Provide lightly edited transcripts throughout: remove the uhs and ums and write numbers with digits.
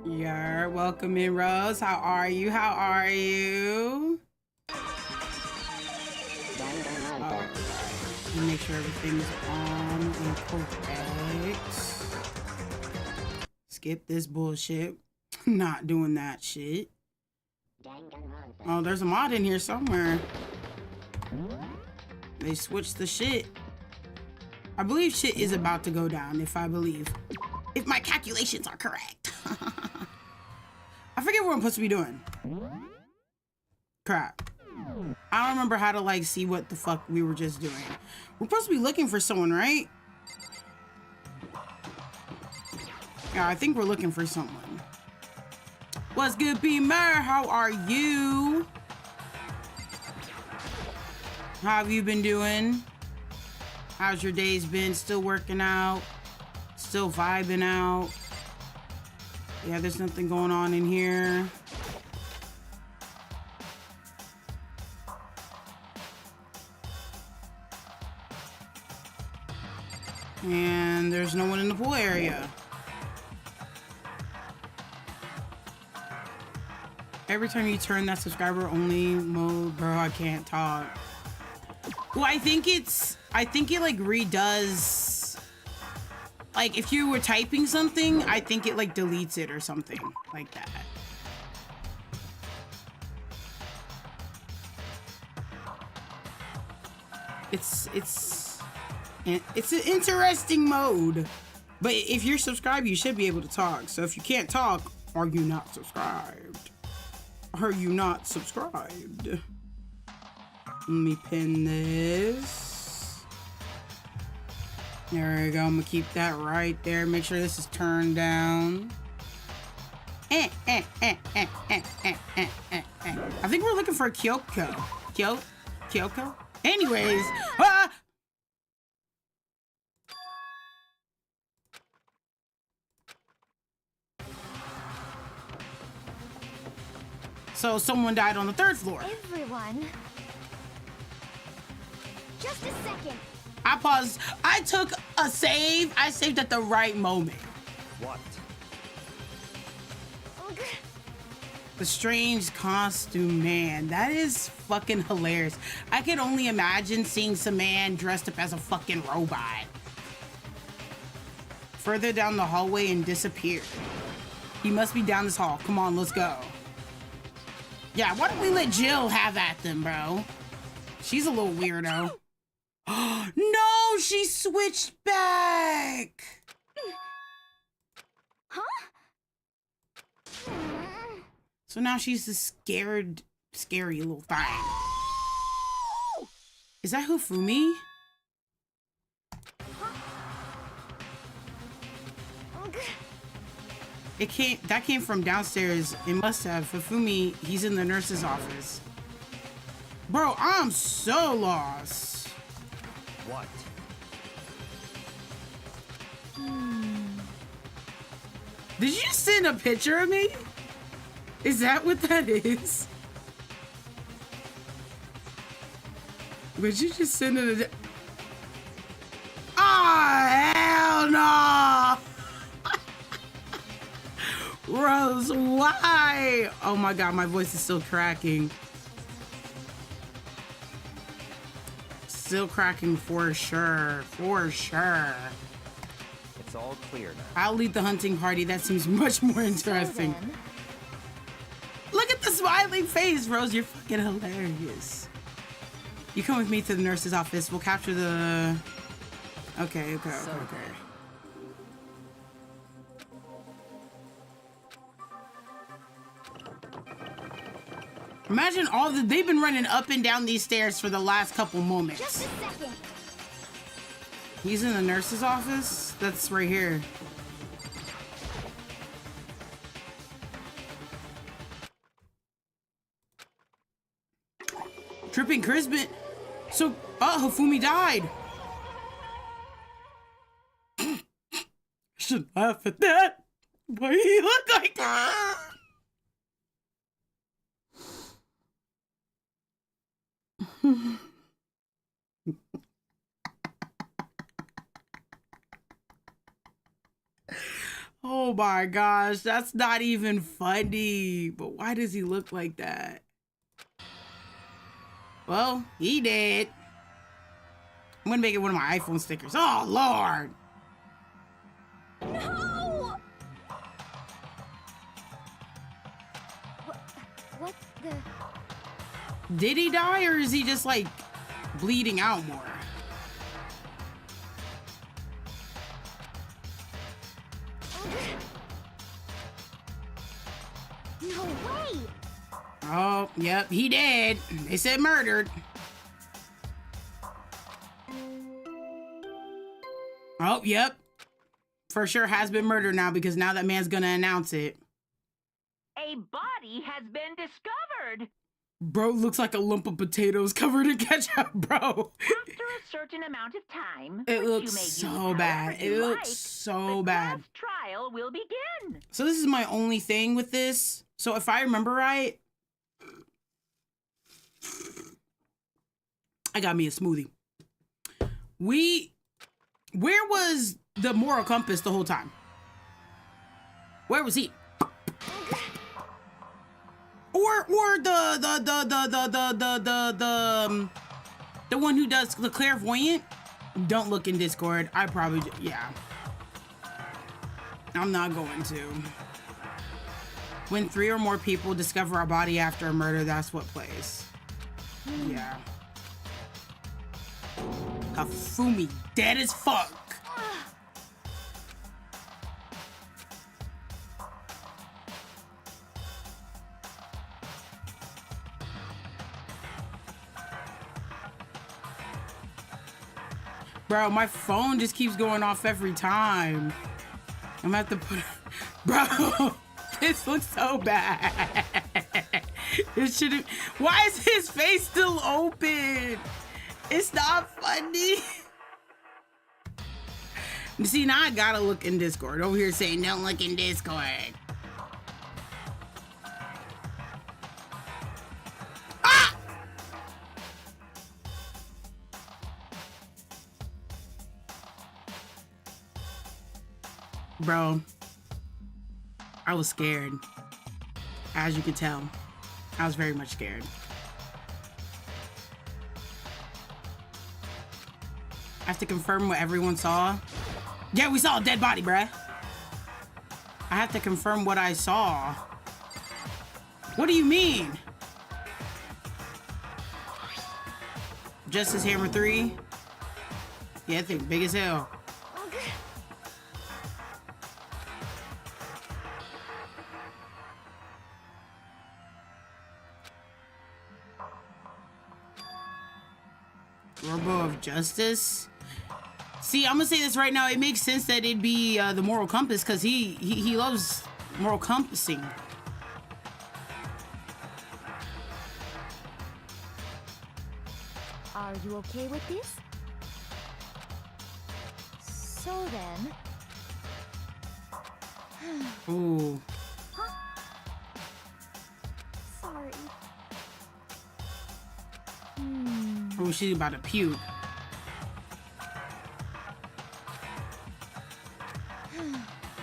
You're welcome in, Rose. How are you? How are you? Alright. Make sure everything's on and correct. Skip this bullshit. Not doing that shit. Oh, there's a mod in here somewhere. They switched the shit. I believe shit is about to go down, if if my calculations are correct. I forget what I'm supposed to be doing. Crap. I don't remember how to like see what the fuck we were just doing. We're supposed to be looking for someone, right? Yeah, I think we're looking for someone. What's good, Beamer? How are you? How have you been doing? How's your days been? Still working out? Still vibing out? Yeah, there's nothing going on in here. And there's no one in the pool area. Every time you turn that subscriber only mode, bro, I can't talk. Well, I think it like redoes, like if you were typing something, I think it like deletes it or something like that. It's an interesting mode, but if you're subscribed, you should be able to talk. So if you can't talk, are you not subscribed? Are you not subscribed? Let me pin this. There we go. I'm gonna keep that right there. Make sure this is turned down. I think we're looking for Kyoko. Kyoko? Anyways. Ah! So someone died on the 3rd floor. Everyone. Just a second. I paused. I took a save. I saved at the right moment. What? The strange costume man. That is fucking hilarious. I can only imagine seeing some man dressed up as a fucking robot. Further down the hallway and disappeared. He must be down this hall. Come on, let's go. Yeah, why don't we let Jill have at them, bro? She's a little weirdo. No, she switched back. Huh? So now she's the scary little thing. Is that Hifumi? That came from downstairs. It must have. Hifumi, he's in the nurse's office. Bro, I'm so lost. What? Did you send a picture of me? Is that what that is? Would you just send it a... Oh, hell no! Rose, why? Oh my God, my voice is still cracking. Still cracking for sure, for sure. It's all clear now. I'll lead the hunting party. That seems much more interesting. Look at the smiling face, Rose. You're fucking hilarious. You come with me to the nurse's office. We'll capture the... Okay. Imagine they've been running up and down these stairs for the last couple moments. Just a second. He's in the nurse's office? That's right here. Tripping Crispin. So, Hifumi died. Should laugh at that. Why do you look like that? Oh my gosh, that's not even funny. But why does he look like that? Well, he did. I'm gonna make it one of my iPhone stickers. Oh, Lord. No! What the... Did he die or is he just like bleeding out more? No way! Oh, yep, he did. They said murdered. Oh, yep. For sure has been murdered now because now that man's gonna announce it. A body has been discovered. Bro looks like a lump of potatoes covered in ketchup, bro. After a certain amount of time, It which looks you may use so bad. however you It like, looks so the bad. class trial will begin. So this is my only thing with this. So if I remember right, I got me a smoothie. Where was the moral compass the whole time? Where was he? Or the one who does the clairvoyant? Don't look in Discord. I probably, yeah. I'm not going to. When 3 or more people discover a body after a murder, that's what plays. Yeah. Hafumi, dead as fuck. Bro, my phone just keeps going off every time. I'm gonna have to put... Bro, this looks so bad. It shouldn't... Why is his face still open? It's not funny. See, now I gotta look in Discord. Over here saying, don't look in Discord. Ah! Bro, I was scared. As you can tell, I was very much scared. I have to confirm what everyone saw. Yeah, we saw a dead body, bruh. I have to confirm what I saw. What do you mean? Justice Hammer 3? Yeah, I think big as hell. Robo of Justice? See, I'm gonna say this right now. It makes sense that it'd be the moral compass because he loves moral compassing. Are you okay with this? So then... Ooh. Sorry. Oh, she's about to puke.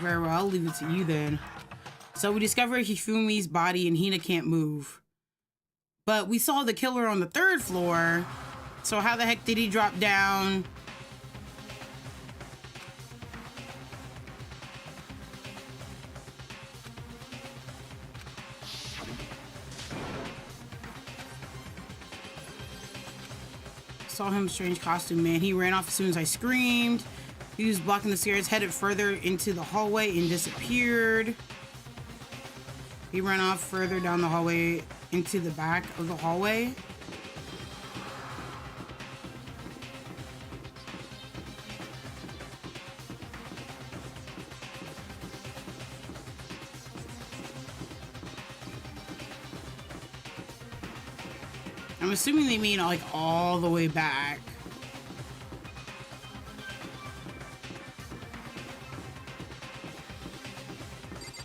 Very well, I'll leave it to you then. So we discover Hifumi's body and Hina can't move. But we saw the killer on the 3rd floor. So how the heck did he drop down? Saw him, strange costume man. He ran off as soon as I screamed. He was blocking the stairs, headed further into the hallway and disappeared. He ran off further down the hallway into the back of the hallway. I'm assuming they mean like all the way back.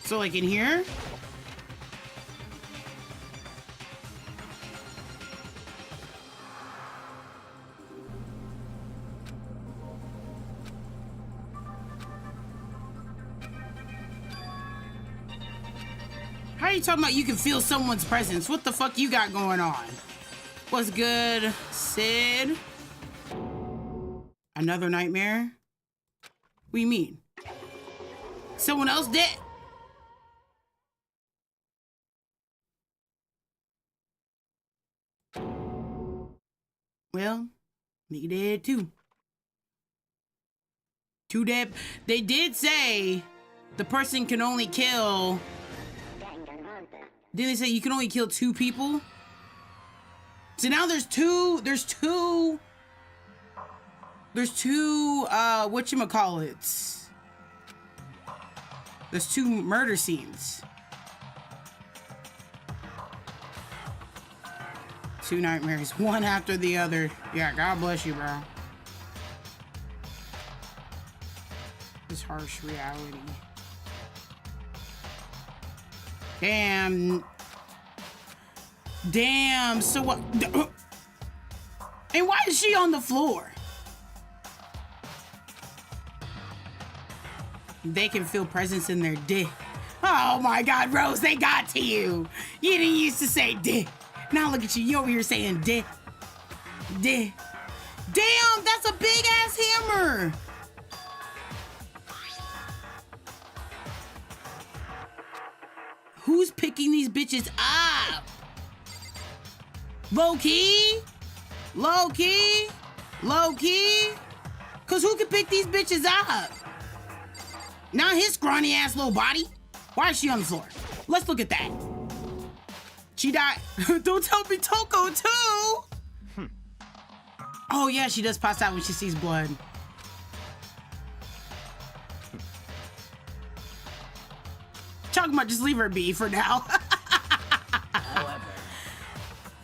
So like in here? How are you talking about you can feel someone's presence? What the fuck you got going on? What's good, Sid? Another nightmare? What do you mean? Someone else dead? Well, me dead too. Two dead. They did say the person can only kill. Didn't they say you can only kill 2 people? So now there's two, whatchamacallits. There's 2 murder scenes. 2 nightmares, one after the other. Yeah, God bless you, bro. This harsh reality. Damn. Damn, so what? And why is she on the floor? They can feel presence in their dick. Oh my God, Rose, they got to you. You didn't used to say dick. Now look at you, you over here saying dick. Dick. Damn, that's a big ass hammer. Who's picking these bitches up? Low key? Low key? Low key? Cause who can pick these bitches up? Not his scrawny ass little body. Why is she on the floor? Let's look at that. She died. Don't tell me Toko too. Oh yeah, she does pass out when she sees blood. Talking about just leave her be for now. However.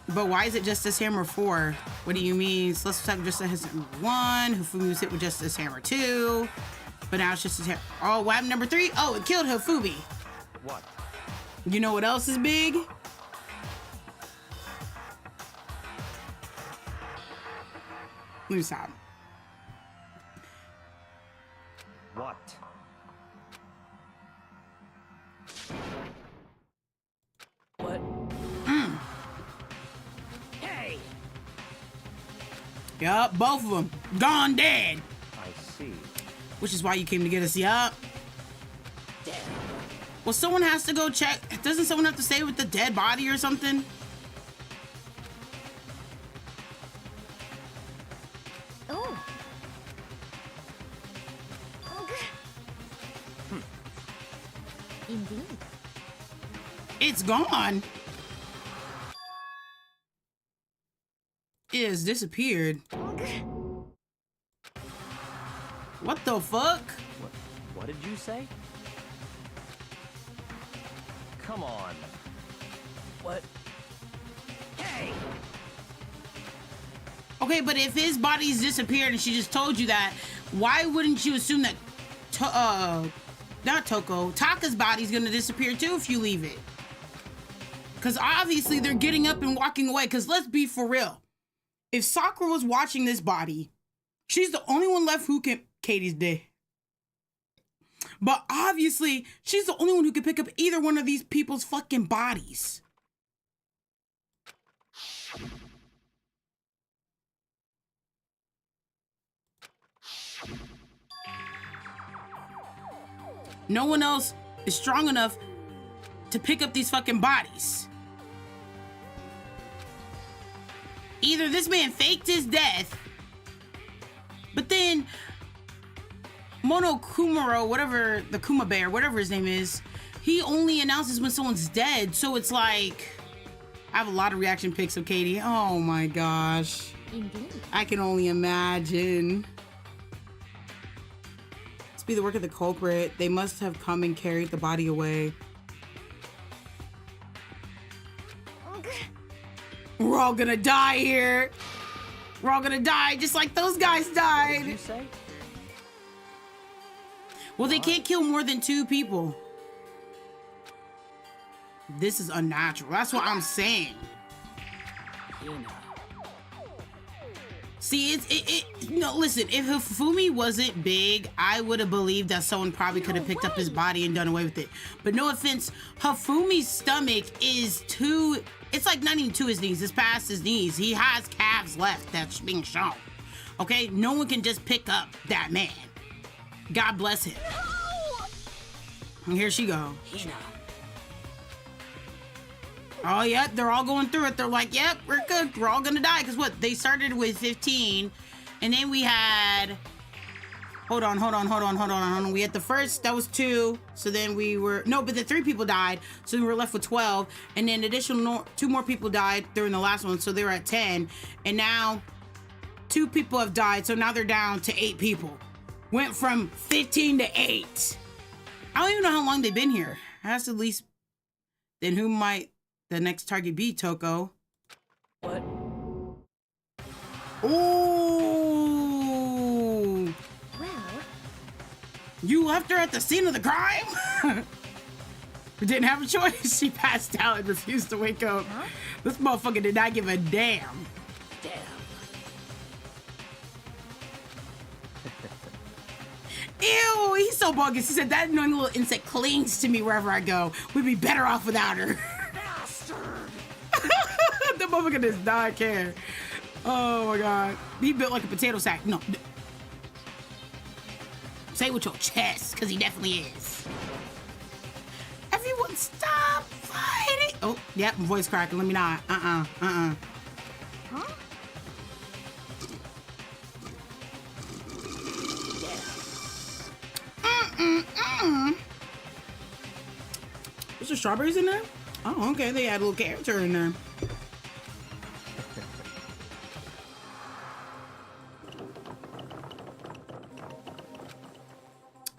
But why is it Justice Hammer 4? What do you mean? So let's talk Justice Hammer 1. Hifumi was hit with Justice Hammer 2. But now it's Justice Hammer. Oh, what happened number 3? Oh, it killed Hifumi. What? You know what else is big? Let me stop. What? What? Hey! Yup, both of them gone dead. I see. Which is why you came to get us. Yup. Damn. Well, someone has to go check. Doesn't someone have to stay with the dead body or something? Oh. Indeed. It's gone. It has disappeared. What the fuck? What did you say? Come on. What? Hey! Okay, but if his body's disappeared and she just told you that, why wouldn't you assume that not Toko, Taka's body's gonna disappear too if you leave it? Because obviously they're getting up and walking away. Because let's be for real. If Sakura was watching this body, she's the only one left who can... Katie's dead. But obviously, she's the only one who can pick up either one of these people's fucking bodies. No one else is strong enough to pick up these fucking bodies. Either this man faked his death, but then Mono Kumaro, whatever, the Kuma Bear, whatever his name is, he only announces when someone's dead. So it's like, I have a lot of reaction pics of Katie. Oh my gosh. Indeed. I can only imagine. This be the work of the culprit. They must have come and carried the body away. We're all gonna die here. We're all gonna die just like those guys What died. did you say? Well, they can't kill more than 2 people. This is unnatural. That's what I'm saying. See, no, listen, if Hifumi wasn't big, I would have believed that someone probably could have picked up his body and done away with it. But no offense, Hifumi's stomach is too, it's like not even to his knees, it's past his knees. He has calves left that's being shown. Okay? No one can just pick up that man. God bless him. And here she go. Hina. Oh, yep, they're all going through it. They're like, yep, we're good. We're all gonna die. Because what? They started with 15. And then we had... Hold on. We had the first, that was 2. So then we were... No, but the 3 people died. So we were left with 12. And then additional 2 more people died during the last one. So they were at 10. And now 2 people have died. So now they're down to 8 people. Went from 15 to 8. I don't even know how long they've been here. It has to at least... Then who might... the next target be, Toko? What? Ooh! Well, You left her at the scene of the crime? We didn't have a choice. She passed out and refused to wake up. Huh? This motherfucker did not give a damn. Damn. Ew, he's so bogus. He said that annoying little insect clings to me wherever I go. We'd be better off without her. The motherfucker does not care. Oh my god. He built like a potato sack. No. Say it with your chest, because he definitely is. Everyone stop fighting. Oh, yep, voice cracking. Let me not. huh? Is there strawberries in there? Oh, okay. They had a little character in there.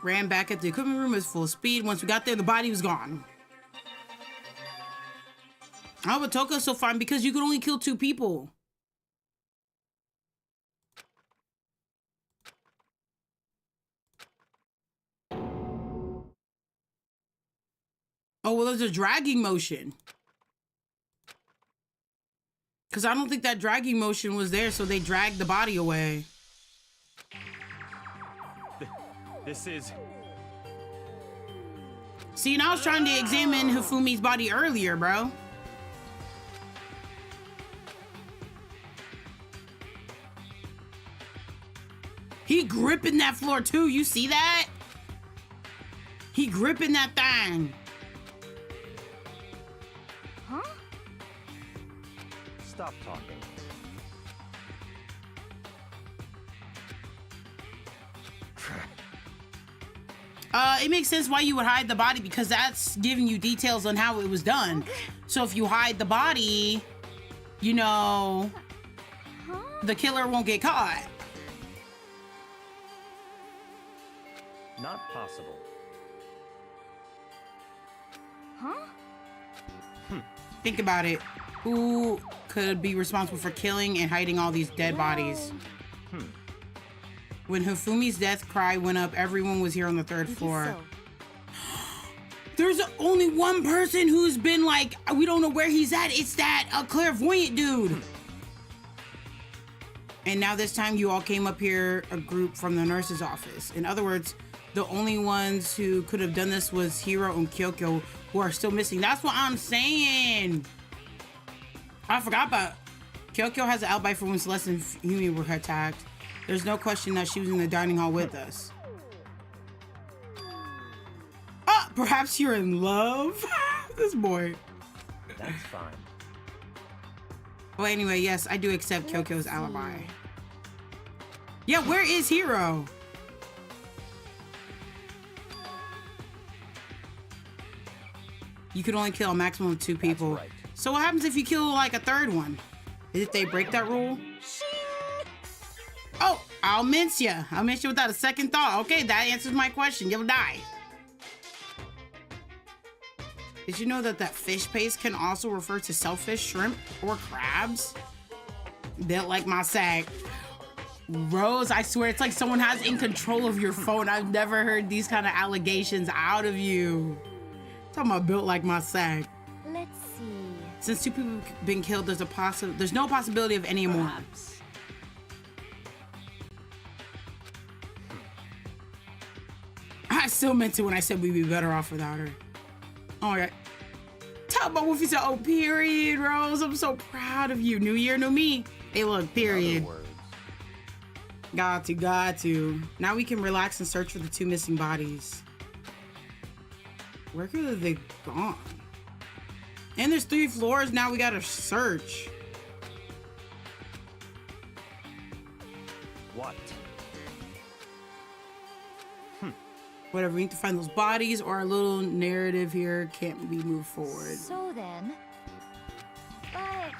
Ran back at the equipment room at full speed. Once we got there, the body was gone. Oh, but Toko's so fine because you could only kill 2 people. Oh, well, there's a dragging motion. Because I don't think that dragging motion was there, so they dragged the body away. This is... See, and I was trying to examine Hifumi's body earlier, bro. He gripping that floor too, you see that? He gripping that thing. Huh? Stop talking. It makes sense why you would hide the body because that's giving you details on how it was done. So if you hide the body, you know, the killer won't get caught. Not possible. Huh? Think about it. Who could be responsible for killing and hiding all these dead bodies? When Hifumi's death cry went up, everyone was here on the 3rd floor. There's only one person who's been like, we don't know where he's at. It's that clairvoyant dude. And now this time you all came up here, a group from the nurse's office. In other words, the only ones who could have done this was Hiro and Kyoko, who are still missing. That's what I'm saying. I forgot about Kyoko has an alibi for when Celeste and Yumi were attacked. There's no question that she was in the dining hall with us. Ah, perhaps you're in love? This boy. That's fine. Well, anyway, yes, I do accept Kyoko's alibi. Yeah, where is Hiro? You could only kill a maximum of 2 people. That's right. So what happens if you kill like a 3rd one? Did they break that rule? Oh, I'll mince you. I'll mince you without a second thought. Okay, that answers my question. You'll die. Did you know that fish paste can also refer to shellfish, shrimp, or crabs? Built like my sack. Rose, I swear it's like someone has in control of your phone. I've never heard these kind of allegations out of you. Talking about built like my sack. Let's see. Since 2 people have been killed, there's no possibility of any more. Perhaps. still meant it when I said we'd be better off without her. All right. Talk about Wolfie said, oh, period, Rose. I'm so proud of you. New year, new me. Hey, look, period. Other words. Got to. Now we can relax and search for the 2 missing bodies. Where could have they gone? And there's 3 floors. Now we gotta search. What? Whatever, we need to find those bodies, or our little narrative here can't be moved forward. So then, but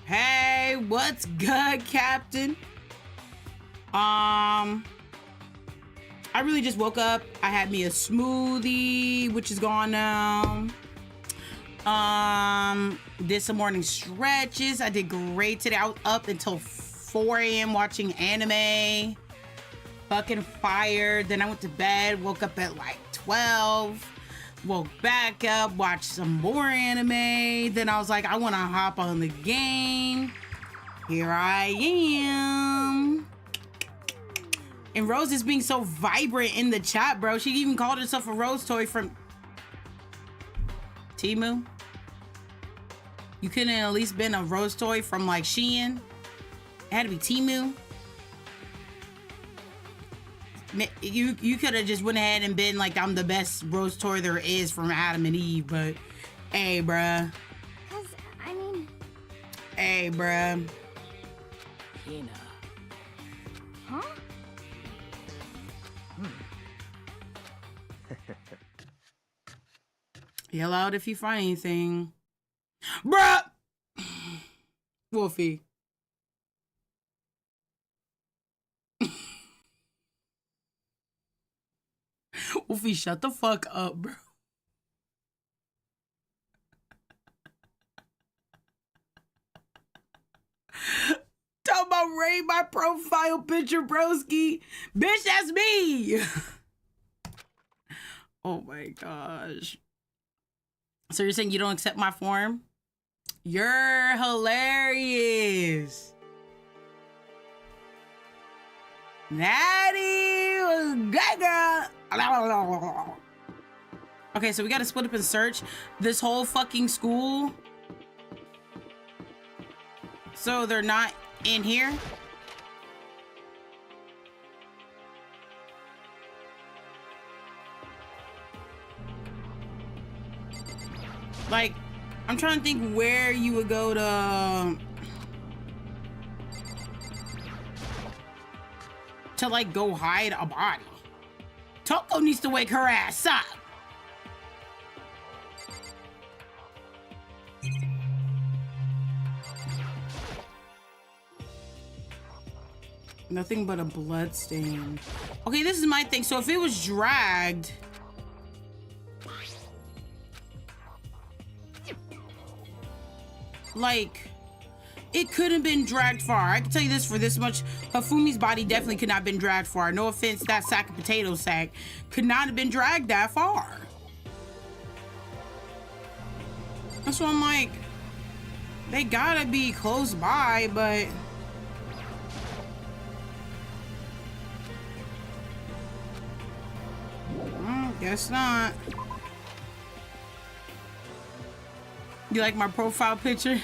Hey, what's good, Captain? I really just woke up. I had me a smoothie, which is gone now. Did some morning stretches. I did great today. I was up until 4 a.m. watching anime. Fucking fired. Then I went to bed, woke up at like 12. Woke back up, watched some more anime. Then I was like, I want to hop on the game. Here I am. And Rose is being so vibrant in the chat, bro. She even called herself a Rose toy from Temu. You couldn't have at least been a Rose toy from like Shein. It had to be Temu. You could have just went ahead and been like, I'm the best Rose toy there is from Adam and Eve, but hey, bruh. cause I mean, Hey, bruh. huh? Yell out if you find anything. Bruh! Wolfie. Wolfie, shut the fuck up, bro. Talk about raid my profile picture, broski. Bitch, that's me. Oh my gosh. So you're saying you don't accept my form? You're hilarious. Natty was good, girl. Okay, so we gotta split up and search this whole fucking school. So they're not in here? Like, I'm trying to think where you would go to like go hide a body. Toko needs to wake her ass up. Nothing but a blood stain. Okay, this is my thing. So if it was dragged, like, it couldn't have been dragged far. I can tell you this for this much. Hafumi's body definitely could not have been dragged far. No offense, that sack of potato sack could not have been dragged that far. That's why I'm like, they gotta be close by, but guess not. You like my profile picture?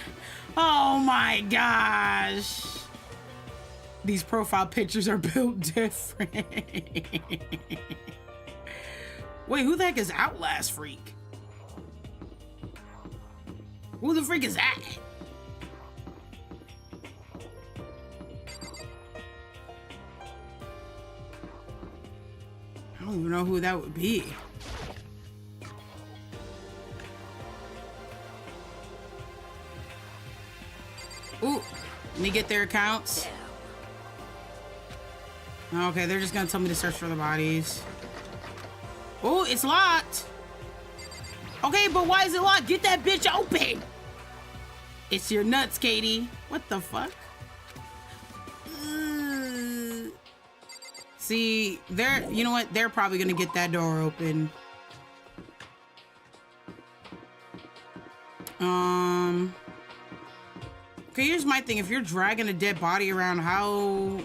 Oh my gosh. These profile pictures are built different. Wait, who the heck is Outlast Freak? Who the freak is that? I don't even know who that would be. Ooh, let me get their accounts. Okay, they're just gonna tell me to search for the bodies. Oh, it's locked. Okay, but why is it locked? Get that bitch open. It's your nuts, Katie. What the fuck? See, you know what? They're probably gonna get that door open. Okay, here's my thing. If you're dragging a dead body around, how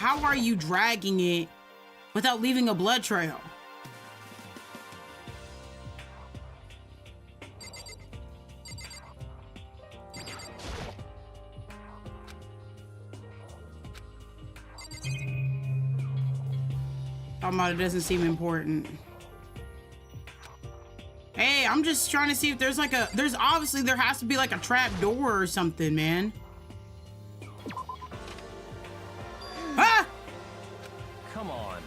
How are you dragging it without leaving a blood trail? Talking about it doesn't seem important. Hey, I'm just trying to see if there's like a, there's obviously, there has to be like a trap door or something, man. Ah! Come on.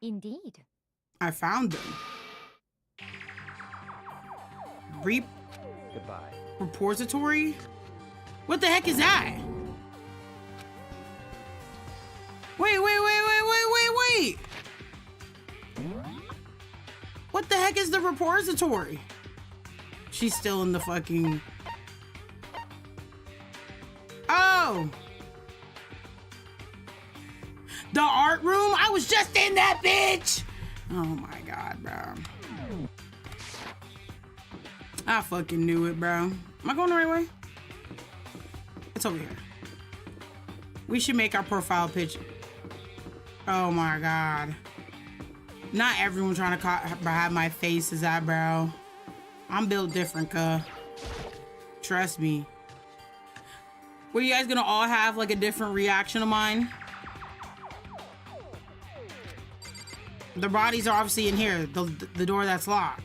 Indeed. I found them. Goodbye. Repository? What the heck is that? Wait. What the heck is the repository? She's still in the fucking... Oh! The art room? I was just in that bitch! Oh my god, bro. I fucking knew it, bro. Am I going the right way? It's over here. We should make our profile picture. Oh my god. Not everyone trying to have my face as that, bro. I'm built different, cuh. Trust me. Were you guys gonna all have like a different reaction of mine? The bodies are obviously in here. The door that's locked.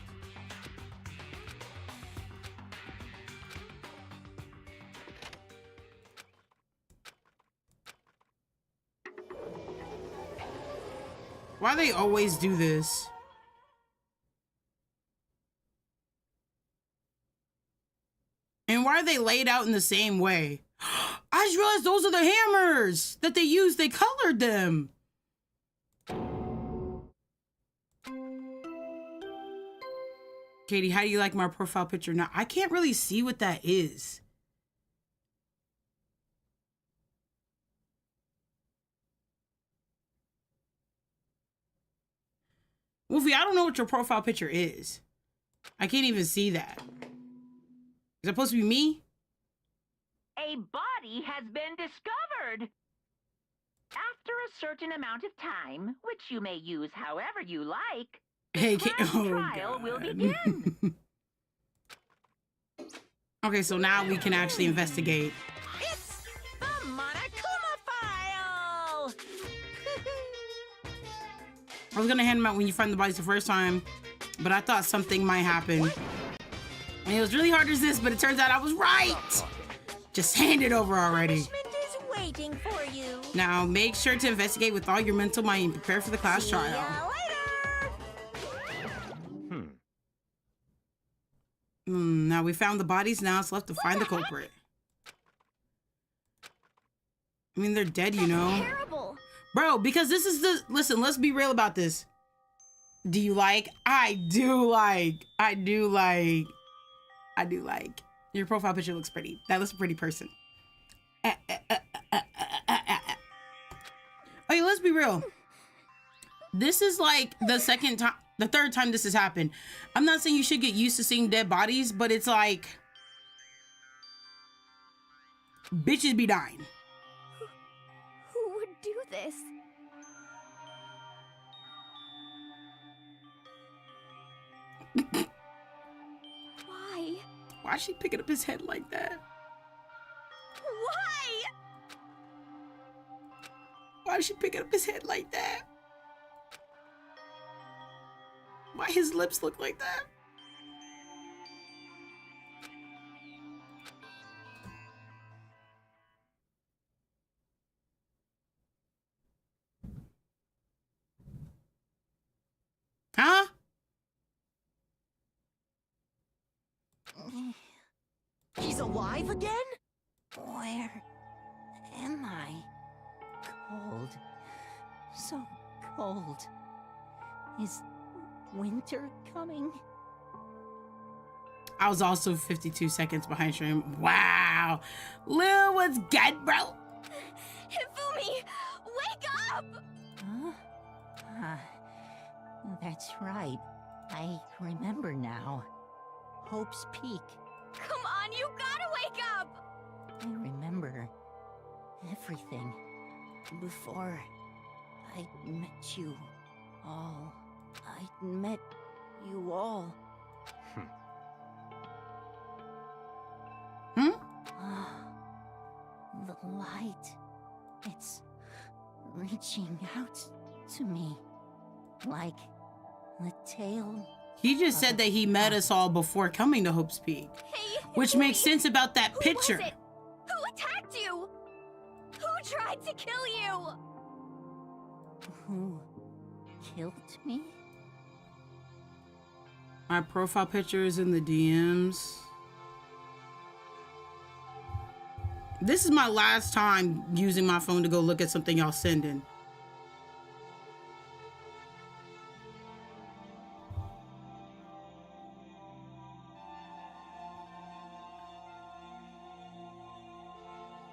Why they always do this? And why are they laid out in the same way? I just realized those are the hammers that they used. They colored them. Katie, how do you like my profile picture now? I can't really see what that is. Wolfie, I don't know what your profile picture is. I can't even see that. Is it supposed to be me? A body has been discovered. After a certain amount of time, which you may use however you like, Hey, the trial will begin. Okay, so now we can actually investigate. It's the Monokuma file. I was gonna hand them out when you find the bodies the first time, but I thought something might happen. And it was really hard to resist, but it turns out I was right. Just hand it over already. Punishment is waiting for you. Now make sure to investigate with all your mental mind and prepare for the class trial. See ya later. Now we found the bodies. Now it's left to find the culprit. I mean, they're dead, you know. Terrible. Bro, because this is the... Listen, let's be real about this. Do you like? I do like. Your profile picture looks pretty. That looks a pretty person. Okay, let's be real. This is like the third time this has happened. I'm not saying you should get used to seeing dead bodies, but it's like... Bitches be dying. Who would do this? Why? Why is she picking up his head like that? Why? Why is she picking up his head like that? Why his lips look like that? Huh? He's alive again? Where am I? Cold. So cold. Is winter coming? I was also 52 seconds behind stream. Wow. Lil, what's good, bro? Hifumi, wake up! Huh? That's right. I remember now. Hope's Peak. Come on, you gotta wake up! I remember remember everything before I met you all. I met you all. The light, it's reaching out to me like the tail. He just said that he met us all before coming to Hope's Peak, Hey, which makes sense about that picture. Who was it? Who attacked you? Who tried to kill you? Who killed me? My profile picture is in the DMs. This is my last time using my phone to go look at something y'all sending.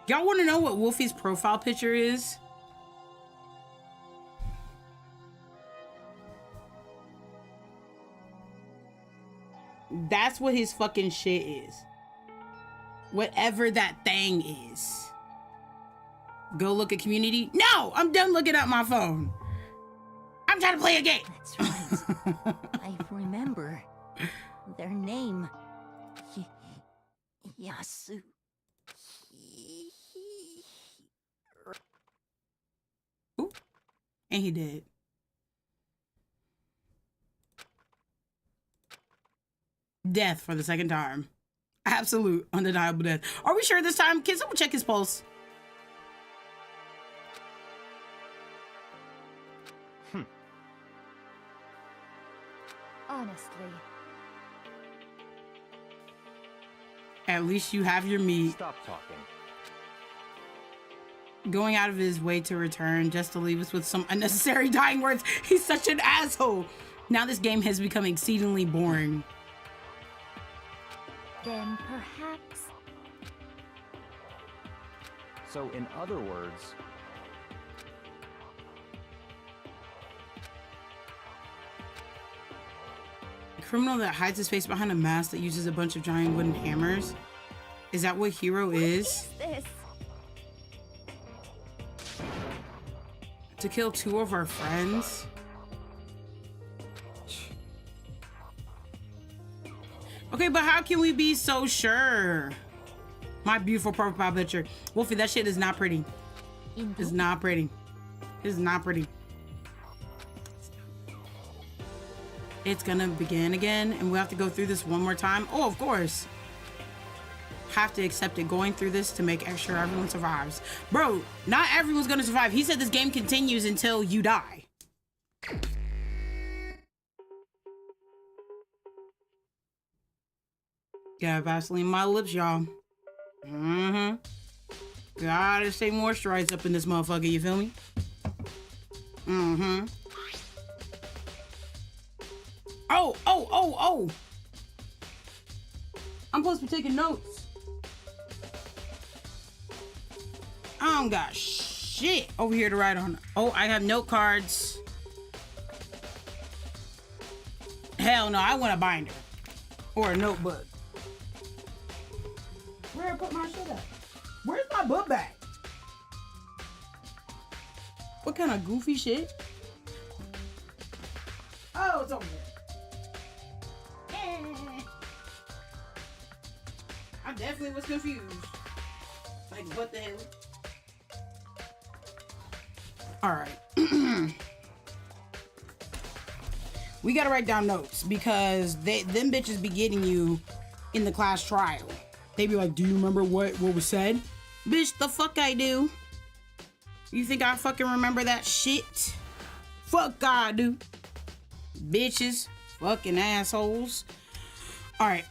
Y'all want to know what Wolfie's profile picture is? That's what his fucking shit is. Whatever that thing is. Go look at community. No, I'm done looking at my phone. I'm trying to play a game. That's right. I remember their name. Yasu. Ooh. And he did. Death for the second time. Absolute, undeniable death. Are we sure this time? Can someone check his pulse? Honestly. At least you have your meat. Stop talking. Going out of his way to return just to leave us with some unnecessary dying words. He's such an asshole. Now this game has become exceedingly boring. Then perhaps... So, in other words, A criminal that hides his face behind a mask that uses a bunch of giant wooden hammers. Is that what Hero is? this? To kill two of our friends? Okay, but how can we be so sure? My beautiful profile picture. Wolfie, that shit is not pretty. It's not pretty. It's not pretty. It's gonna begin again, and we have to go through this one more time. Oh, of course. Have to accept it, going through this to make sure everyone survives. Bro, not everyone's gonna survive. He said this game continues until you die. Got Vaseline my lips, y'all. Gotta stay moisturized up in this motherfucker, you feel me? Oh! I'm supposed to be taking notes. I don't got shit over here to write on. Oh, I have note cards. Hell no, I want a binder. Or a notebook. Where I put my shit at? Where's my book bag? What kind of goofy shit? Oh, it's over there. I definitely was confused. Like, what the hell? Alright. We gotta write down notes because them bitches be getting you in the class trial. They be like, do you remember what was said? Bitch, the fuck I do. You think I fucking remember that shit? Fuck I do. Bitches. Fucking assholes. Alright.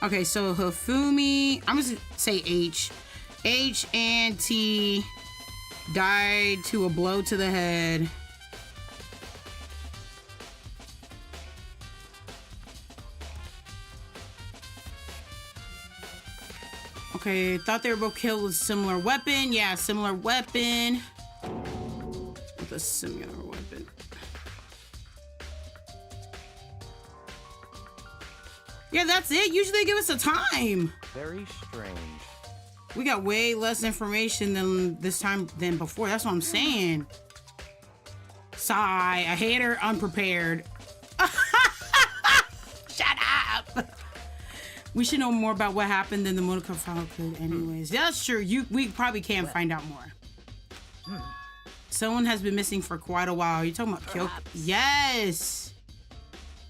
Okay, so Hifumi, I'm gonna say H. H and T died to a blow to the head. Okay, thought they were both killed with a similar weapon. Yeah, similar weapon. With a similar weapon. Yeah, that's it. Usually they give us a time. very strange. We got way less information than this time than before. That's what I'm saying. Sigh. A hater unprepared. Shut up. We should know more about what happened than the Monica file could anyways. That's true. We probably can find out more. Someone has been missing for quite a while. You talking about Kyoko? Yes.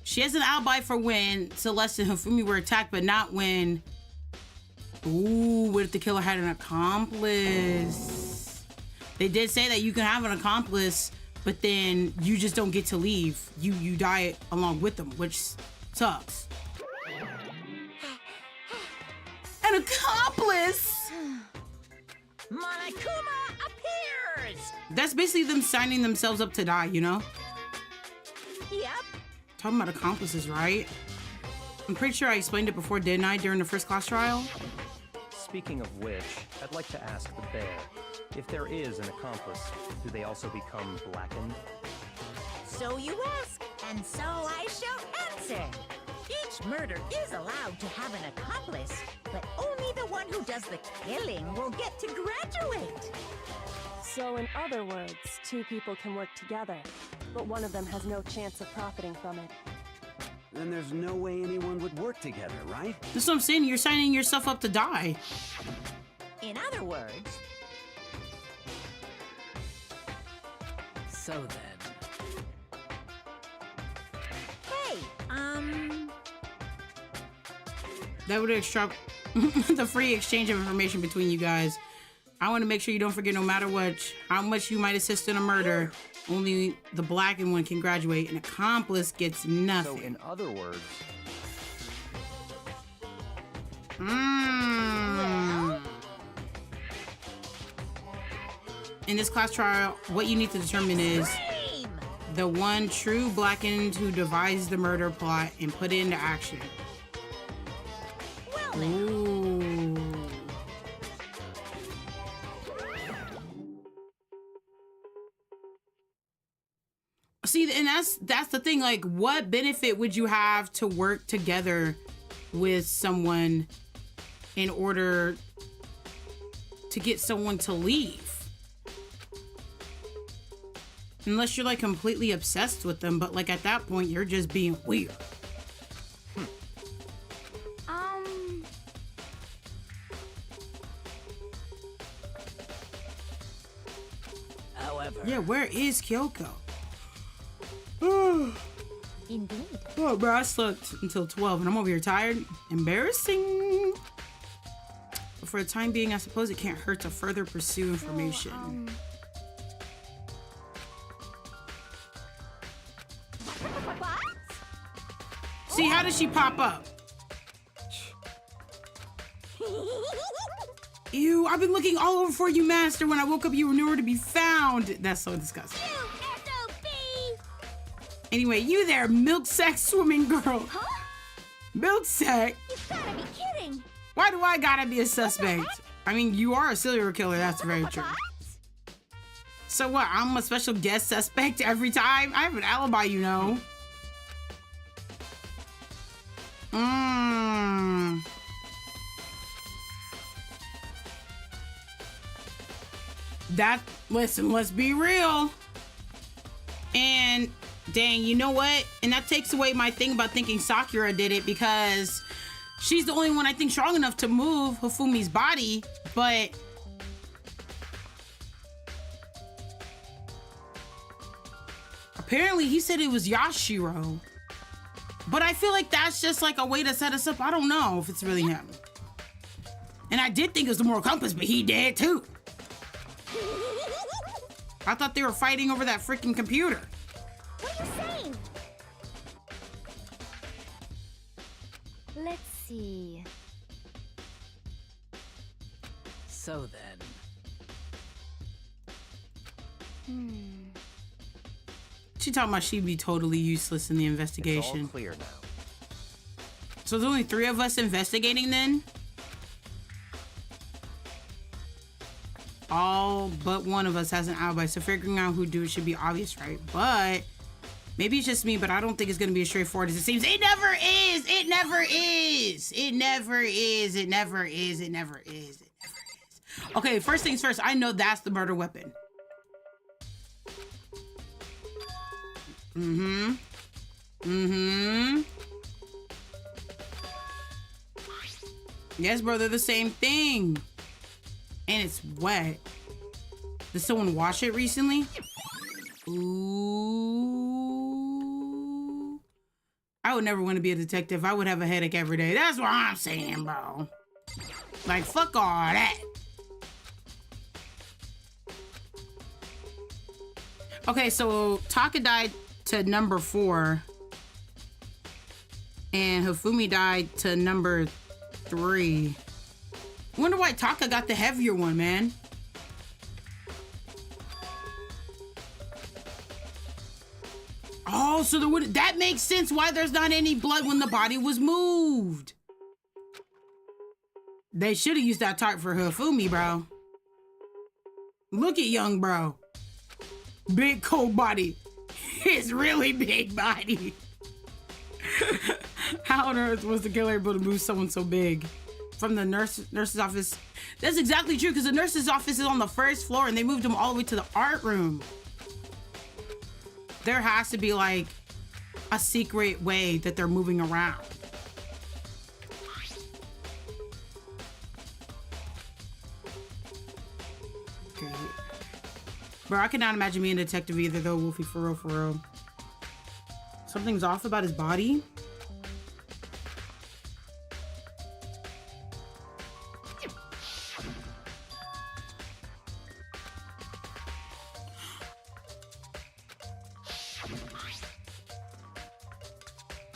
She has an alibi for when Celeste and Hifumi were attacked, but not when... Ooh, what if the killer had an accomplice? They did say that you can have an accomplice, but then you just don't get to leave. You die along with them, which sucks. An accomplice? Monokuma appears! That's basically them signing themselves up to die, you know? Yep. Talking about accomplices, right? I'm pretty sure I explained it before, didn't I, during the first class trial? Speaking of which, I'd like to ask the bear, if there is an accomplice, do they also become blackened? So you ask, and so I shall answer. Each murder is allowed to have an accomplice, but only the one who does the killing will get to graduate. So in other words, two people can work together, but one of them has no chance of profiting from it. Then there's no way anyone would work together, right? That's what I'm saying. You're signing yourself up to die. In other words... So then... Hey, That would extract the free exchange of information between you guys. I want to make sure you don't forget, no matter what, how much you might assist in a murder, only the blackened one can graduate. An accomplice gets nothing. So in other words... In this class trial, what you need to determine is the one true blackened who devised the murder plot and put it into action. well, Ooh. See, and that's the thing. Like, what benefit would you have to work together with someone in order to get someone to leave? Unless you're like completely obsessed with them, but like at that point, you're just being weird. However... Yeah, where is Kyoko? Indeed. Oh, bro, I slept until 12 and I'm over here tired. Embarrassing. But for the time being, I suppose it can't hurt to further pursue information. What? See, how does she pop up? Ew, I've been looking all over for you, Master. When I woke up, you were nowhere to be found. That's so disgusting. SOB! Anyway, you there, milk sack swimming girl. Huh? Milk sack? You've gotta be kidding! Why do I gotta be a suspect? I mean, you are a serial killer, that's very true. So what, I'm a special guest suspect every time? I have an alibi, you know. Listen, let's be real. And dang, you know what? And that takes away my thing about thinking Sakura did it, because she's the only one I think strong enough to move Hifumi's body, but apparently he said it was Yashiro. But I feel like that's just like a way to set us up. I don't know if it's really him. And I did think it was the moral compass, but he did too. I thought they were fighting over that freaking computer. What are you saying? Let's see. So then... She talking about she'd be totally useless in the It's all investigation. clear now. So there's only 3 of us investigating then? All but one of us has an alibi, so figuring out who do it should be obvious, right? But maybe it's just me, but I don't think it's gonna be as straightforward as it seems. It never is! It never is! It never is! It never is! It never is! It never is! Okay, first things first, I know that's the murder weapon. Mm-hmm. Mm-hmm. Yes, bro, they're the same thing. And it's wet. Did someone wash it recently? Ooh. I would never want to be a detective. I would have a headache every day. That's what I'm saying, bro. Like, fuck all that. Okay, so Taka died to number 4. And Hifumi died to number 3. I wonder why Taka got the heavier one, man. Oh, so that makes sense why there's not any blood when the body was moved. They should have used that tarp for Hifumi, bro. Look at young bro. Big cold body. His really big body. How on earth was the killer able to move someone so big? From the nurse's office. That's exactly true, because the nurse's office is on the first floor and they moved him all the way to the art room. There has to be like a secret way that they're moving around. Okay. Bro, I cannot imagine being a detective either though, Wolfie, for real, for real. Something's off about his body.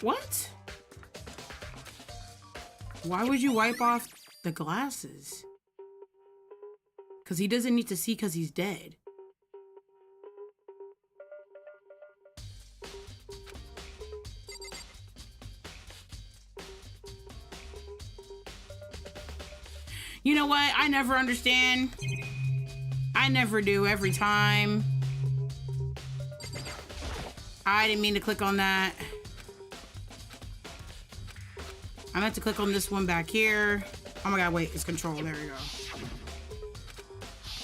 What? Why would you wipe off the glasses? Because he doesn't need to see because he's dead. You know what? I never understand. I never do every time. I didn't mean to click on that. I meant to click on this one back here. Oh my god, wait, it's control. There we go.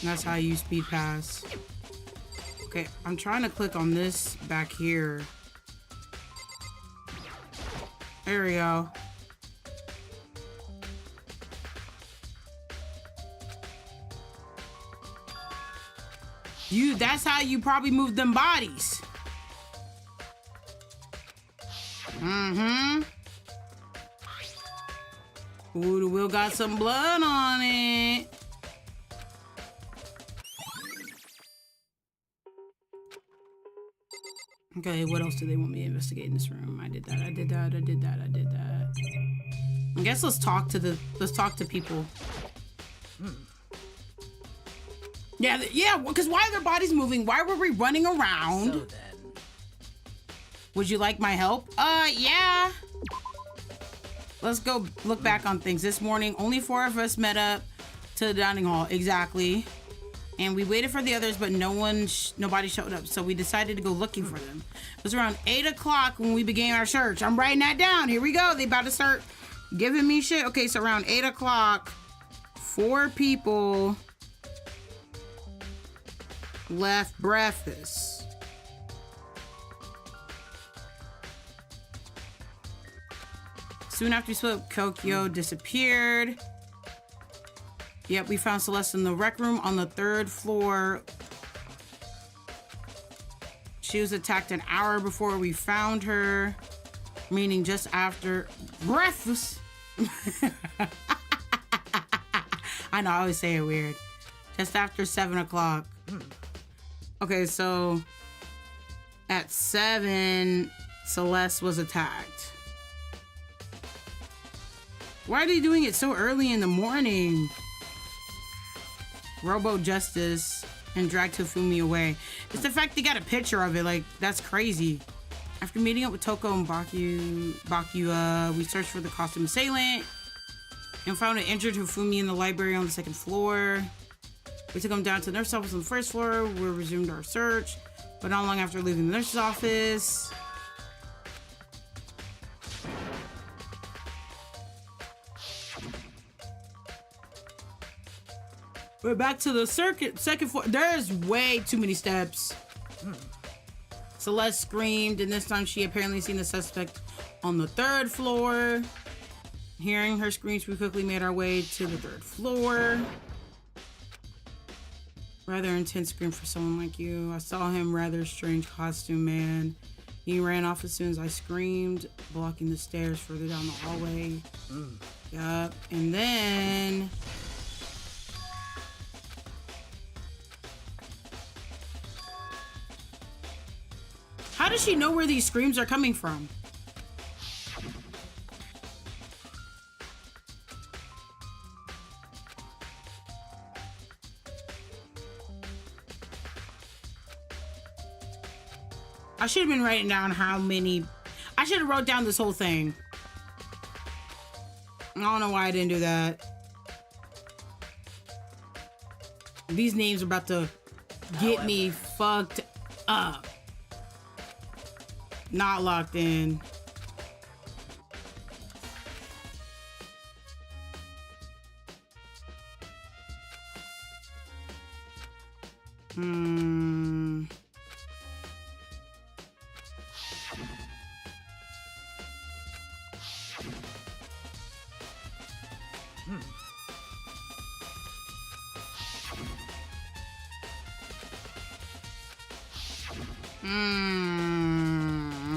And that's how you use speed pass. Okay, I'm trying to click on this back here. There we go. That's how you probably move them bodies. Mm-hmm. Ooh, the wheel got some blood on it. Okay, what else do they want me to investigate in this room? I did that, I did that, I did that, I did that. I guess let's talk to people. Yeah, because why are their bodies moving? Why were we running around? So then. Would you like my help? Yeah. Let's go look back on things. This morning, only 4 of us met up to the dining hall. Exactly. And we waited for the others, but nobody showed up. So we decided to go looking for them. It was around 8 o'clock when we began our search. I'm writing that down. Here we go. They about to start giving me shit. Okay, so around 8 o'clock, 4 people left breakfast. Soon after we spoke, Kokyo disappeared. Yep, we found Celeste in the rec room on the 3rd floor. She was attacked an hour before we found her, meaning just after breakfast. I know, I always say it weird. Just after 7 o'clock. Okay, so at 7, Celeste was attacked. Why are they doing it so early in the morning? Robo Justice and dragged Hifumi away. It's the fact they got a picture of it, like, that's crazy. After meeting up with Toko and Baku, we searched for the costume assailant and found an injured Hifumi in the library on the 2nd floor. We took him down to the nurse's office on the 1st floor. We resumed our search, but not long after leaving the nurse's office, We're back to the second floor. There's way too many steps. Celeste screamed, and this time she apparently seen the suspect on the 3rd floor. Hearing her screams, we quickly made our way to the 3rd floor. Rather intense scream for someone like you. I saw him, rather strange costume man. He ran off as soon as I screamed, blocking the stairs further down the hallway. Yup. And then... how does she know where these screams are coming from? I should have been writing down how many... I should have wrote down this whole thing. I don't know why I didn't do that. These names are about to get me fucked up. Not locked in.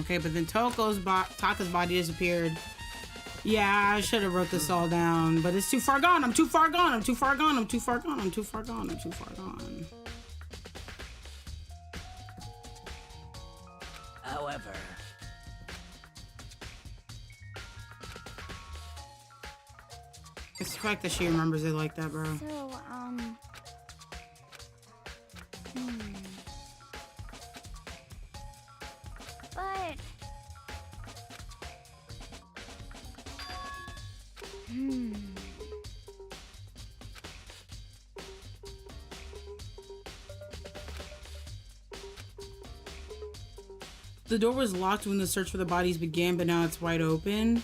Okay, but then Taka's body disappeared. Yeah, I should have wrote this all down, but it's too far gone. I'm too far gone. I'm too far gone. I'm too far gone. I'm too far gone. I'm too far gone. However, it's the fact that she remembers it like that, bro. So, But... The door was locked when the search for the bodies began, but now it's wide open.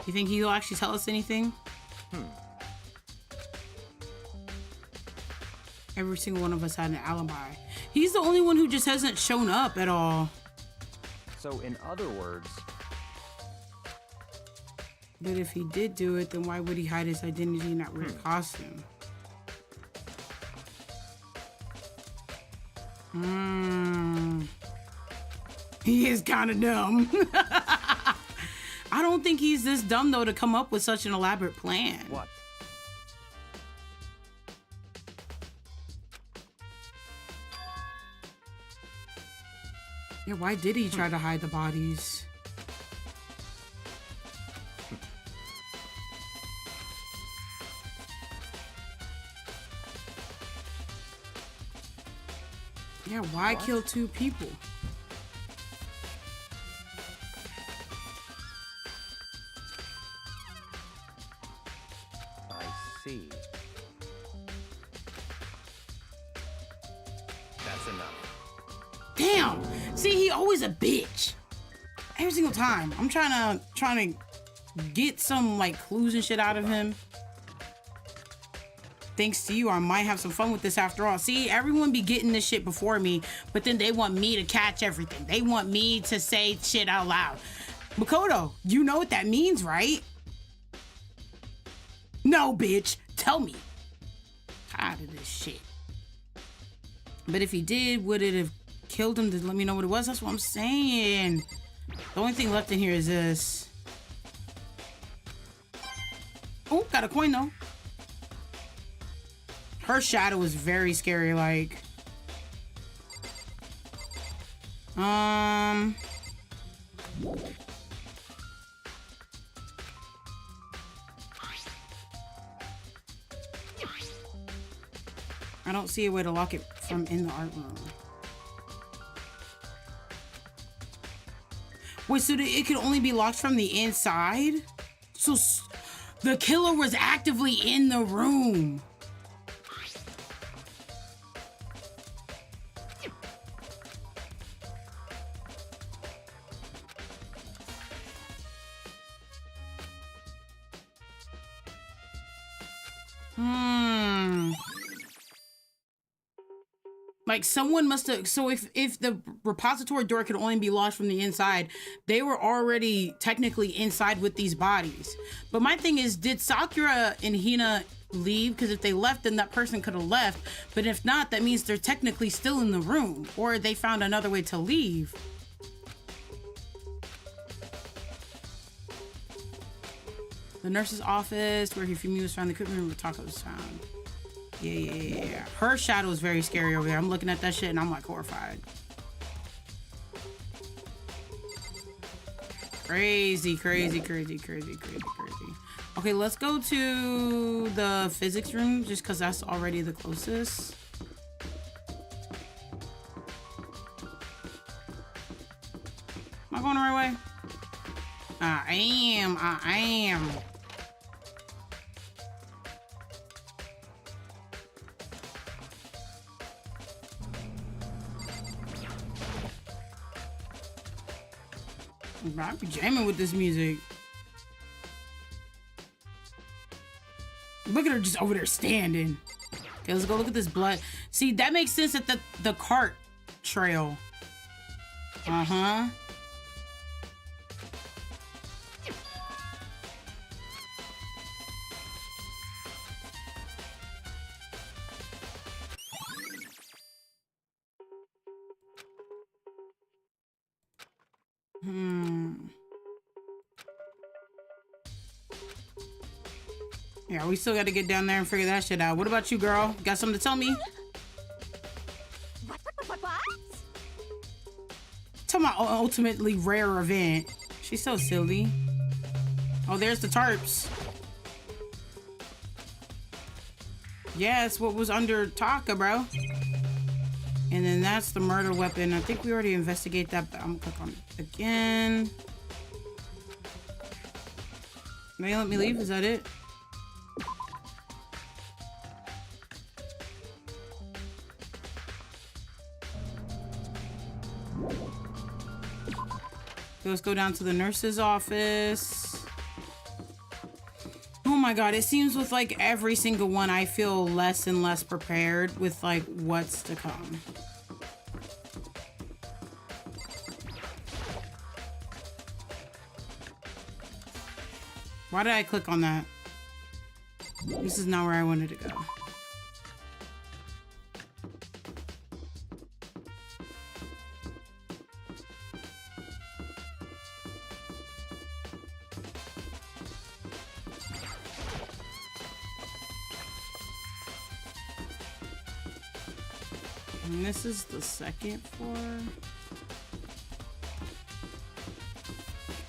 You think he'll actually tell us anything? Every single one of us had an alibi. He's the only one who just hasn't shown up at all. So, in other words, but if he did do it, then why would he hide his identity in that weird costume? He is kind of dumb. I don't think he's this dumb, though, to come up with such an elaborate plan. what? Yeah, why did he try to hide the bodies? Yeah, why kill two people? I see. That's enough. Damn! See, he always a bitch. Every single time. I'm trying to get some like clues and shit out of him. Thanks to you, I might have some fun with this after all. See, everyone be getting this shit before me, but then they want me to catch everything. They want me to say shit out loud. Makoto, you know what that means, right? No, bitch. Tell me. Tired of this shit. But if he did, would it have killed him to let me know what it was? That's what I'm saying. The only thing left in here is this. Oh, got a coin though. Her shadow is very scary, like. I don't see a way to lock it from in the art room. Wait, so it can only be locked from the inside? So The killer was actively in the room. Like someone must have, so if the repository door could only be locked from the inside, they were already technically inside with these bodies. But my thing is, did Sakura and Hina leave? Because if they left, then that person could have left. But if not, that means they're technically still in the room, or they found another way to leave. The nurse's office, where Hifumi was found, the equipment room where Taka was found. Yeah. Her shadow is very scary over there. I'm looking at that shit and I'm like horrified. Crazy. Okay, let's go to the physics room just because that's already the closest. Am I going the right way? I am. I be jamming with this music. Look at her just over there standing. Okay, let's go look at this blood. See, that makes sense that the cart trail. Uh-huh. Yeah, we still got to get down there and figure that shit out. What about you, girl? Got something to tell me? What? Tell my ultimately rare event. She's so silly. Oh, there's the tarps. Yes, what was under Taka, bro? And then that's the murder weapon. I think we already investigated that, but I'm gonna click on it again. May you let me leave? Is that it? Let's go down to the nurse's office. Oh my god, it seems with like every single one I feel less and less prepared with like what's to come. Why did I click on that? This is not where I wanted to go. And this is the second floor.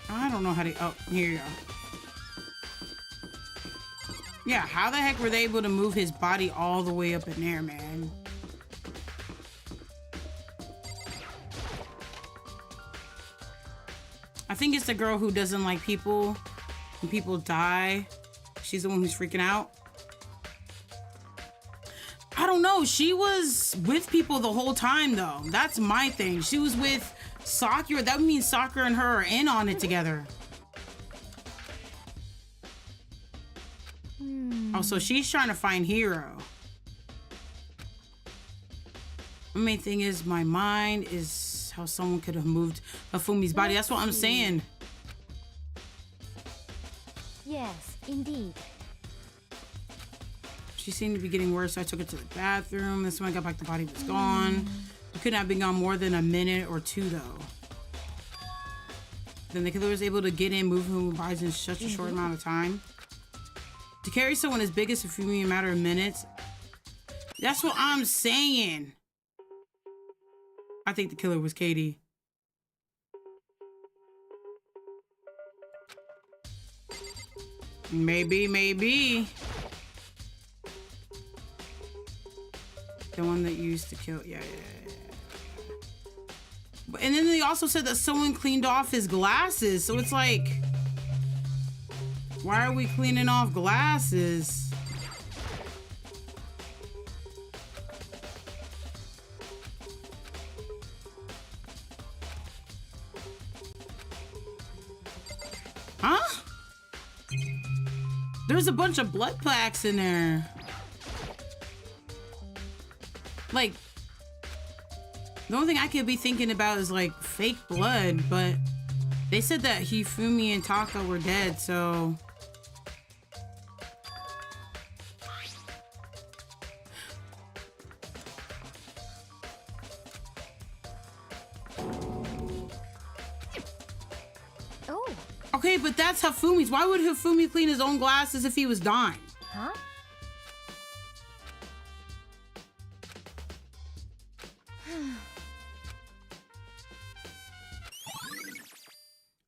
I don't know how to, oh, here you go. Yeah, how the heck were they able to move his body all the way up in there, man? I think it's the girl who doesn't like people. When people die, she's the one who's freaking out. I don't know. She was with people the whole time, though. That's my thing. She was with Sakura. That means Sakura and her are in on it together. Oh, so she's trying to find Hiro. The main thing is my mind is how someone could have moved Hifumi's body. That's what I'm saying. Yes, indeed. She seemed to be getting worse, so I took her to the bathroom. This when I got back, the body was gone. It couldn't have been gone more than a minute or two, though. Then the killer was able to get in, move Hifumi's body in such a short amount of time. To carry someone as big as Hifumi in a matter of minutes. That's what I'm saying. I think the killer was Katie. Maybe. The one that used to kill, yeah. And then they also said that someone cleaned off his glasses, so it's like, Why are we cleaning off glasses? Huh? There's a bunch of blood plaques in there. Like, the only thing I could be thinking about is like fake blood, but they said that Hifumi and Taka were dead, so. Oh, Okay, but that's Hifumi's. Why would Hifumi clean his own glasses if he was dying? huh?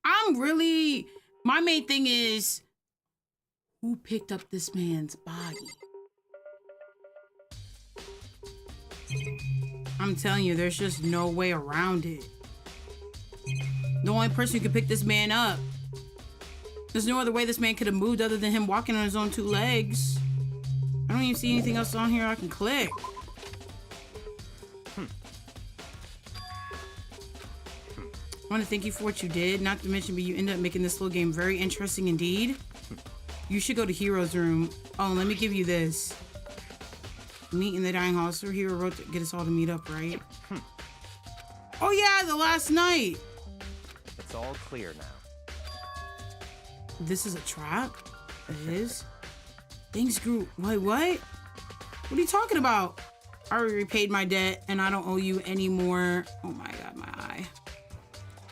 I'm really, my main thing is, who picked up this man's body? I'm telling you, there's just no way around it. The only person who could pick this man up. There's no other way this man could have moved other than him walking on his own 2 legs. I don't even see anything else on here I can click. I want to thank you for what you did, not to mention, but you ended up making this little game very interesting indeed. You should go to Hero's room. Oh, let me give you this. Meet in the dining hall. So Hero wrote to get us all to meet up, right? Oh yeah, the last night. It's all clear now. This is a trap? It is? Things grew... Wait, what? What are you talking about? I already repaid my debt and I don't owe you anymore. Oh my god, my eye.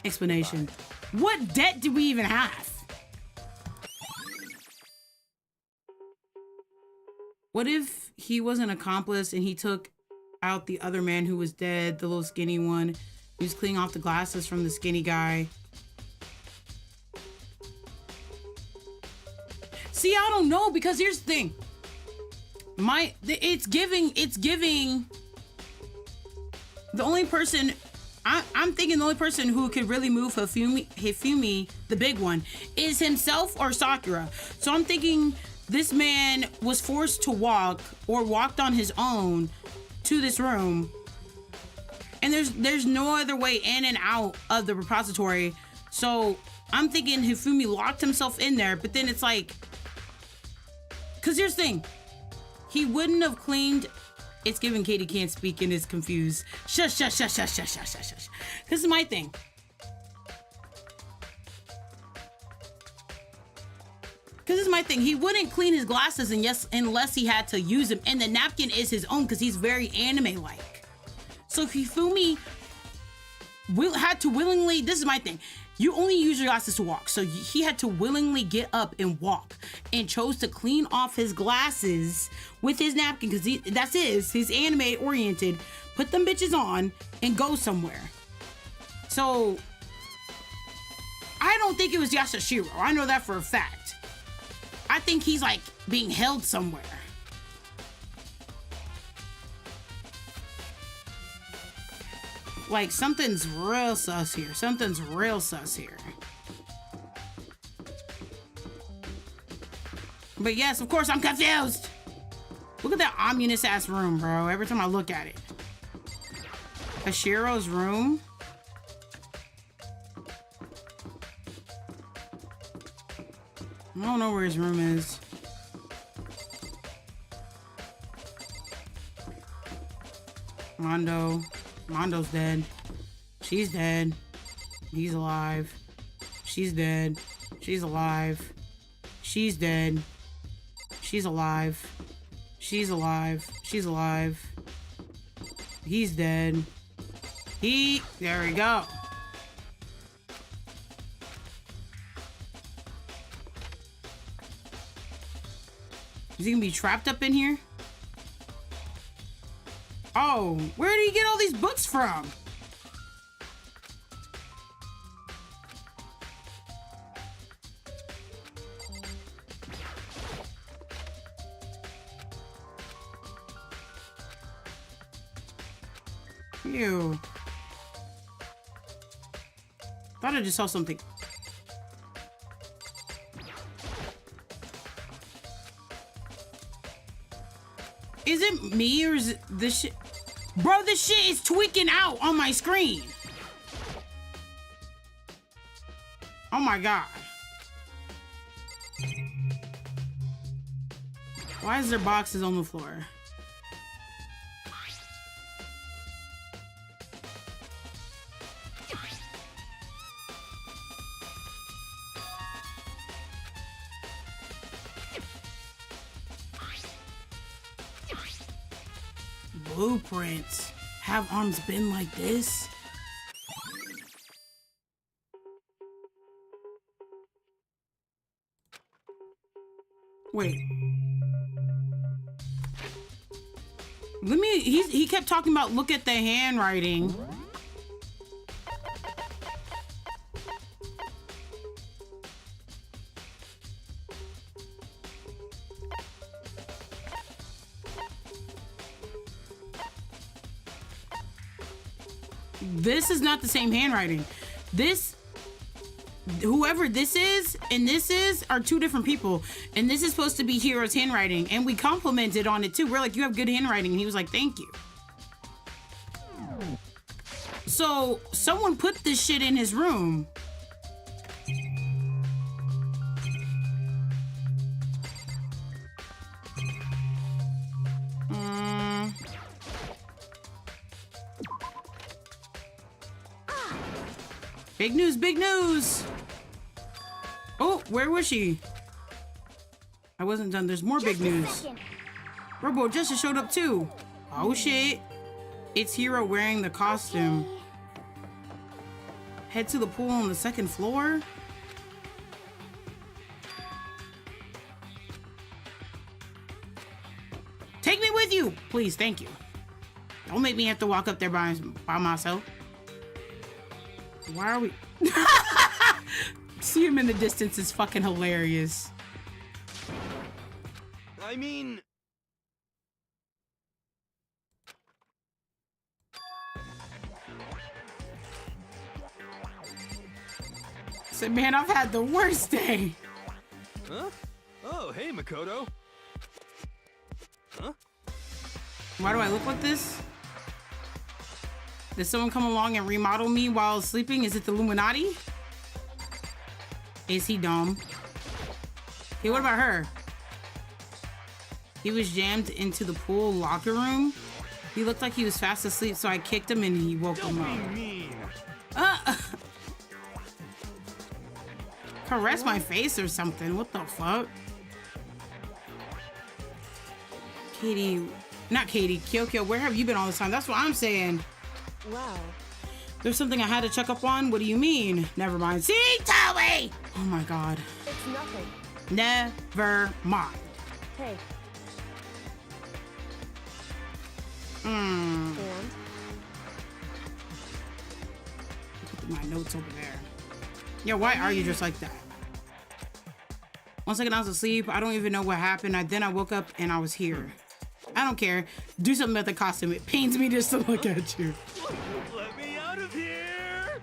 Explanation. What debt do we even have? What if he was an accomplice and he took out the other man who was dead, the little skinny one? He was cleaning off the glasses from the skinny guy. See, I don't know, because here's the thing. It's giving the only person, I'm thinking the only person who could really move Hifumi, the big one, is himself or Sakura. So I'm thinking this man was forced to walk or walked on his own to this room. And there's no other way in and out of the repository. So I'm thinking Hifumi locked himself in there, but then it's like, because here's the thing. He wouldn't have cleaned. It's giving Katie can't speak and is confused. Shush, shush, shush, shush, shush, shush, shush, shush. This is my thing. Because this is my thing. He wouldn't clean his glasses unless he had to use them. And the napkin is his own because he's very anime-like. So Hifumi had to willingly, this is my thing. You only use your glasses to walk. So he had to willingly get up and walk and chose to clean off his glasses with his napkin because that's he's anime oriented. Put them bitches on and go somewhere. So I don't think it was Yasushiro. I know that for a fact. I think he's like being held somewhere. Like something's real sus here. Something's real sus here. But yes, of course I'm confused. Look at that ominous ass room, bro. Every time I look at it. Hashiro's room. I don't know where his room is. Mondo's dead. She's dead. He's alive. She's dead. She's alive. She's dead. She's alive. She's alive. She's alive. He's dead. There we go. Is he gonna be trapped up in here? Oh, where did he get all these books from? Ew. Thought I just saw something. it me or is it this shit? Bro, this shit is tweaking out on my screen. Oh my god. Why is there boxes on the floor? Blueprints. Have arms been like this? Wait. Let me, he kept talking about look at the handwriting. This is not the same handwriting. This, whoever this is and this is are two different people. And this is supposed to be Hiro's handwriting. And we complimented on it too. We're like, you have good handwriting. And he was like, thank you. So someone put this shit in his room. Big news, big news. Oh, where was she? I wasn't done. There's more big news. Robo Justice showed up too. Oh shit. It's Hiro wearing the costume. Head to the pool on the second floor. Take me with you, please. Thank you. Don't make me have to walk up there by myself. Why are we? See him in the distance is fucking hilarious. I mean... Said, man, I've had the worst day. Huh? Oh, hey, Makoto. Huh? Why do I look like this? Did someone come along and remodel me while sleeping? Is it the Illuminati? Is he dumb? Hey, what about her? He was jammed into the pool locker room. He looked like he was fast asleep, so I kicked him and he woke him up. Don't be mean. Caress my face or something. What the fuck? Katie, not Katie, Kyokyo, where have you been all this time? That's what I'm saying. Wow. There's something I had to check up on. What do you mean? Never mind. See, tell me! Oh my god. It's nothing. Never mind. Hey. Hmm. And? Put my notes over there. Yo, why are you just like that? 1 second I was asleep. I don't even know what happened. Then I woke up and I was here. I don't care. Do something about the costume. It pains me just to look at you. Let me out of here!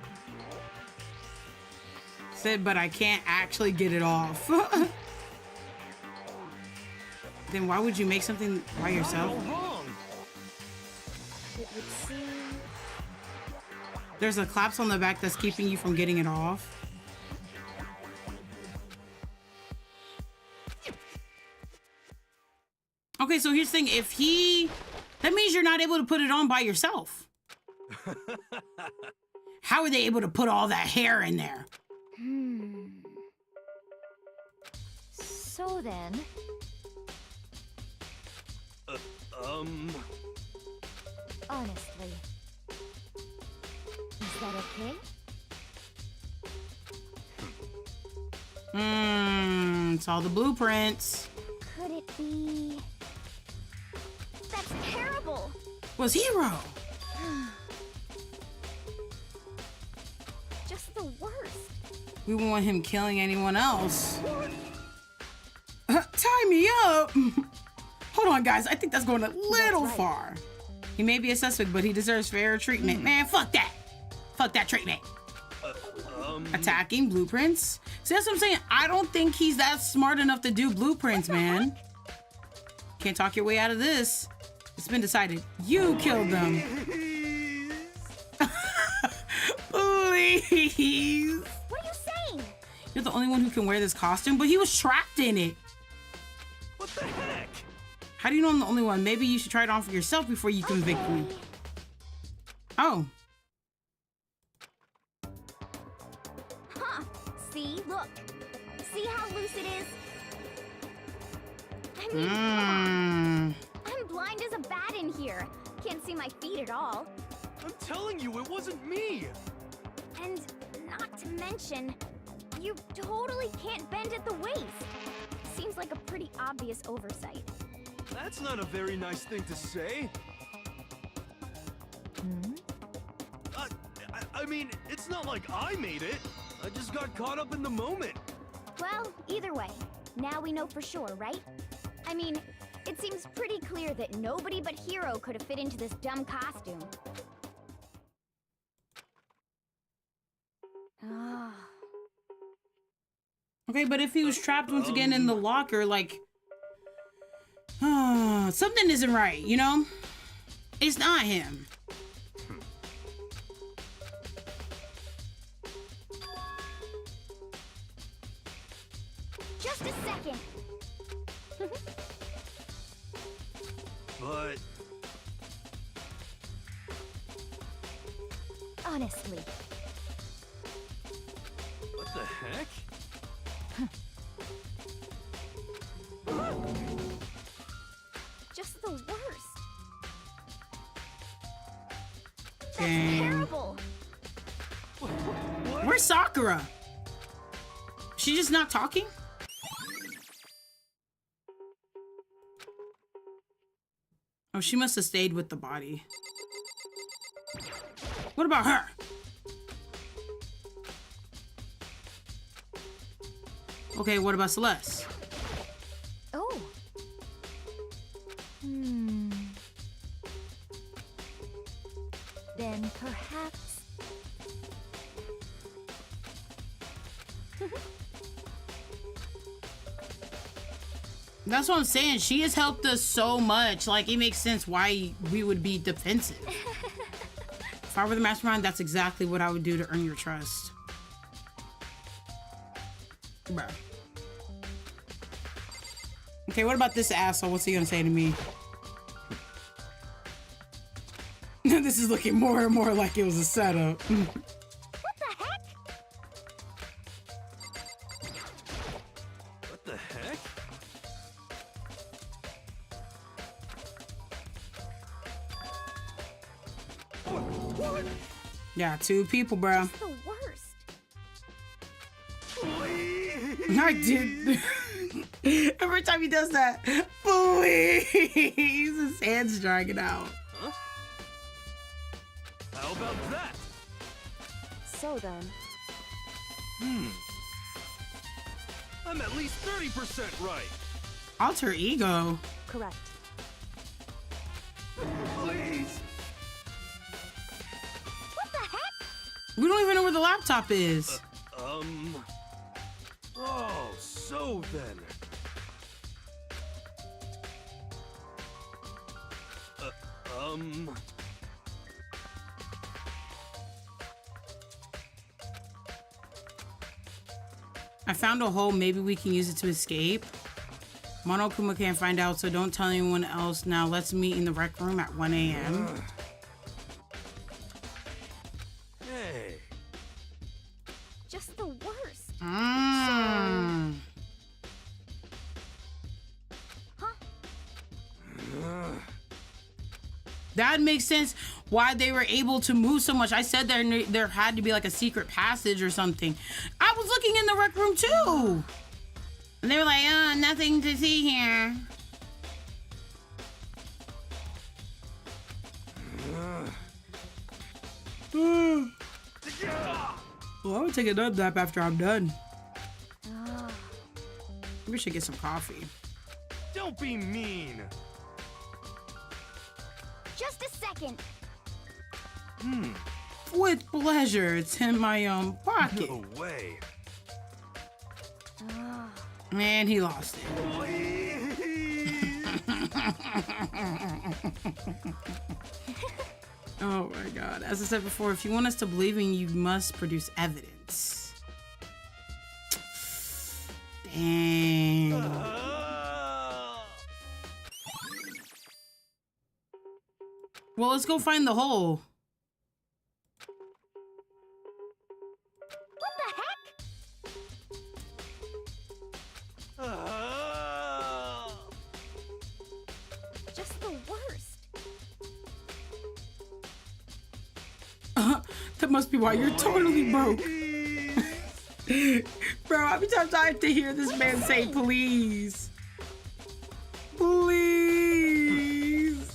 Said, but I can't actually get it off. Then why would you make something by yourself? It would seem... There's a clasp on the back that's keeping you from getting it off. Okay, so here's the thing. If he... That means you're not able to put it on by yourself. How are they able to put all that hair in there? So then... Honestly... Is that okay? It's all the blueprints. Could it be... That's terrible! Was Hiro? Just the worst. We won't want him killing anyone else. Tie me up! Hold on, guys. I think that's going a little far. He may be a suspect, but he deserves fair treatment. Man, fuck that. Fuck that treatment. Attacking blueprints? See, that's what I'm saying. I don't think he's that smart enough to do blueprints, man. Can't talk your way out of this. It's been decided. You killed them. Please. What are you saying? You're the only one who can wear this costume, but he was trapped in it. What the heck? How do you know I'm the only one? Maybe you should try it on for yourself before you convict me. Oh. Huh. See, look. See how loose it is? I mean, come on. I'm blind as a bat in here. Can't see my feet at all. I'm telling you, it wasn't me. And not to mention, you totally can't bend at the waist. Seems like a pretty obvious oversight. That's not a very nice thing to say. I mean, it's not like I made it. I just got caught up in the moment. Well, either way, now we know for sure, right? I mean, it seems pretty clear that nobody but Hero could have fit into this dumb costume. Ah. Okay, but if he was trapped once again in the locker, like... something isn't right, you know? It's not him. Just a second. But... Honestly. What the heck? Just the worst. That's Dang. terrible. What? Where's Sakura? She just not talking? Oh, she must have stayed with the body. What about her? Okay, what about Celeste? Oh. Then perhaps... That's what I'm saying. She has helped us so much. Like, it makes sense why we would be defensive. If I were the mastermind, that's exactly what I would do to earn your trust. Bruh. Okay, what about this asshole? What's he gonna say to me? This is looking more and more like it was a setup. What the heck? What the heck? What? Yeah, two people, bro. The worst. I did. Every time he does that, please, his hand's dragging out. Huh? How about that? So then, I'm at least 30% right. Alter ego. correct. Please. What the heck? We don't even know where the laptop is. Oh, so then. I found a hole. Maybe we can use it to escape. Monokuma can't find out, so don't tell anyone else. Now let's meet in the rec room at 1 a.m. Hey. Just the worst. Mm. Huh? That makes sense why they were able to move so much. I said there had to be like a secret passage or something. I was looking in the rec room too. And they were like, nothing to see here. Well, I would take another nap after I'm done. We should get some coffee. Don't be mean. Just a second. With pleasure. It's in my pocket. No way. Man, he lost it. Please. Oh my god. As I said before, if you want us to believe in you, must produce evidence. Dang. Well, let's go find the hole. What the heck? Just the worst. That must be why you're totally broke. Bro, how many times I have to hear this man say please? Please.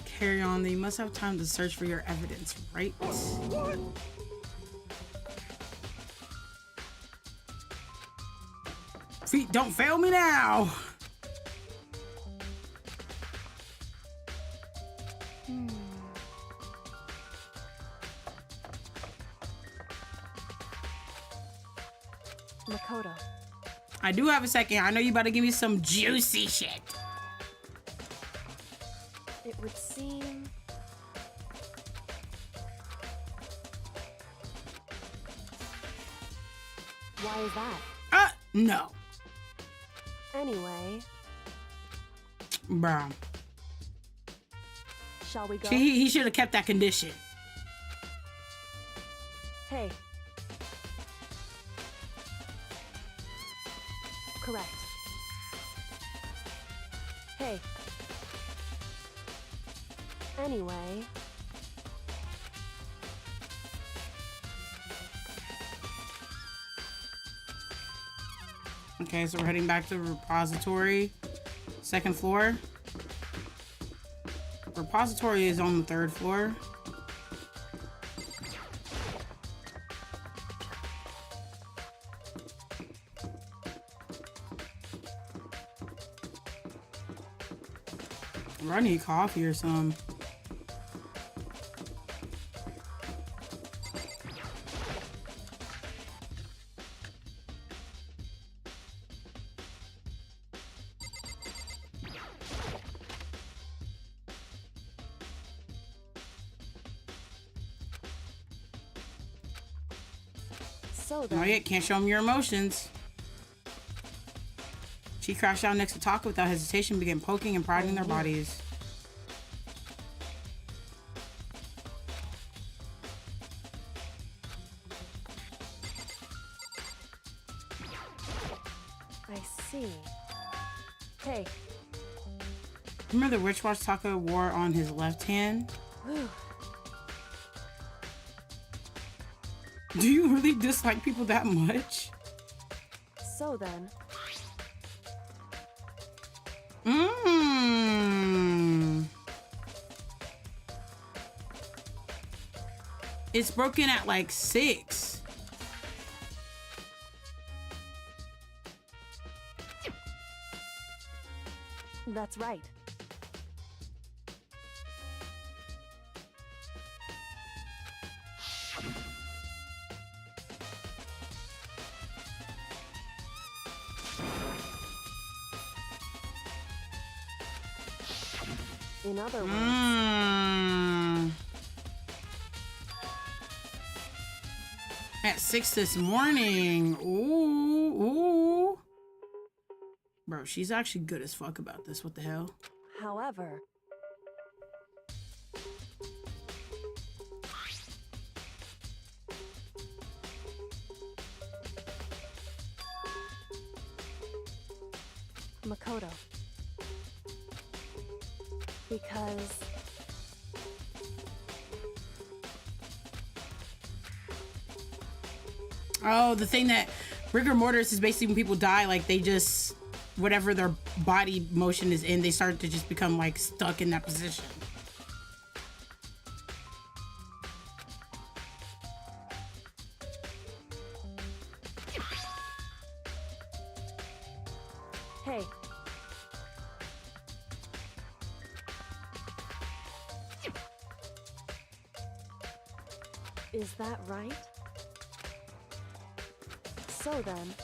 Carry on. Then you must have time to search for your evidence, right? What? Feet, don't fail me now. Makoto. I do have a second. I know you about to give me some juicy shit. It would seem... Why is that? No. Anyway, Bro. shall we go? He should have kept that condition. Hey. Correct. Hey. Anyway. Okay, so we're heading back to the repository. Second floor. Repository is on the 3rd floor. I need coffee or something. So Oh yeah, can't show them your emotions. She crouched down next to Taka without hesitation, began poking and prodding their bodies. I see. Hey. Remember the witch watch Taka wore on his left hand? Whew. Do you really dislike people that much? So then. It's broken at like 6. That's right. In other words, at 6 this morning. Ooh, ooh. Bro, she's actually good as fuck about this. What the hell? however, Makoto. Because oh, the thing that rigor mortis is basically when people die, like they just, whatever their body motion is in, they start to just become like stuck in that position. hey, is that right? So then,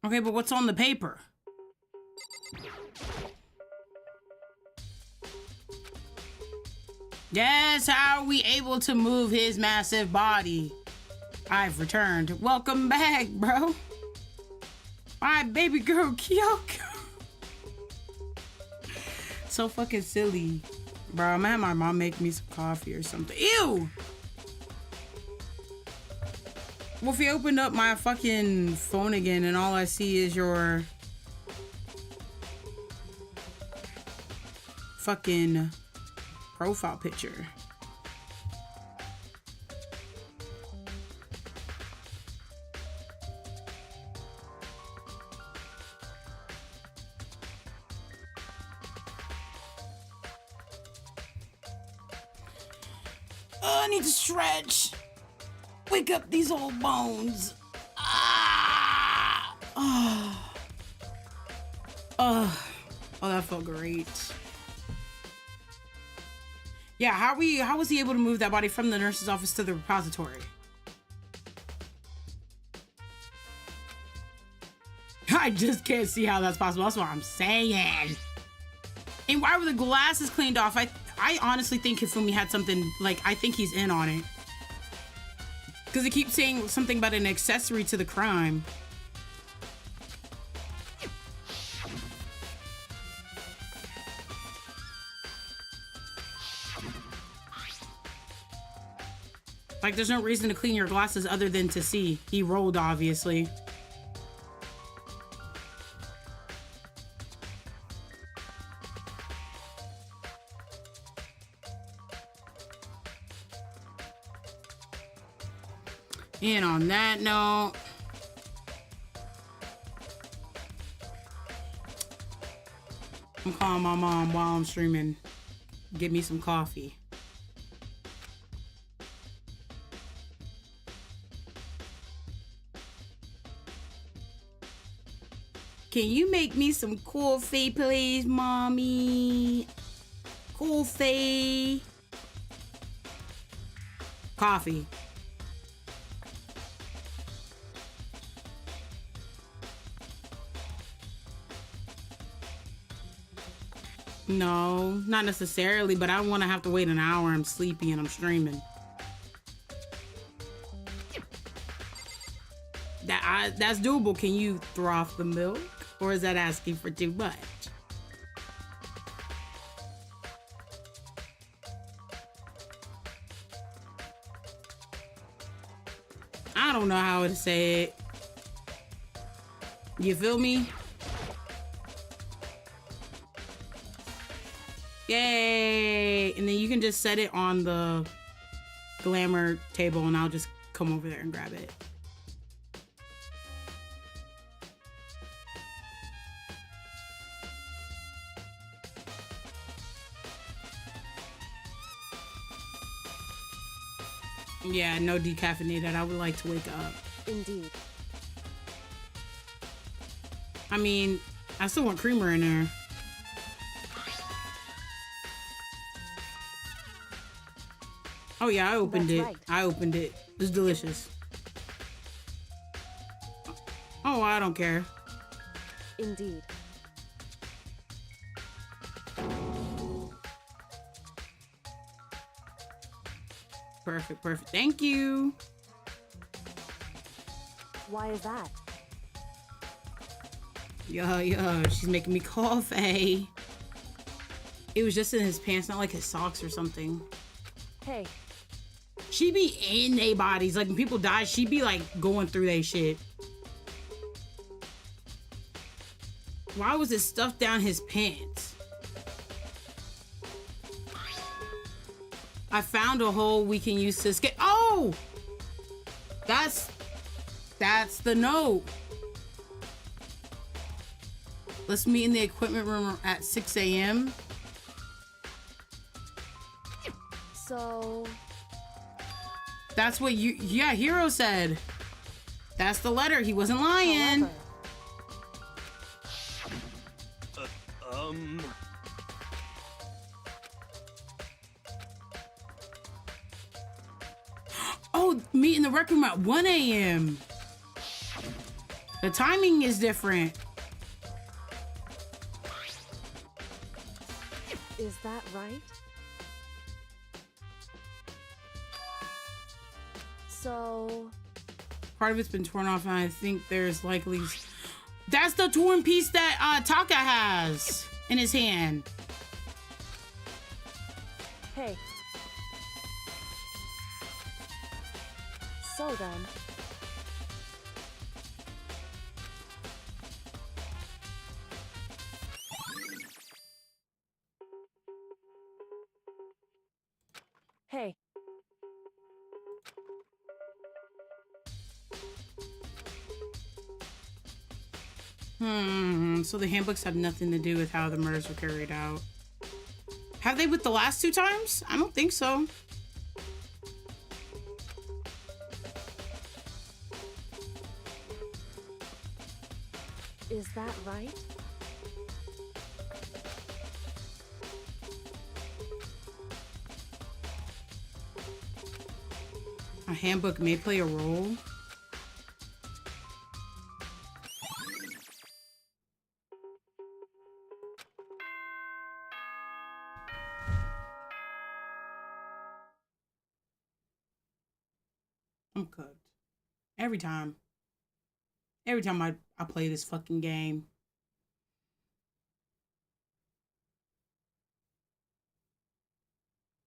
Okay, but what's on the paper? Yes, how are we able to move his massive body? I've returned. Welcome back, bro. My baby girl, Kyoko. So fucking silly. Bro, I'm gonna have my mom make me some coffee or something. Ew! Well, if you opened up my fucking phone again and all I see is your fucking profile picture. Oh, I need to stretch. Wake up these old bones. Ah! Oh, that felt great. Yeah, how was he able to move that body from the nurse's office to the repository? I just can't see how that's possible. That's what I'm saying. And why were the glasses cleaned off? I honestly think Hifumi had something, like, I think he's in on it. Because he keeps saying something about an accessory to the crime. Like, there's no reason to clean your glasses other than to see. He rolled, obviously. And on that note, I'm calling my mom while I'm streaming. Get me some coffee. Can you make me some coffee, please, mommy? Coffee. Coffee. No, not necessarily, but I don't want to have to wait an hour. I'm sleepy and I'm streaming. That's doable. Can you throw off the milk? Or is that asking for too much? I don't know how to say it. You feel me? Yay! And then you can just set it on the glamour table and I'll just come over there and grab it. Yeah, no decaffeinated. I would like to wake up. Indeed. I mean, I still want creamer in there. Oh yeah, I opened it. Right. I opened it. It's delicious. Oh, I don't care. Indeed. Perfect, perfect. Thank you. Why is that? Yo, she's making me coffee. It was just in his pants, not like his socks or something. Hey. She be in they bodies. Like when people die, she be like going through they shit. Why was it stuffed down his pants? I found a hole we can use to escape. Oh! That's the note. Let's meet in the equipment room at 6 a.m. So... That's what Hero said. That's the letter. He wasn't lying. However, Oh, meet in the rec room at 1 a.m. The timing is different. Is that right? So... Part of it's been torn off, and I think there's likely... That's the torn piece that Taka has in his hand. Hey. So then... Hey. So the handbooks have nothing to do with how the murders were carried out. Have they with the last 2 times? I don't think so. Is that right? A handbook may play a role. I'm cooked. Every time. Every time I play this fucking game.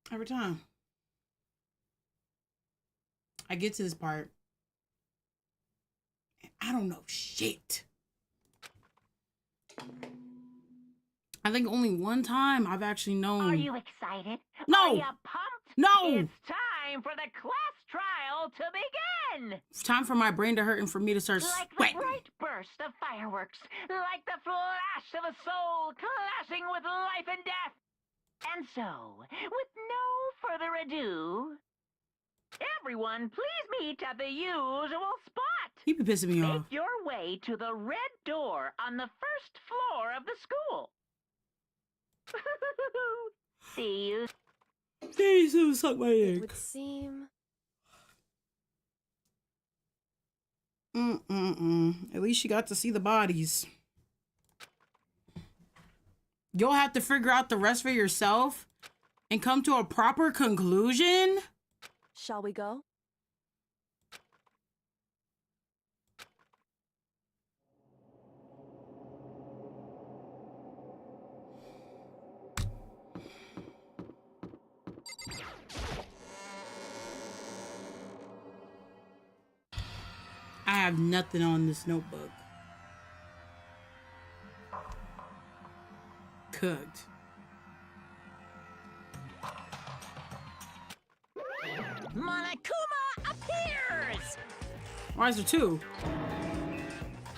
Every time. I get to this part. And I don't know shit. I think only one time I've actually known. Are you excited? No. Are you pumped? No. It's time for the class trial to begin. It's time for my brain to hurt and for me to start Like sweating. the bright burst of fireworks, like the flash of a soul clashing with life and death. And so, with no further ado, everyone please meet at the usual spot. He be pissing me off. Make your way to the red door on the first floor of the school. See you. Jesus, suck my It dick. would seem... At least you got to see the bodies. You'll have to figure out the rest for yourself and come to a proper conclusion. Shall we go? I have nothing on this notebook. Cooked. Monokuma appears! Why is there 2?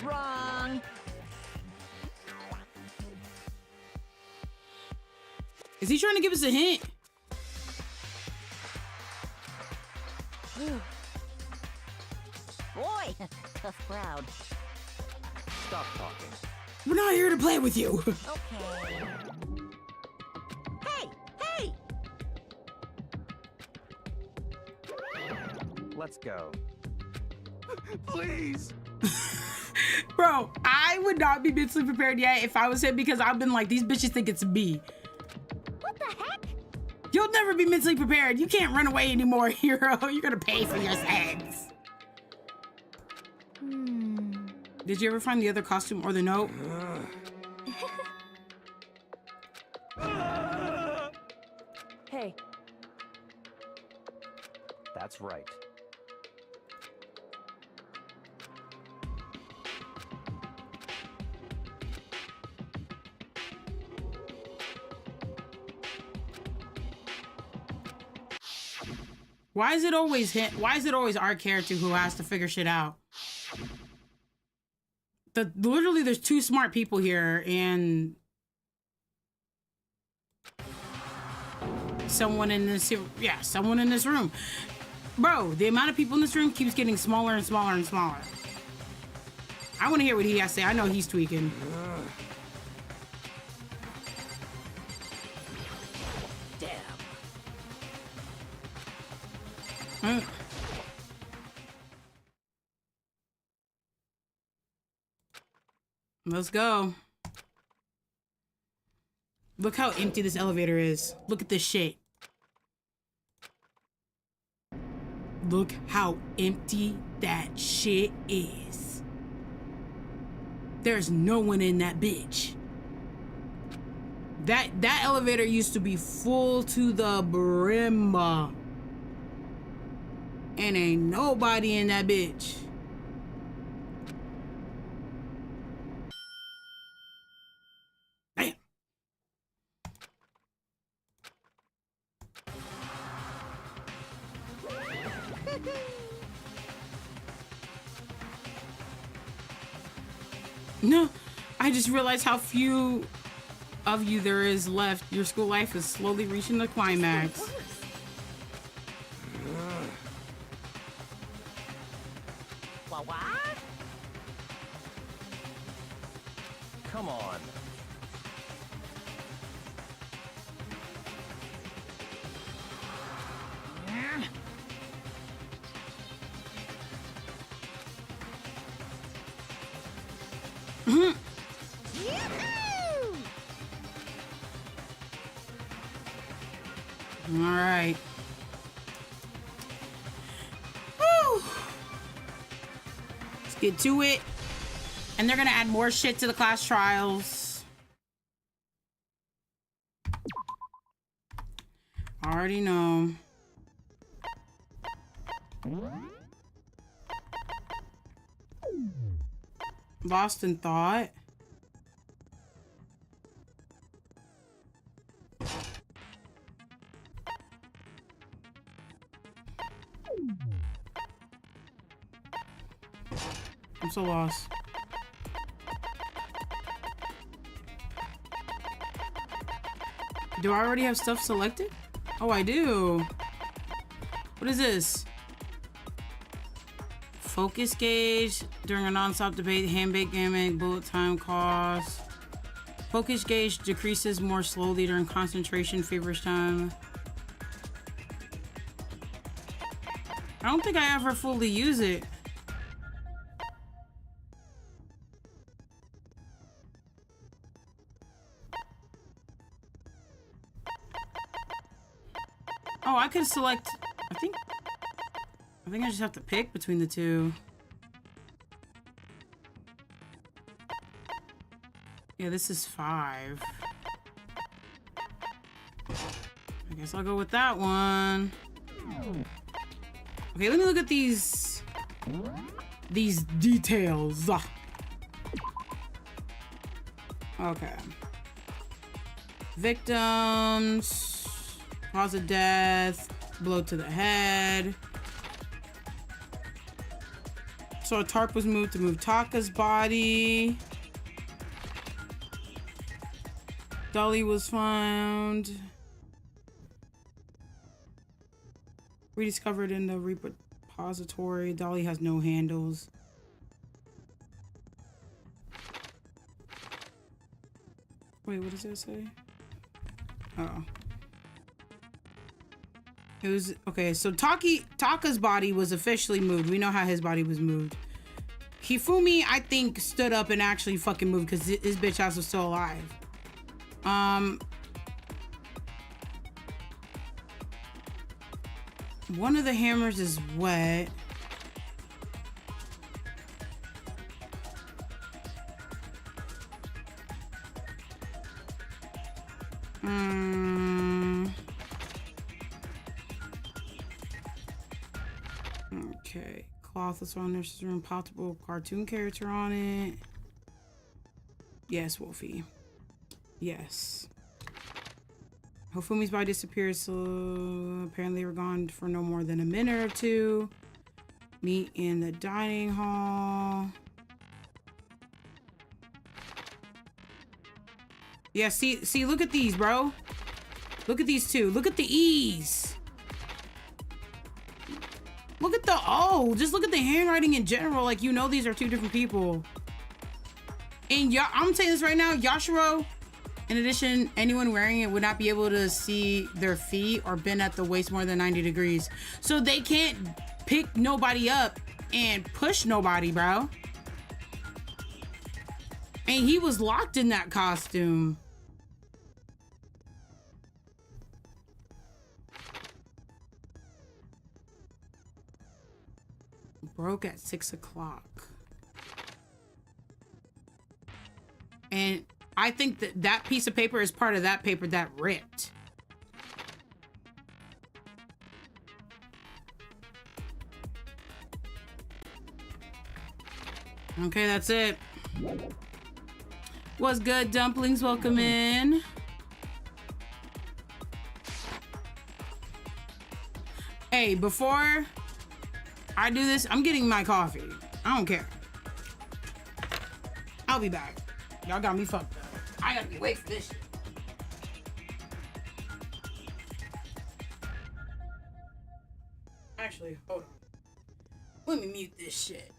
Wrong. Is he trying to give us a hint? Boy, tough crowd. Stop talking. We're not here to play with you. Okay. Hey, hey! Let's go. Please. Bro, I would not be mentally prepared yet if I was him because I've been like, these bitches think it's me. What the heck? You'll never be mentally prepared. You can't run away anymore, hero. You're gonna pay for your sins. Did you ever find the other costume or the note? Hey. That's right. Why is it always him? Why is it always our character who has to figure shit out? Literally, there's 2 smart people here and someone in this. Yeah, someone in this room. Bro, the amount of people in this room keeps getting smaller and smaller and smaller. I want to hear what he has to say. I know he's tweaking. Damn. Let's go. Look how empty this elevator is. Look at this shit. Look how empty that shit is. There's no one in that bitch. That elevator used to be full to the brim. And ain't nobody in that bitch. Damn. No, I just realized how few of you there is left. Your school life is slowly reaching the climax. What? Come on. All right. Woo. Let's get to it. And they're gonna add more shit to the class trials. Already know. Lost in thought. I'm so lost. Do I already have stuff selected? Oh, I do. What is this? Focus gauge during a non-stop debate, hand-baked gimmick, bullet time cost. Focus gauge decreases more slowly during concentration, favors time. I don't think I ever fully use it. Oh, I could select, I think I just have to pick between the two. Yeah, this is 5. I guess I'll go with that one. Okay, let me look at these details. Okay. Victims, cause of death, blow to the head. So a tarp was moved to move Taka's body. Dolly was found. Rediscovered in the repository. Dolly has no handles. Wait, what does that say? Oh. It was, okay, so Taka's body was officially moved. We know how his body was moved. Hifumi, I think, stood up and actually fucking moved because his bitch ass was still alive. One of the hammers is wet. Okay. Cloth is on nurse's room. Possible cartoon character on it. Yes, Wolfie. Yes. Hofumi's body disappeared, so apparently we're gone for no more than a minute or two. Meet in the dining hall. Yeah, see, look at these, bro. Look at these two. Look at the E's. Look at the O. Just look at the handwriting in general. Like, you know these are two different people. And I'm saying this right now, Yashiro, in addition, anyone wearing it would not be able to see their feet or bend at the waist more than 90 degrees. So they can't pick nobody up and push nobody, bro. And he was locked in that costume. Broke at 6 o'clock. And I think that that piece of paper is part of that paper that ripped. Okay, that's it. What's good, dumplings? Welcome in. Hey, before I do this, I'm getting my coffee. I don't care. I'll be back. Y'all got me fucked up. I gotta be awake for this shit. Actually, hold on. Let me mute this shit.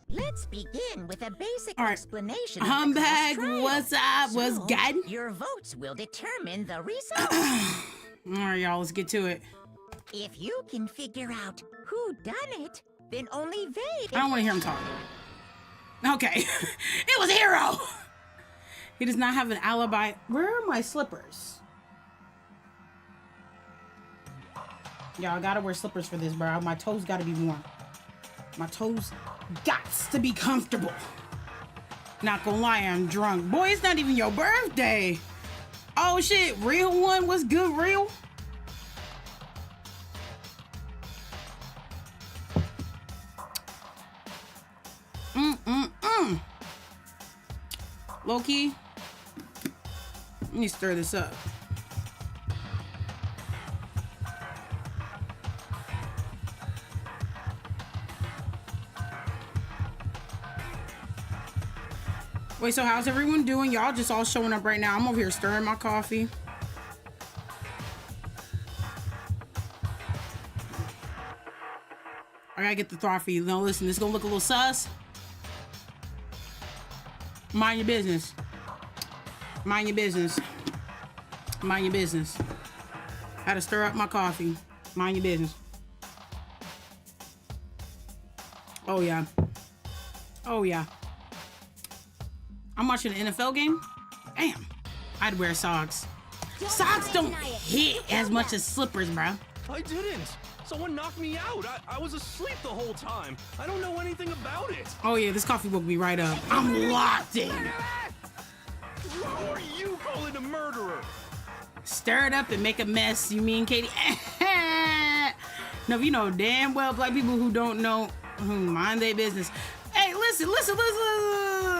Let's begin with a basic All right. explanation. I'm of the class back. trial. What's up? What's So, good? Your votes will determine the result. All right, y'all, let's get to it. If you can figure out who done it, then only they. I don't want to hear him talk. Okay. It was Hero. He does not have an alibi. Where are my slippers? Y'all, I gotta wear slippers for this, bro. My toes gotta be warm. My toes gots to be comfortable. Not gonna lie, I'm drunk. Boy, it's not even your birthday. Oh shit, real one? What's good, real? Loki, let me stir this up. Wait, so how's everyone doing? Y'all just all showing up right now. I'm over here stirring my coffee. I gotta get the thought for you. Now listen, this is gonna look a little sus. Mind your business. Mind your business. Mind your business. Had to stir up my coffee. Mind your business. Oh yeah. Oh yeah. I'm watching an NFL game. Damn. I'd wear socks. Socks don't hit as much as slippers, bro. I didn't. Someone knocked me out. I was asleep the whole time. I don't know anything about it. Oh yeah, this coffee woke me right up. I'm locked in. Who are you calling a murderer? Stir it up and make a mess, you mean, Katie? No, you know damn well black people who don't know, who mind their business. Hey, listen.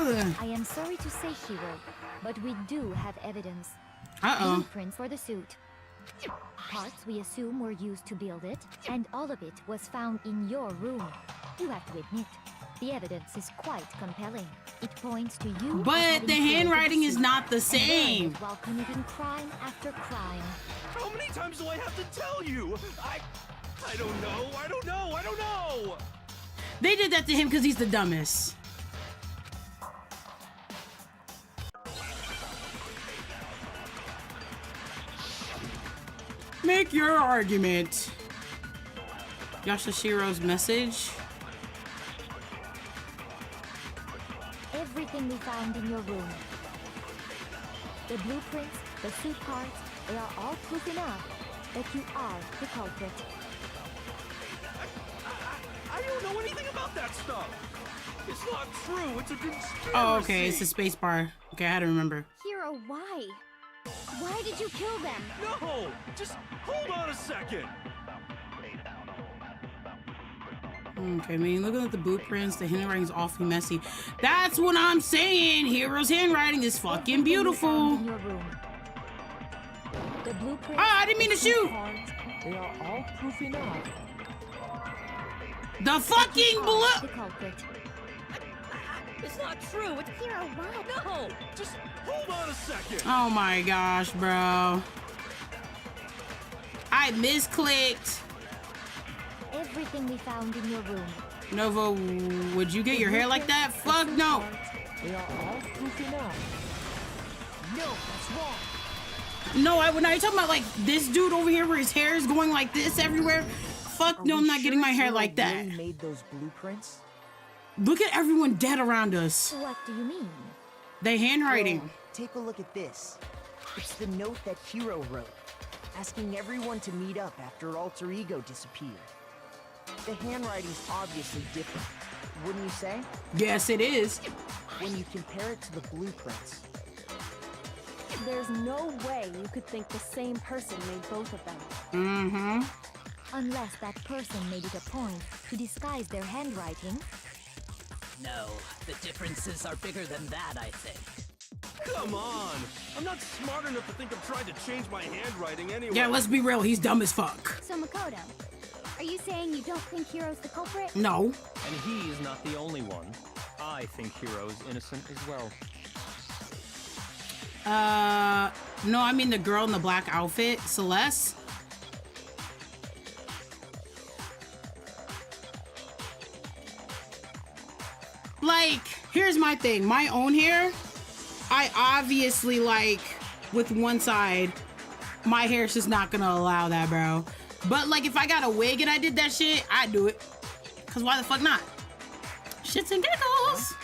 I am sorry to say, Shiro, but we do have evidence. Uh-oh. Blueprints for the suit. Parts we assume were used to build it, and all of it was found in your room. You have to admit, the evidence is quite compelling. It points to you. But the handwriting is not the same. While committing crime after crime. How many times do I have to tell you? I don't know. I don't know. I don't know. They did that to him because he's the dumbest. Make your argument. Yashashiro's message. Everything we found in your room. The blueprints, the suit cards, they are all proof enough that you are the culprit. I don't know anything about that stuff. It's not true. It's a conspiracy. Oh, okay. It's a space bar. Okay, I had to remember. Hero, why? Why did you kill them? No! Just hold on a second. Okay, I mean, looking at the blueprints, the handwriting's awfully messy. That's what I'm saying. Hero's handwriting is fucking beautiful. In your room. The blueprints, Ah, I didn't mean to shoot. They are all proof enough. The fucking the blue. culprit. It's not true. It's Hero, what? no. Just hold on a second. Oh my gosh, bro. I misclicked. Everything we found in your room. Nova, would you get your hair like that? Fuck no. They are all proof enough. No, that's wrong. No, I would not. You're talking about like this dude over here where his hair is going like this everywhere? Fuck no, I'm not getting my hair like that. Really made those blueprints? Look at everyone dead around us. What do you mean? They handwriting. Well, take a look at this. It's the note that Hero wrote, asking everyone to meet up after Alter Ego disappeared. The handwriting's obviously different, wouldn't you say? Yes, it is. When you compare it to the blueprints. There's no way you could think the same person made both of them. Mm-hmm. Unless that person made it a point to disguise their handwriting. No, the differences are bigger than that, I think. Come on. I'm not smart enough to think I'm trying to change my handwriting anyway. Yeah, let's be real. He's dumb as fuck. So Makoto, are you saying you don't think Hero's the culprit? No. And he's not the only one. I think Hero's innocent as well. No, I mean the girl in the black outfit, Celeste. Like, here's my thing. My own hair, I obviously like with one side, my hair's just not gonna allow that, bro. But like if I got a wig and I did that shit, I'd do it. Cause why the fuck not? Shits and giggles.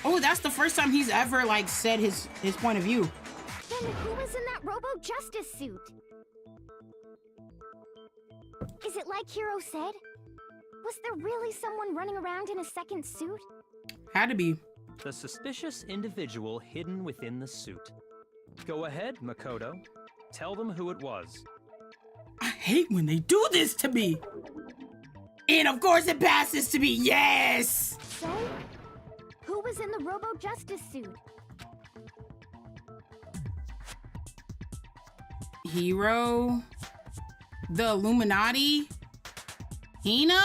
Oh, that's the first time he's ever like said his point of view. Then who was in that Robo-Justice suit? Is it like Hero said? Was there really someone running around in a second suit? Had to be. The suspicious individual hidden within the suit. Go ahead, Makoto. Tell them who it was. I hate when they do this to me. And of course it passes to me, yes! So, who was in the Robo-Justice suit? Hero? The Illuminati? Hina?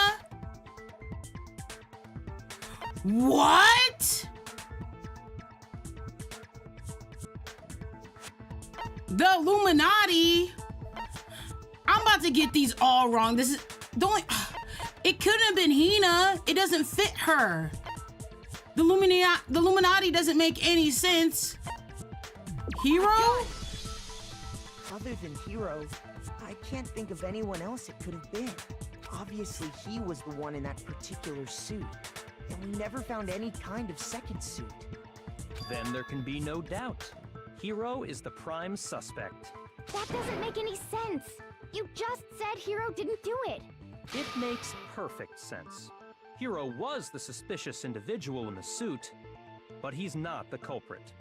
What? The Illuminati? I'm about to get these all wrong. This is the only. It couldn't have been Hina. It doesn't fit her. The Illuminati doesn't make any sense. Hero? Other than Hero, I can't think of anyone else it could have been. Obviously, he was the one in that particular suit. And we never found any kind of second suit. Then there can be no doubt. Hero is the prime suspect. That doesn't make any sense. You just said Hero didn't do it. It makes perfect sense. Hero was the suspicious individual in the suit, but he's not the culprit.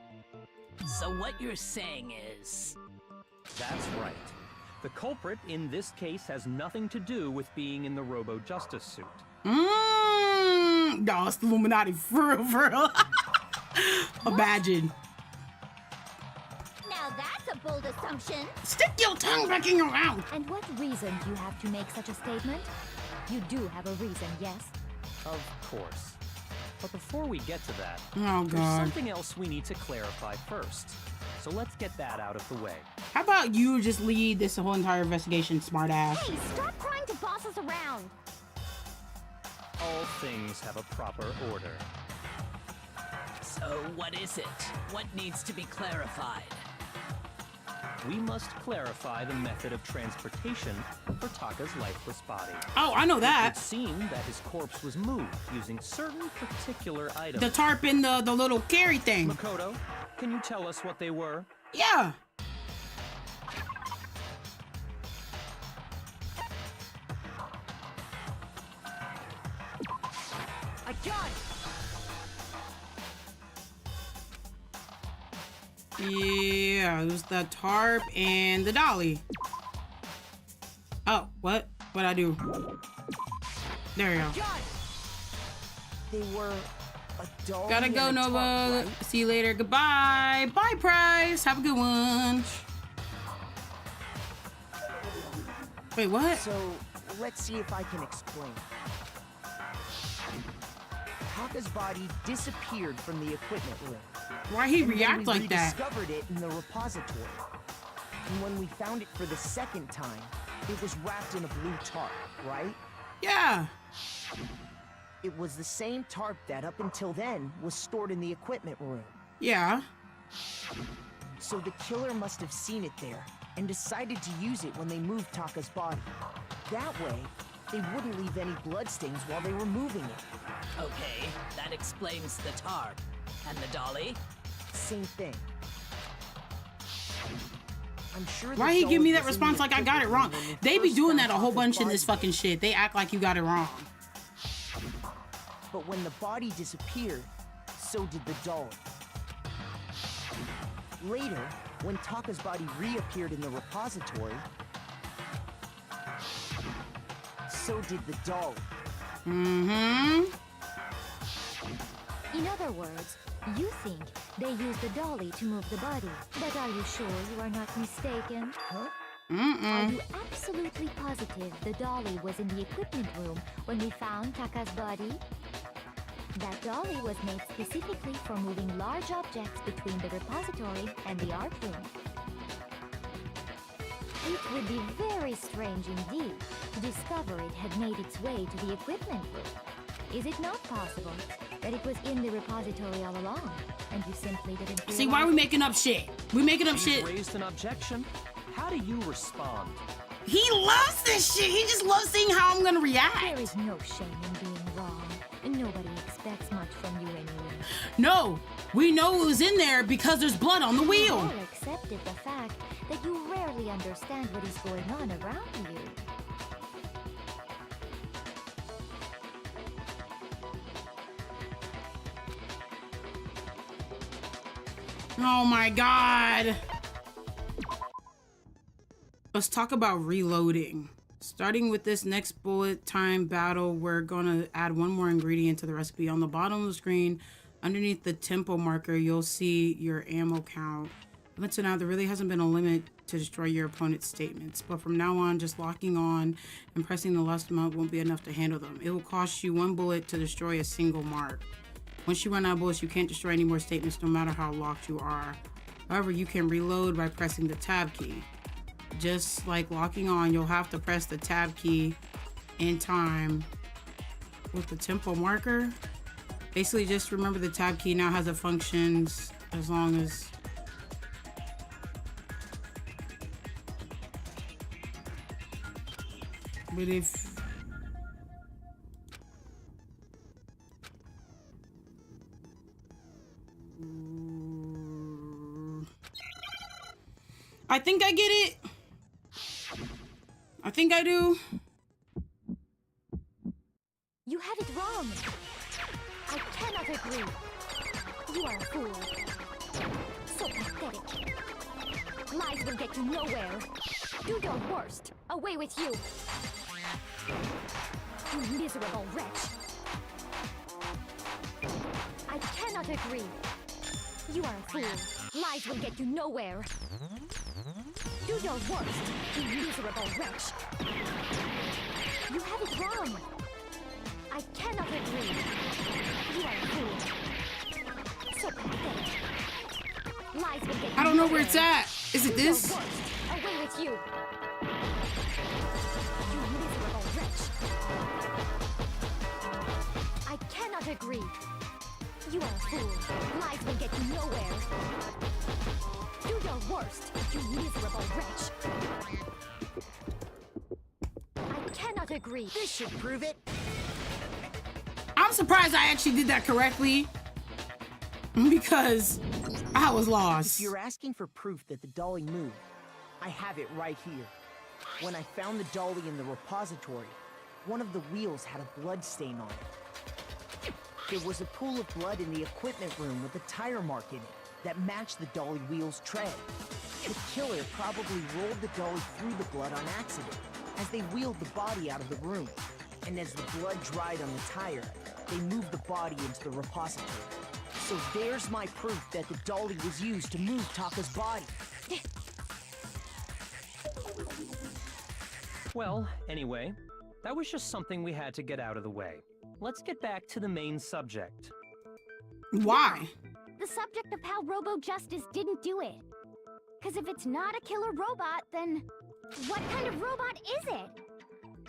So what you're saying is... That's right. The culprit in this case has nothing to do with being in the Robo-Justice suit. No, it's the Illuminati for real, for real. Imagine. Now that's a bold assumption. Stick your tongue back in your mouth. And what reason do you have to make such a statement? You do have a reason, yes? Of course. But before we get to that, Oh, there's God. something else we need to clarify first. So let's get that out of the way. How about you just lead this whole entire investigation, smartass? Hey, stop trying to boss us around. All things have a proper order. So what is it? What needs to be clarified? We must clarify the method of transportation for Taka's lifeless body. Oh, I know It that. would seem that his corpse was moved using certain particular items. The tarp and the little carry thing. Makoto, can you tell us what they were? Yeah. I got it! Yeah, it was the tarp and the dolly. Oh, what? What'd I do? There we go. Got it! They were a doll. Gotta go, and a Nova. tarp, right? See you later. Goodbye. Bye, Price. Have a good one. Wait, what? So, let's see if I can explain. Taka's body disappeared from the equipment room. Why he And then react we like that? rediscovered it in the repository. And when we found it for the second time, it was wrapped in a blue tarp, right? Yeah. It was the same tarp that, up until then, was stored in the equipment room. Yeah. So the killer must have seen it there and decided to use it when they moved Taka's body. That way, they wouldn't leave any bloodstains while they were moving it. Okay, that explains the tarp. And the dolly? Same thing. I'm sure the Why he give doll me that was in the response like I got it equipment wrong? room when we They be first doing found that a whole Taka's bunch in this body. fucking shit. They act like you got it wrong. But when the body disappeared, so did the dolly. Later, when Taka's body reappeared in the repository, so did the dolly. Mm-hmm. In other words, you think they used the dolly to move the body. But are you sure you are not mistaken? Huh? Are Mm-mm. you absolutely positive the dolly was in the equipment room when we found Taka's body? That dolly was made specifically for moving large objects between the repository and the art room. It would be very strange indeed to discover it had made its way to the equipment room. Is it not possible that it was in the repository all along, and you simply didn't realize? See, why are we making up shit? We making up He's shit. raised an objection. How do you respond? He loves this shit. He just loves seeing how I'm gonna react. There is no shame in being wrong. Nobody expects much from you anyway. No, we know it was in there because there's blood on the You wheel. all accepted the fact that you rarely understand what is going on around you. Oh my god. Let's talk about reloading. Starting with this next bullet time battle, we're gonna add one more ingredient to the recipe. On the bottom of the screen, underneath the tempo marker, you'll see your ammo count. Up until now, there really hasn't been a limit to destroy your opponent's statements, but from now on, just locking on and pressing the last amount won't be enough to handle them. It will cost you 1 bullet to destroy a single mark. Once you run out of bullets, you can't destroy any more statements no matter how locked you are. However, you can reload by pressing the tab key. Just like locking on, you'll have to press the tab key in time with the tempo marker. Basically, just remember the tab key now has a functions as long as but if I think I get it. I think I do. You have it wrong. I cannot agree. You are a fool. So pathetic. Lies will get you nowhere. Do your worst. Away with you. You miserable wretch. I cannot agree. You are a fool. Lies will get you nowhere. Do your worst, you miserable wretch. You have it wrong. I cannot agree. You are a fool. So pathetic. Lies will get I don't know where it's at. Is it this? Away with you. You miserable wretch. I cannot agree. You are a fool. Lies will get you nowhere. Do your worst, you miserable wretch. I cannot agree. This should prove it. I'm surprised I actually did that correctly because I was lost. If you're asking for proof that the dolly moved, I have it right here. When I found the dolly in the repository, one of the wheels had a blood stain on it. There was a pool of blood in the equipment room with a tire mark in it that matched the dolly wheel's tread. The killer probably rolled the dolly through the blood on accident as they wheeled the body out of the room. And as the blood dried on the tire, they moved the body into the repository. So there's my proof that the dolly was used to move Taka's body. Well, anyway, that was just something we had to get out of the way. Let's get back to the main subject. Why? The subject of how Robo Justice didn't do it. Because if it's not a killer robot, then what kind of robot is it?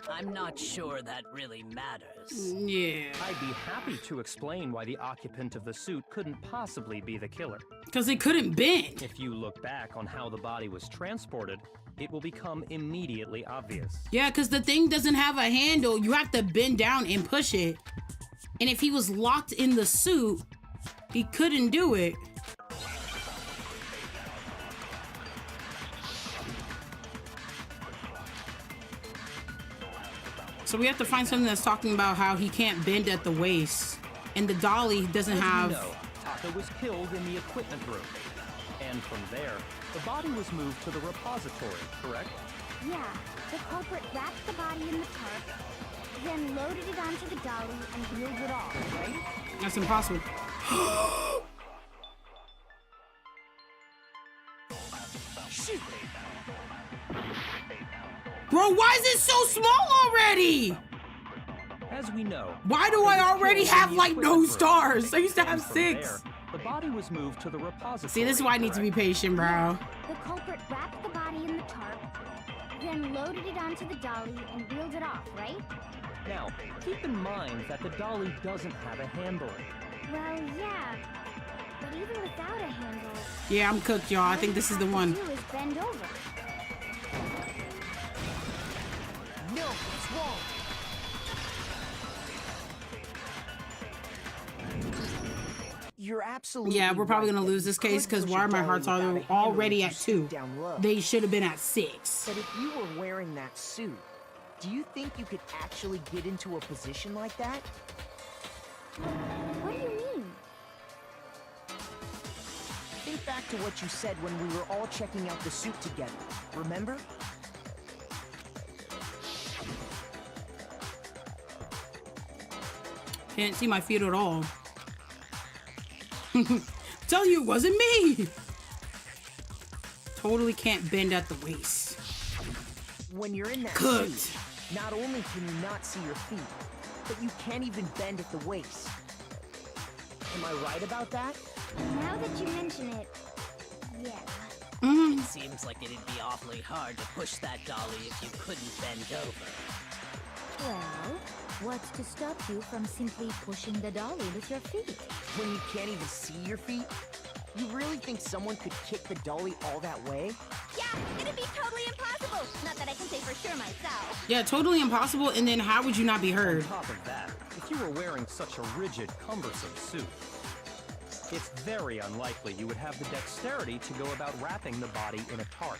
I'm not sure that really matters. Yeah. I'd be happy to explain why the occupant of the suit couldn't possibly be the killer. Because it couldn't bend. If you look back on how the body was transported, it will become immediately obvious. Yeah, because the thing doesn't have a handle. You have to bend down and push it. And if he was locked in the suit, he couldn't do it. So we have to find something that's talking about how he can't bend at the waist. And the dolly doesn't have... No, Taka was killed in the equipment room. And from there, the body was moved to the repository, correct? Yeah, the culprit wrapped the body in the tarp, then loaded it onto the dolly and wheeled it off, right? That's impossible. Shoot! Bro, why is it so small already? As we know, why do I already have like no stars? I used to have 6. There, the body was moved to the repository. See, this is why I need to be patient, bro. The culprit wrapped the body in the tarp, then loaded it onto the dolly and wheeled it off, right? Now, keep in mind that the dolly doesn't have a handle. Well, yeah, but even without a handle... Yeah, I'm cooked, y'all. I think this is the one. All you have to do is bend over. No, it's wrong. You're absolutely Yeah, we're probably right gonna that lose you this case could because push why a are my dolly hearts without a are handle already if at you 2? stoop down low. They should have been at 6. But if you were wearing that suit, do you think you could actually get into a position like that? What do you mean? Think back to what you said when we were all checking out the suit together. Remember? Can't see my feet at all. Tell you it wasn't me. Totally can't bend at the waist. When you're in that Cooked. suit, not only can you not see your feet, but you can't even bend at the waist. Am I right about that? Now that you mention it, yeah. It seems like it'd be awfully hard to push that dolly if you couldn't bend over. Well, what's to stop you from simply pushing the dolly with your feet? When you can't even see your feet? You really think someone could kick the dolly all that way? Yeah, it'd be totally impossible. Not that I can say for sure myself. Yeah, totally impossible. And then how would you not be heard? On top of that, if you were wearing such a rigid, cumbersome suit, it's very unlikely you would have the dexterity to go about wrapping the body in a tarp.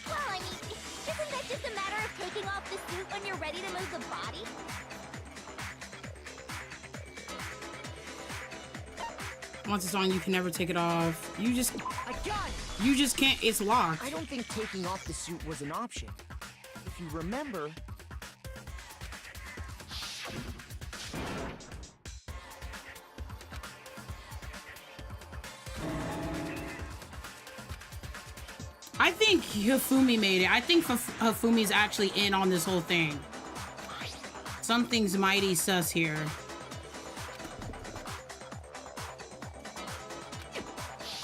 Well, I mean, isn't that just a matter of taking off the suit when you're ready to move the body? Once it's on, you can never take it off. You just can't. It's locked. I don't think taking off the suit was an option. If you remember... I think Hifumi made it. I think Hifumi's actually in on this whole thing. Something's mighty sus here.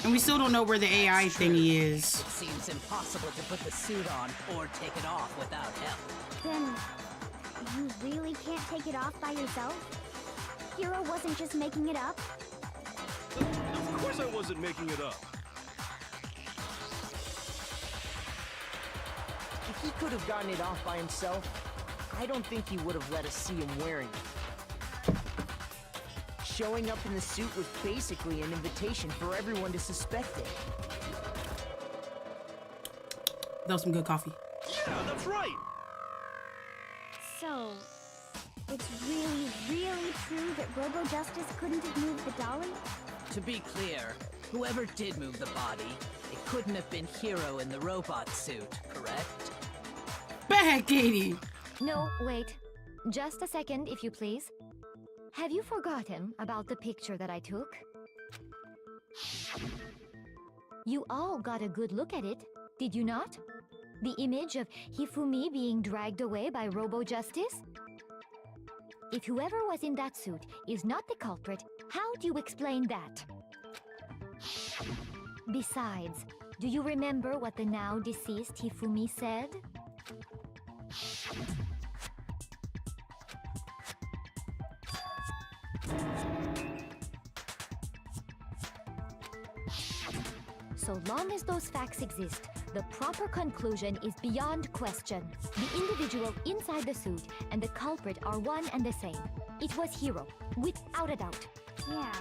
And we still don't know where the AI thingy is. It seems impossible to put the suit on or take it off without help. Then you really can't take it off by yourself? Hero wasn't just making it up? Of course I wasn't making it up. If he could have gotten it off by himself, I don't think he would have let us see him wearing it. Showing up in the suit was basically an invitation for everyone to suspect it. That was some good coffee. Yeah, that's right. So, it's really, really true that Robo Justice couldn't have moved the dolly? To be clear, whoever did move the body, it couldn't have been Hero in the robot suit, correct? Bad Katie! No, wait. Just a second, if you please. Have you forgotten about the picture that I took? You all got a good look at it, did you not? The image of Hifumi being dragged away by Robo Justice? If whoever was in that suit is not the culprit, how do you explain that? Besides, do you remember what the now deceased Hifumi said? So long as those facts exist, the proper conclusion is beyond question. The individual inside the suit and the culprit are one and the same. It was Hero, without a doubt. Yeah,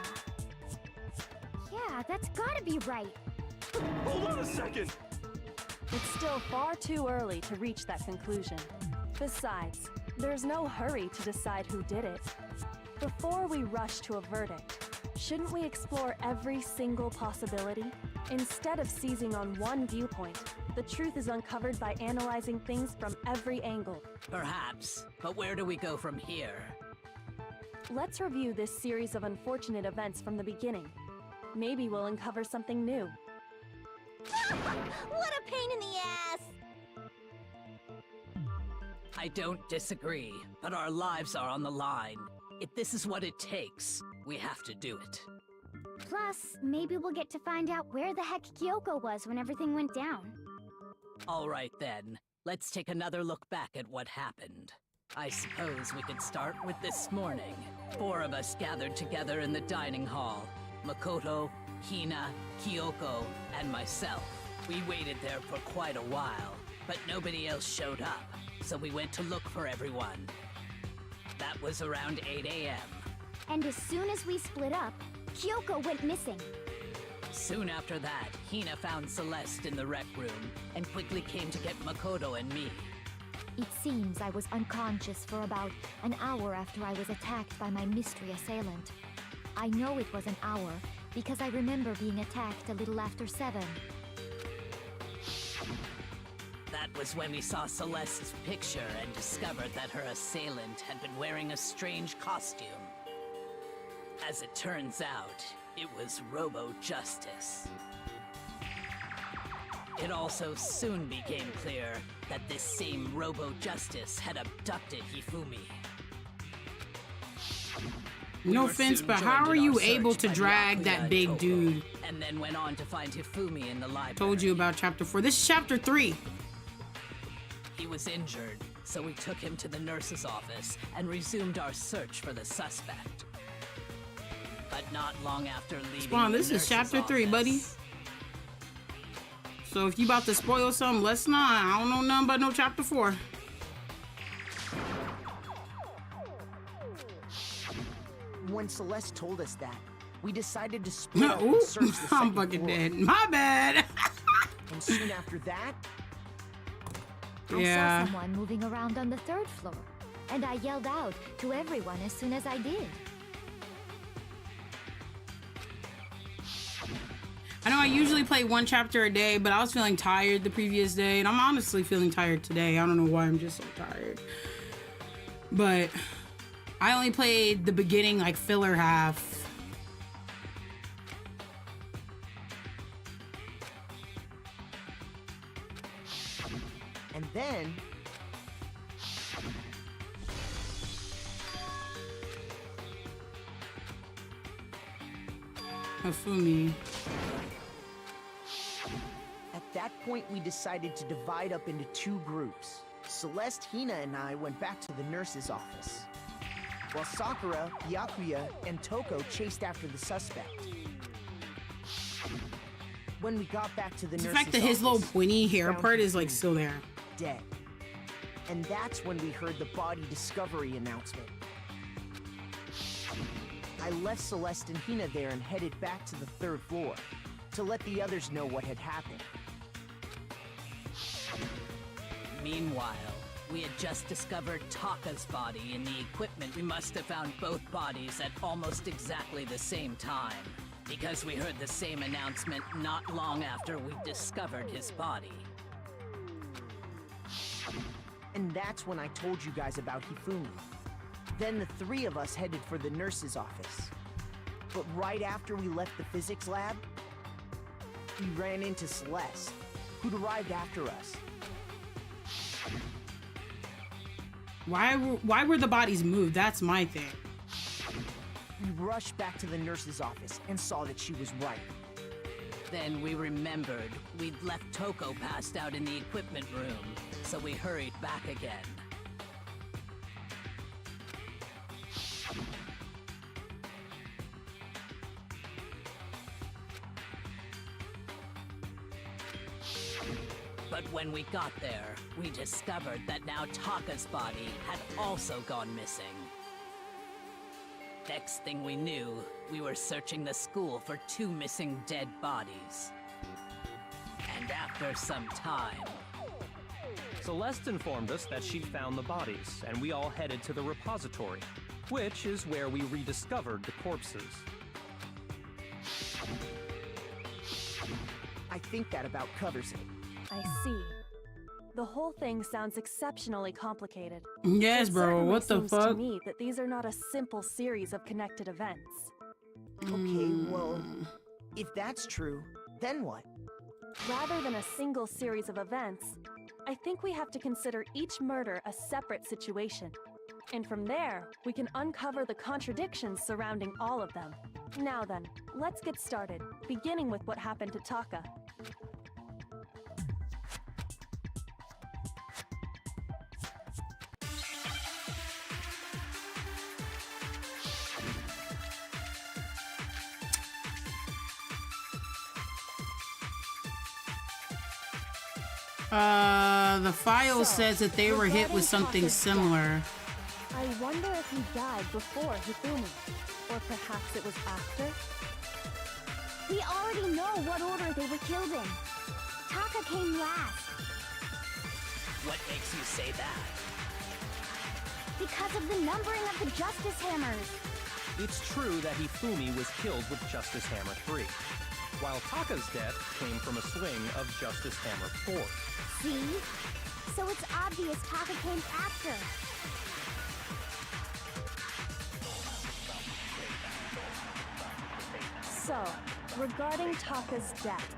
that's gotta be right. Hold on a second. It's still far too early to reach that conclusion. Besides, there's no hurry to decide who did it. Before we rush to a verdict, shouldn't we explore every single possibility? Instead of seizing on one viewpoint, the truth is uncovered by analyzing things from every angle. Perhaps, but where do we go from here? Let's review this series of unfortunate events from the beginning. Maybe we'll uncover something new. What a pain in the ass! I don't disagree, but our lives are on the line. If this is what it takes, we have to do it. Plus, maybe we'll get to find out where the heck Kyoko was when everything went down. All right then, let's take another look back at what happened. I suppose we could start with this morning. 4 of us gathered together in the dining hall. Makoto, Hina, Kyoko, and myself. We waited there for quite a while, but nobody else showed up, so we went to look for everyone. That was around 8 a.m. And as soon as we split up, Kyoko went missing. Soon after that, Hina found Celeste in the rec room and quickly came to get Makoto and me. It seems I was unconscious for about an hour after I was attacked by my mystery assailant. I know it was an hour because I remember being attacked a little after 7. That was when we saw Celeste's picture and discovered that her assailant had been wearing a strange costume. As it turns out, it was Robo Justice. It also soon became clear that this same Robo Justice had abducted Hifumi. No offense, but how are you able to drag that big dude? And then went on to find Hifumi in the library. Told you about chapter 4. This is chapter 3. He was injured, so we took him to the nurse's office and resumed our search for the suspect. But not long after leaving Spawn, this the is chapter nurse's 3, buddy. office, So if you about to spoil something, let's not. I don't know nothing about no chapter 4. When Celeste told us that, we decided to split up Ooh, and search the I'm second fucking floor. dead. My bad. And soon after that, I Yeah. saw someone moving around on the 3rd floor, and I yelled out to everyone as soon as I did. I know I usually play 1 chapter a day, but I was feeling tired the previous day, and I'm honestly feeling tired today. I don't know why, I'm just so tired. But I only played the beginning, like, filler half. and then, Hifumi. that point, we decided to divide up into 2 groups. Celeste, Hina, and I went back to the nurse's office, while Sakura, Byakuya, and Toko chased after the suspect. When we got back to the nurse's fact that his little pointy hair part is like still there. Dead. And that's when we heard the body discovery announcement. I left Celeste and Hina there and headed back to the 3rd floor to let the others know what had happened. Meanwhile, we had just discovered Taka's body in the equipment. We must have found both bodies at almost exactly the same time, because we heard the same announcement not long after we discovered his body. And that's when I told you guys about Hifumi. Then the 3 of us headed for the nurse's office. But right after we left the physics lab, we ran into Celeste, who'd arrived after us. Why were the bodies moved? That's my thing. We rushed back to the nurse's office and saw that she was right. Then we remembered we'd left Toko passed out in the equipment room, so we hurried back again. But when we got there, we discovered that now Taka's body had also gone missing. Next thing we knew, we were searching the school for 2 missing dead bodies. And after some time... Celeste informed us that she'd found the bodies, and we all headed to the repository, which is where we rediscovered the corpses. I think that about covers it. I see. The whole thing sounds exceptionally complicated. Yes, It bro. certainly What the seems fuck? to me that these are not a simple series of connected events. Okay, well, if that's true, then what? Rather than a single series of events, I think we have to consider each murder a separate situation. And from there, we can uncover the contradictions surrounding all of them. Now then, let's get started, beginning with what happened to Taka. The file says that they were hit with something similar. I wonder if he died before Hifumi, or perhaps it was after? We already know what order they were killed in. Taka came last. What makes you say that? Because of the numbering of the Justice Hammers. It's true that Hifumi was killed with Justice Hammer 3, while Taka's death came from a swing of Justice Hammer 4. See? So it's obvious Taka came after. So, regarding Taka's death,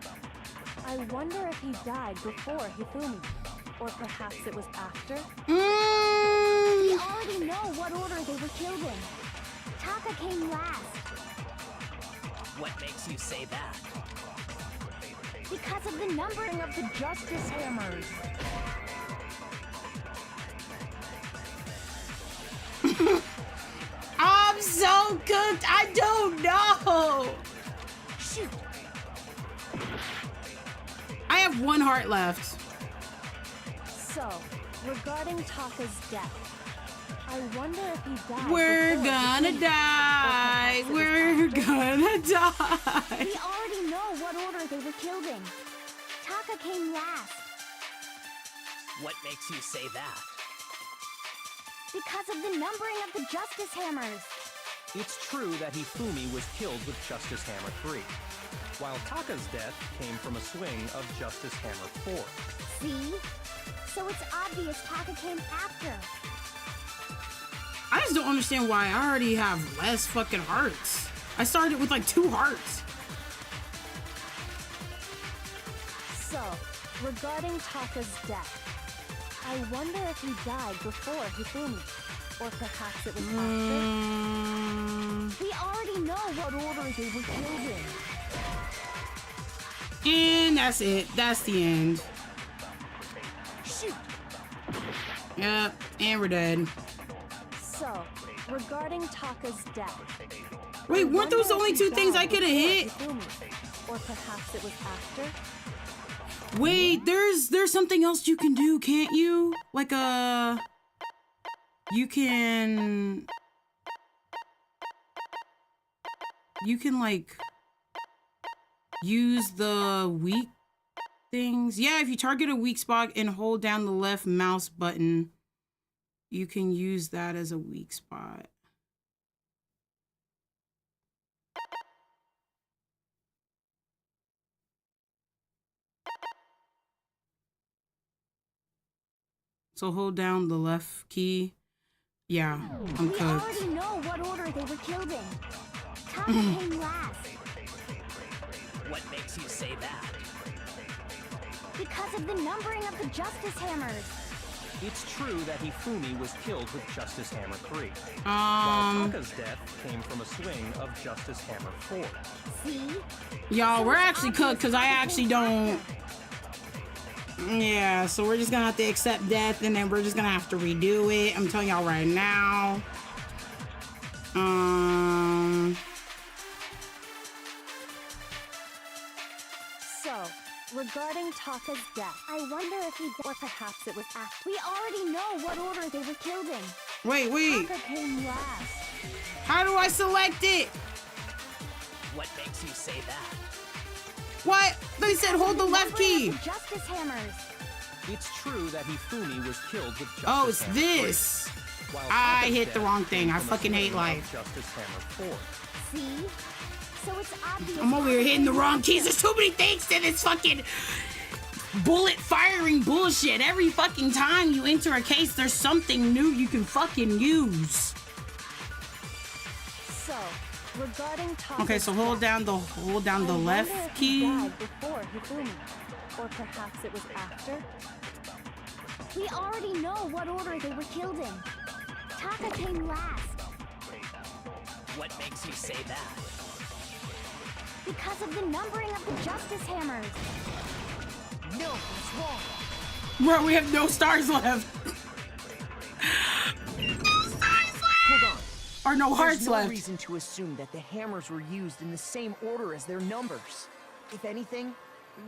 I wonder if he died before Hifumi, or perhaps it was after? We already know what order they were killed in. Taka came last. What makes you say that? Because of the numbering of the Justice Hammers. I'm so cooked. I don't know. Shoot. I have 1 heart left. So, regarding Taka's death, I wonder if he died We're before gonna Hifumi, die. or perhaps it was We're after? gonna die. We already know what order they were killed in. Taka came last. What makes you say that? Because of the numbering of the Justice Hammers. It's true that Hifumi was killed with Justice Hammer 3, while Taka's death came from a swing of Justice Hammer 4. See? So it's obvious Taka came after. I just don't understand why I already have less fucking hearts. I started with like 2 hearts. So, regarding Taka's death, I wonder if he died before Hifumi, or perhaps it was after? We already know what order they were killed in. And that's it. That's the end. Shoot. Yep, and we're dead. So, regarding Taka's death. Wait, weren't those the only two things I could have hit? Or perhaps it was after? Wait, there's something else you can do, can't you? Like you can like use the weak things. Yeah, if you target a weak spot and hold down the left mouse button, you can use that as a weak spot. So hold down the left key. Yeah, I'm We cooked. already know what order they were killed in. Taka came last. What makes you say that? Because of the numbering of the Justice Hammers. It's true that Hifumi was killed with Justice Hammer 3. While Taka's death came from a swing of Justice Hammer 4. See? Y'all, we're actually cooked because I actually don't. Yeah, so we're just gonna have to accept death and then we're just gonna have to redo it. I'm telling y'all right now. So, regarding Taka's death. I wonder if he... Or perhaps it was after. We already know what order they were killed in. Wait. Taka came last. How do I select it? What makes you say that? What? They said hold the left key. The Justice Hammers. It's true that Hifumi was killed with Justice Oh, it's Hammer this. 3, while I Taka's hit the death wrong thing. came I from a fucking hate swing of life. Justice Hammer 4. See? So it's obvious... I'm over here hitting the wrong keys. There's too many things to this fucking bullet firing bullshit. Every fucking time you enter a case, there's something new you can fucking use. So, regarding Taka's Okay, so hold death. down the I wonder left if he key. died before Hifumi. Or perhaps it was after? We already know what order they were killed in. Taka came last. What makes you say that? Because of the numbering of the Justice Hammers. No, that's wrong. Bro, we have no stars left. Hold on. Or no hearts There's no left. reason to assume that the hammers were used in the same order as their numbers. If anything,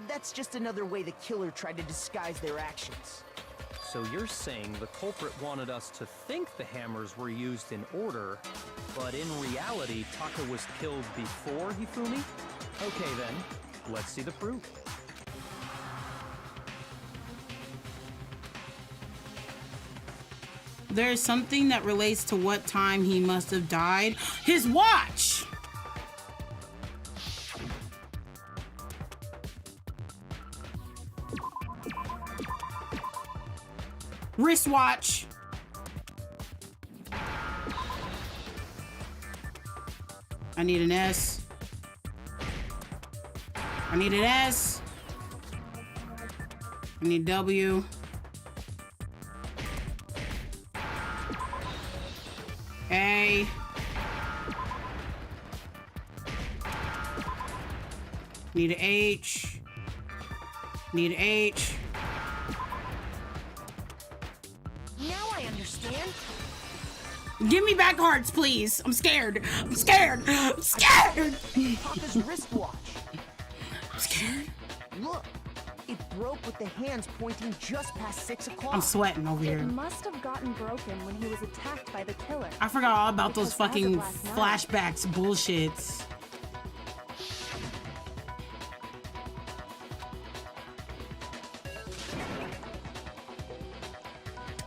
that's just another way the killer tried to disguise their actions. So you're saying the culprit wanted us to think the hammers were used in order, but in reality, Taka was killed before Hifumi? Okay then, let's see the proof. There's something that relates to what time he must have died. His watch! Wristwatch. I need an S. I need an S. I need W. A. Need an H. Need an H. Now I understand. Give me back hearts, please. I'm scared. I'm scared. I'm scared. Taka's wristwatch. I'm scared. Look, it broke with the hands pointing just past 6 o'clock. I'm sweating over It here. must have gotten broken when he was attacked by the killer. I forgot all about those Because as of fucking last night- flashbacks bullshits.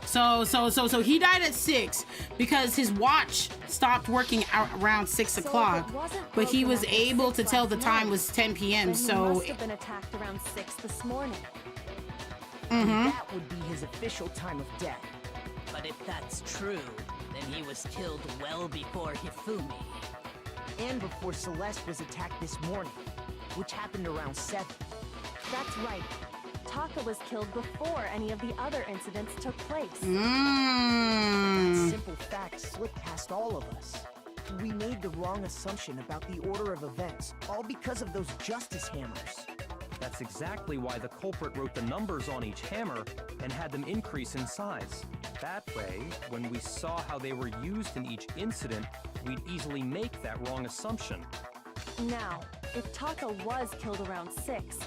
So he died at 6 because his watch stopped working out around 6 So if it o'clock, wasn't but he broken was after able 6 to tell last the time night, was 10 p.m. then he So must have been attacked around 6 this morning. That would be his official time of death. But if that's true, then he was killed well before Hifumi. And before Celeste was attacked this morning, which happened around 7. That's right. Taka was killed before any of the other incidents took place. That simple fact slipped past all of us. We made the wrong assumption about the order of events, all because of those justice hammers. That's exactly why the culprit wrote the numbers on each hammer and had them increase in size. That way, when we saw how they were used in each incident, we'd easily make that wrong assumption. Now, if Taka was killed around 6,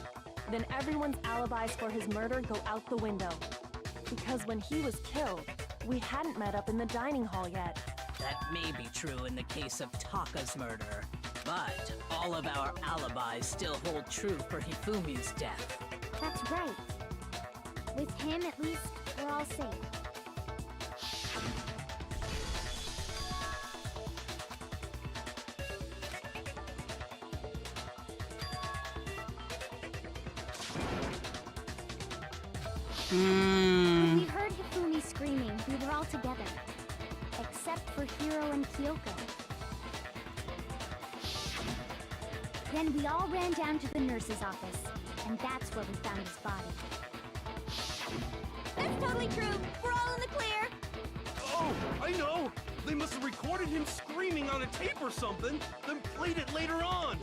then everyone's alibis for his murder go out the window. Because when he was killed, we hadn't met up in the dining hall yet. That may be true in the case of Taka's murder, but all of our alibis still hold true for Hifumi's death. That's right. With him, at least, we're all safe. When we heard Hifumi screaming, we were all together. Except for Hiro and Kyoko. Then we all ran down to the nurse's office, and that's where we found his body. That's totally true. We're all in the clear. Oh, I know! They must have recorded him screaming on a tape or something, then played it later on!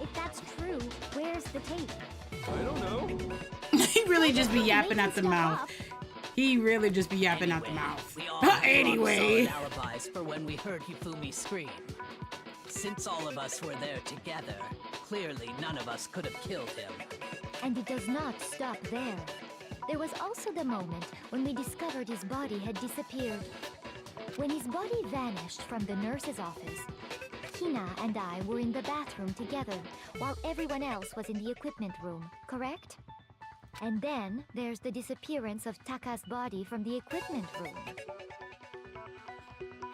If that's true, where's the tape? I don't know. He really just be yapping at the mouth. He really just be yapping at the mouth. We all have Anyway. solid alibis for when we heard Hifumi scream. Since all of us were there together, clearly none of us could have killed him. And it does not stop there. There was also the moment when we discovered his body had disappeared. When his body vanished from the nurse's office, Hina and I were in the bathroom together, while everyone else was in the equipment room, correct? And then there's the disappearance of Taka's body from the equipment room.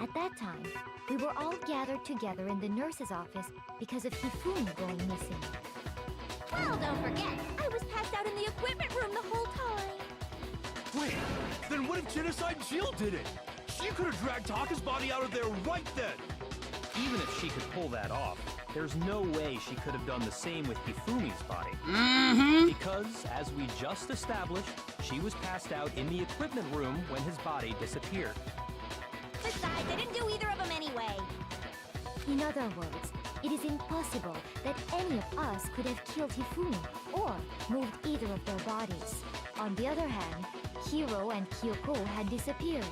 At that time, we were all gathered together in the nurse's office because of Hifumi going missing. Well, don't forget, I was passed out in the equipment room the whole time. Wait, then what if Genocide Jill did it? She could have dragged Taka's body out of there right then! Even if she could pull that off, there's no way she could have done the same with Hifumi's body. Because, as we just established, she was passed out in the equipment room when his body disappeared. Besides, I didn't do either of them anyway. In other words, it is impossible that any of us could have killed Hifumi or moved either of their bodies. On the other hand, Hiro and Kyoko had disappeared,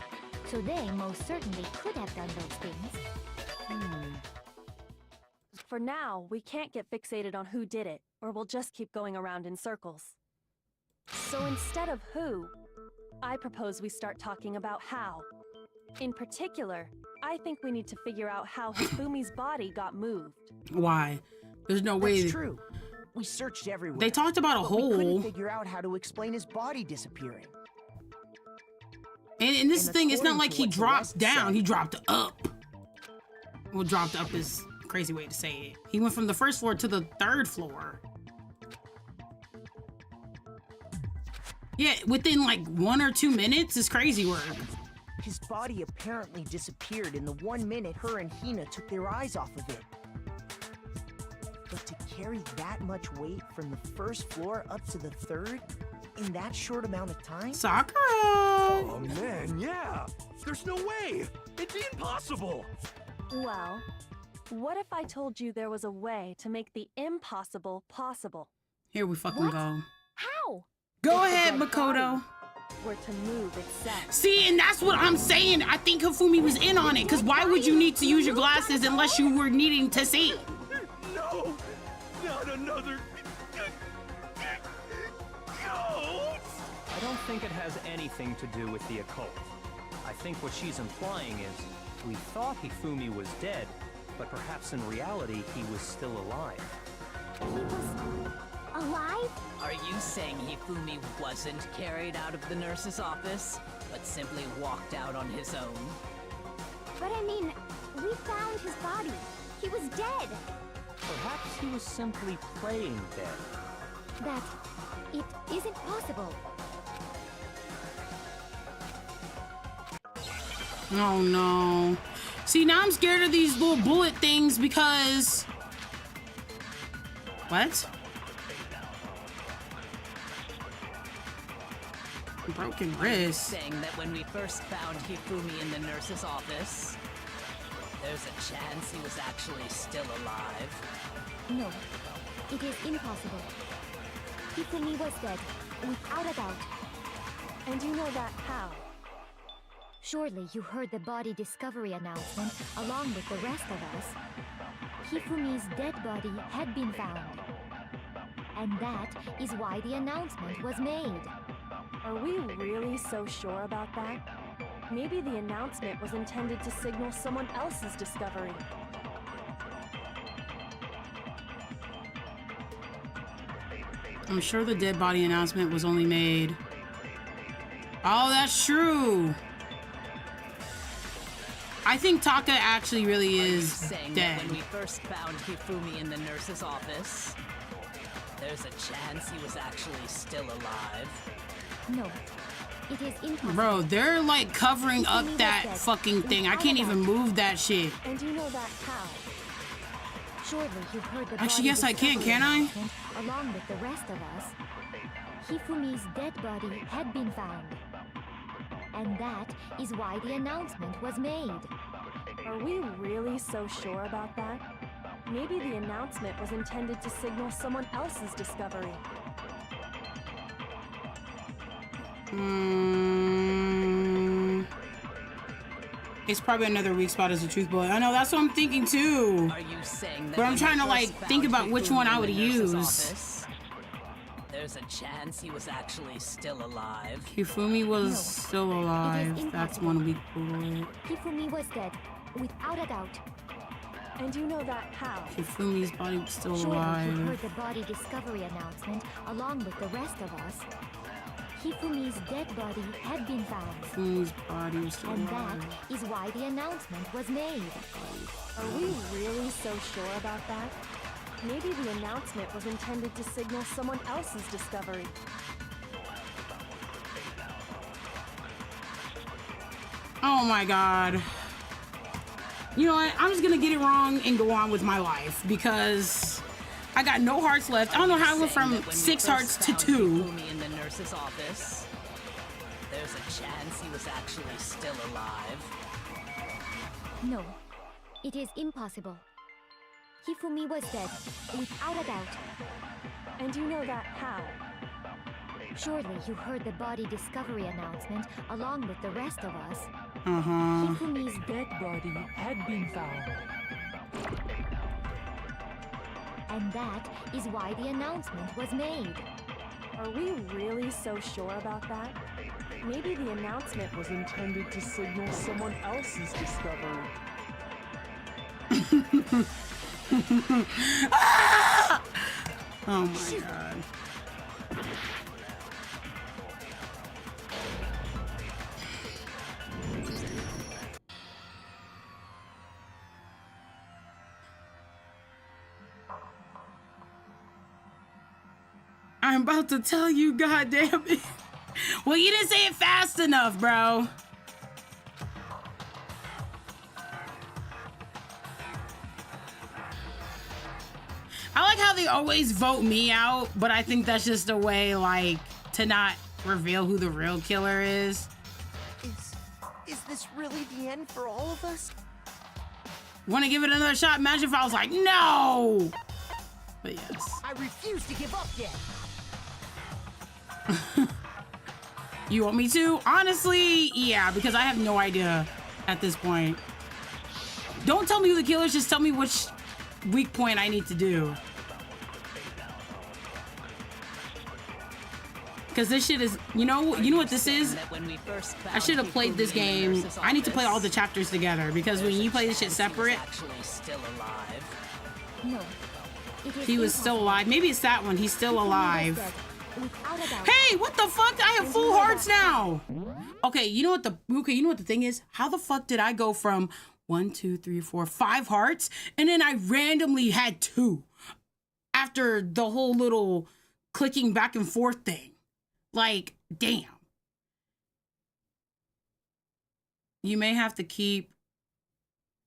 so they most certainly could have done those things. For now, we can't get fixated on who did it, or we'll just keep going around in circles. So instead of who, I propose we start talking about how. In particular, I think we need to figure out how Hifumi's body got moved. Why? There's no way. That's true. We searched everywhere. They talked about a but hole. We couldn't figure out how to explain his body disappearing. And this And thing, it's not according like to he what the dropped rest down, said- he dropped up. Well, dropped up is a crazy way to say it. He went from the first floor to the third floor. Yeah, within like 1 or 2 minutes is crazy work. His body apparently disappeared in the 1 minute her and Hina took their eyes off of it. But to carry that much weight from the first floor up to the third in that short amount of time? Sakura! Oh man, yeah! There's no way! It'd be impossible! Well, what if I told you there was a way to make the impossible possible? Here we fucking What? go. How? Go If the ahead, dead Makoto. body were to move itself. See, and that's what I'm saying. I think Hifumi was in on it, because why would you need to use your glasses unless you were needing to see? No! Not another... No! I don't think it has anything to do with the occult. I think what she's implying is, we thought Hifumi was dead, but perhaps in reality he was still alive. He was alive? Are you saying Hifumi wasn't carried out of the nurse's office, but simply walked out on his own? But I mean, we found his body. He was dead. Perhaps he was simply playing dead. That it isn't possible. Oh no. See, now I'm scared of these little bullet things because... What? Broken wrist. Saying that when we first found Hifumi in the nurse's office, there's a chance he was actually still alive. No, it is impossible. Hifumi was dead, without a doubt. And you know that how? Surely you heard the body discovery announcement along with the rest of us. Hifumi's dead body had been found. And that is why the announcement was made. Are we really so sure about that? Maybe the announcement was intended to signal someone else's discovery. I'm sure the dead body announcement was only made. Oh, that's true. I think Taka actually really is saying dead. that when we first found Hifumi in the nurse's office, there's a chance he was actually still alive? No, it is impossible. Bro, they're like covering up that fucking thing. I can't even move that shit. And you know that how? Surely you heard the Actually, yes, I can I? Along with the rest of us. Hifumi's dead body had been found. And that is why the announcement was made. Are we really so sure about that? Maybe the announcement was intended to signal someone else's discovery. It's probably another weak spot as a truth bullet. I know, that's what I'm thinking too. Are you saying that but I'm trying to like think about which one I would use. There's a chance he was actually still alive. Hifumi was still alive. That's one weak bullet. Hifumi was dead, without a doubt. And you know that how? Hifumi's body was still Surely alive. you heard the body discovery announcement along with the rest of us. Hifumi's dead body had been found. Hifumi's body was still and alive. that is why the announcement was made. Are we really so sure about that? Maybe the announcement was intended to signal someone else's discovery. Oh my god. You know what? I'm just gonna get it wrong and go on with my life because I got no hearts left. I don't know how I went from 6 hearts to 2. In the nurse's office, there's a chance he was actually still alive. No, it is impossible. Hifumi was dead, without a doubt. And you know that how? Surely you heard the body discovery announcement along with the rest of us. Hifumi's dead body had been found. And that is why the announcement was made. Are we really so sure about that? Maybe the announcement was intended to signal someone else's discovery. Ah! Oh my god. I'm about to tell you, goddamn it. Well, you didn't say it fast enough, bro. I like how they always vote me out, but I think that's just a way, like, to not reveal who the real killer is. Is this really the end for all of us? Want to give it another shot? Imagine if I was like, no! But yes. I refuse to give up yet. You want me to? Honestly, yeah, because I have no idea at this point. Don't tell me who the killer is, just tell me which weak point I need to do. Because this shit is, you know what this is? I should have played this game. I need to play all the chapters together because when you play this shit separate, No, he was still alive. Maybe it's that one. He's still alive. Hey, what the fuck? I have full hearts now. Okay, you know what the thing is? How the fuck did I go from 1, 2, 3, 4, 5 hearts, and then I randomly had 2 after the whole little clicking back and forth thing? Like, damn. You may have to keep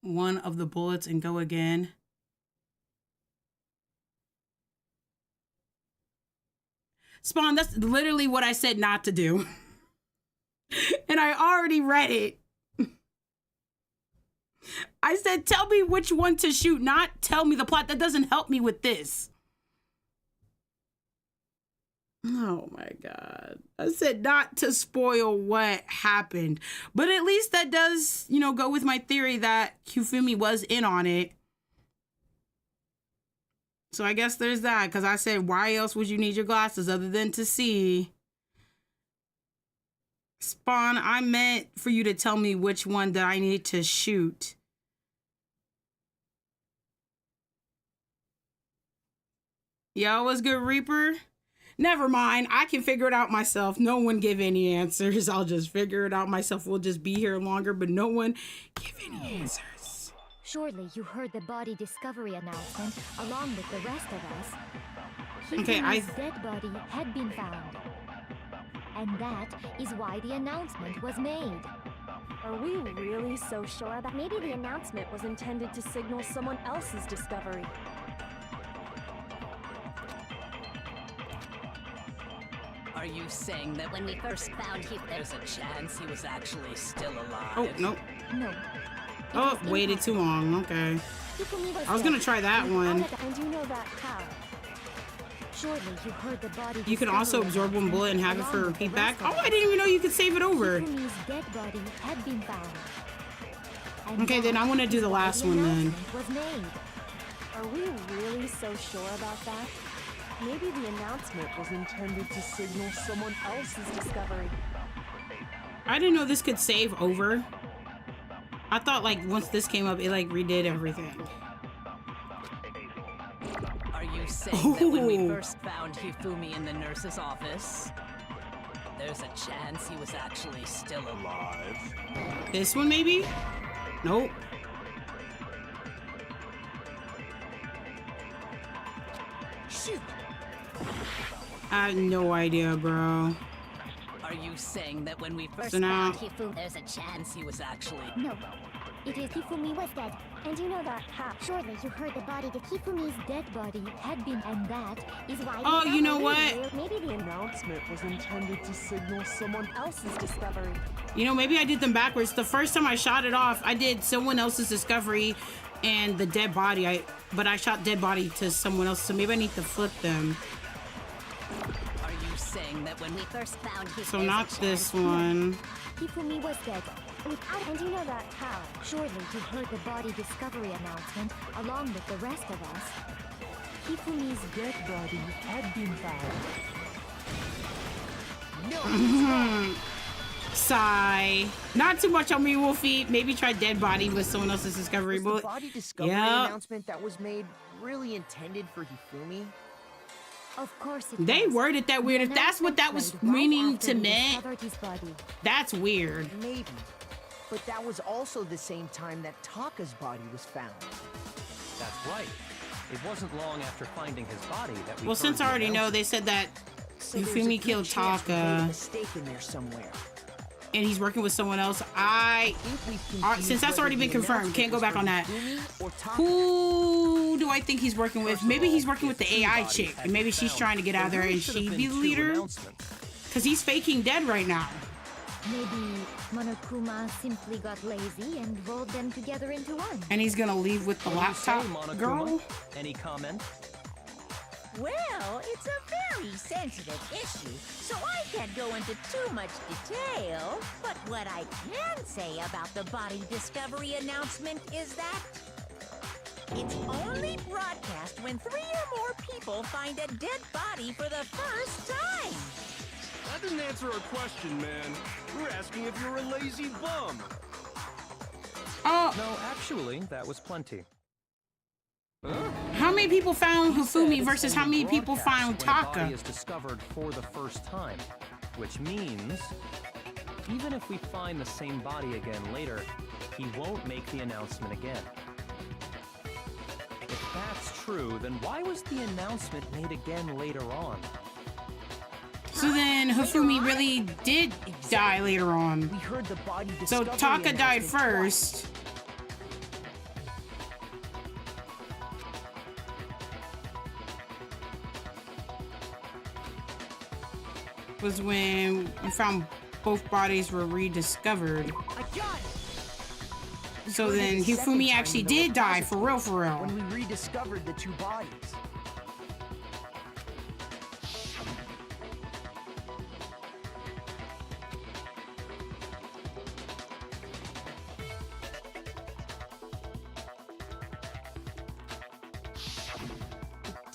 one of the bullets and go again. Spawn, that's literally what I said not to do. And I already read it. I said, tell me which one to shoot, not tell me the plot. That doesn't help me with this. Oh my god. I said not to spoil what happened. But at least that does, you know, go with my theory that Hifumi was in on it. So I guess there's that, because I said, why else would you need your glasses other than to see? Spawn, I meant for you to tell me which one that I need to shoot. Yo, what's good, Reaper? Never mind. I can figure it out myself. No one give any answers. I'll just figure it out myself. We'll just be here longer, but no one give any answers. Surely you heard the body discovery announcement along with the rest of us. Okay, Hifumi's dead body had been found. And that is why the announcement was made. Are we really so sure that maybe the announcement was intended to signal someone else's discovery? Are you saying that when we first found him, there's a chance he was actually still alive? Oh, no. No. Oh, waited too long. Okay. I was gonna try that one. And you know that how? Surely you heard the body. You can also absorb one bullet and have it for a along with repeat the back. rest Oh, of I didn't even know you could save it over. Hifumi's dead body had been found. And Okay, then I want to do the why last one then. announcement was made. Are we really so sure about that? Maybe the announcement was intended to signal someone else's discovery. I didn't know this could save over. I thought like once this came up, it like redid everything. Are you saying that when we Ooh. first found Hifumi in the nurse's office, there's a chance he was actually still alive? This one maybe? Nope. Shoot! I have no idea, bro. Are you saying that when we first So now- found Hifumi, there's a chance he was actually... No. It is Hifumi was dead. And you know that how? Surely you heard the body that Hifumi's dead body had been, and that is why. Oh, you know what? Maybe the announcement was intended to signal someone else's discovery. You know, maybe I did them backwards. The first time I shot it off, I did someone else's discovery and the dead body. But I shot dead body to someone else, so maybe I need to flip them. Are you saying that when we first found Hifumi... So not this one. Hifumi was dead. And you know that how? Surely you heard the body discovery announcement along with the rest of us. Hifumi's dead body had been found. Sigh. Not too much on me, Wolfie. Maybe try dead body with someone else's discovery. Was But the body discovery announcement that was made really intended for Hifumi? Of course it they was. worded that weird. If that's what that was meaning to me, His body. that's weird. Maybe. But that was also the same time that Taka's body was found. That's right. It wasn't long after finding his body that we Well, since I already know, they said that So there's a Hifumi good killed chance we made a Taka, mistake in there somewhere. and he's working with someone else. Since that's already been confirmed, can't go back on that. Who do I think he's working with? Maybe he's working with the AI chick, and maybe she's trying to get out of there and she be the leader. Because he's faking dead right now. Maybe Monokuma simply got lazy and rolled them together into one. And he's gonna leave with the laptop girl. Any comment? Well, it's a very sensitive issue, so I can't go into too much detail. But what I can say about the body discovery announcement is that it's only broadcast when 3 or more people find a dead body for the first time. That didn't answer our question, man. We're asking if you're a lazy bum. Oh, No, actually, that was plenty. how many people found He said Hifumi it's versus how only many people found broadcast when a Taka? body is discovered for the first time, which means even if we find the same body again later, he won't make the announcement again. If that's true, then why was the announcement made again later on? So then Hifumi really did die later on. We heard the body So discovery Taka died announcement first. Was when we found both bodies were rediscovered. So heard it then a second Hifumi time actually in the did die for real, repository when we rediscovered the two bodies.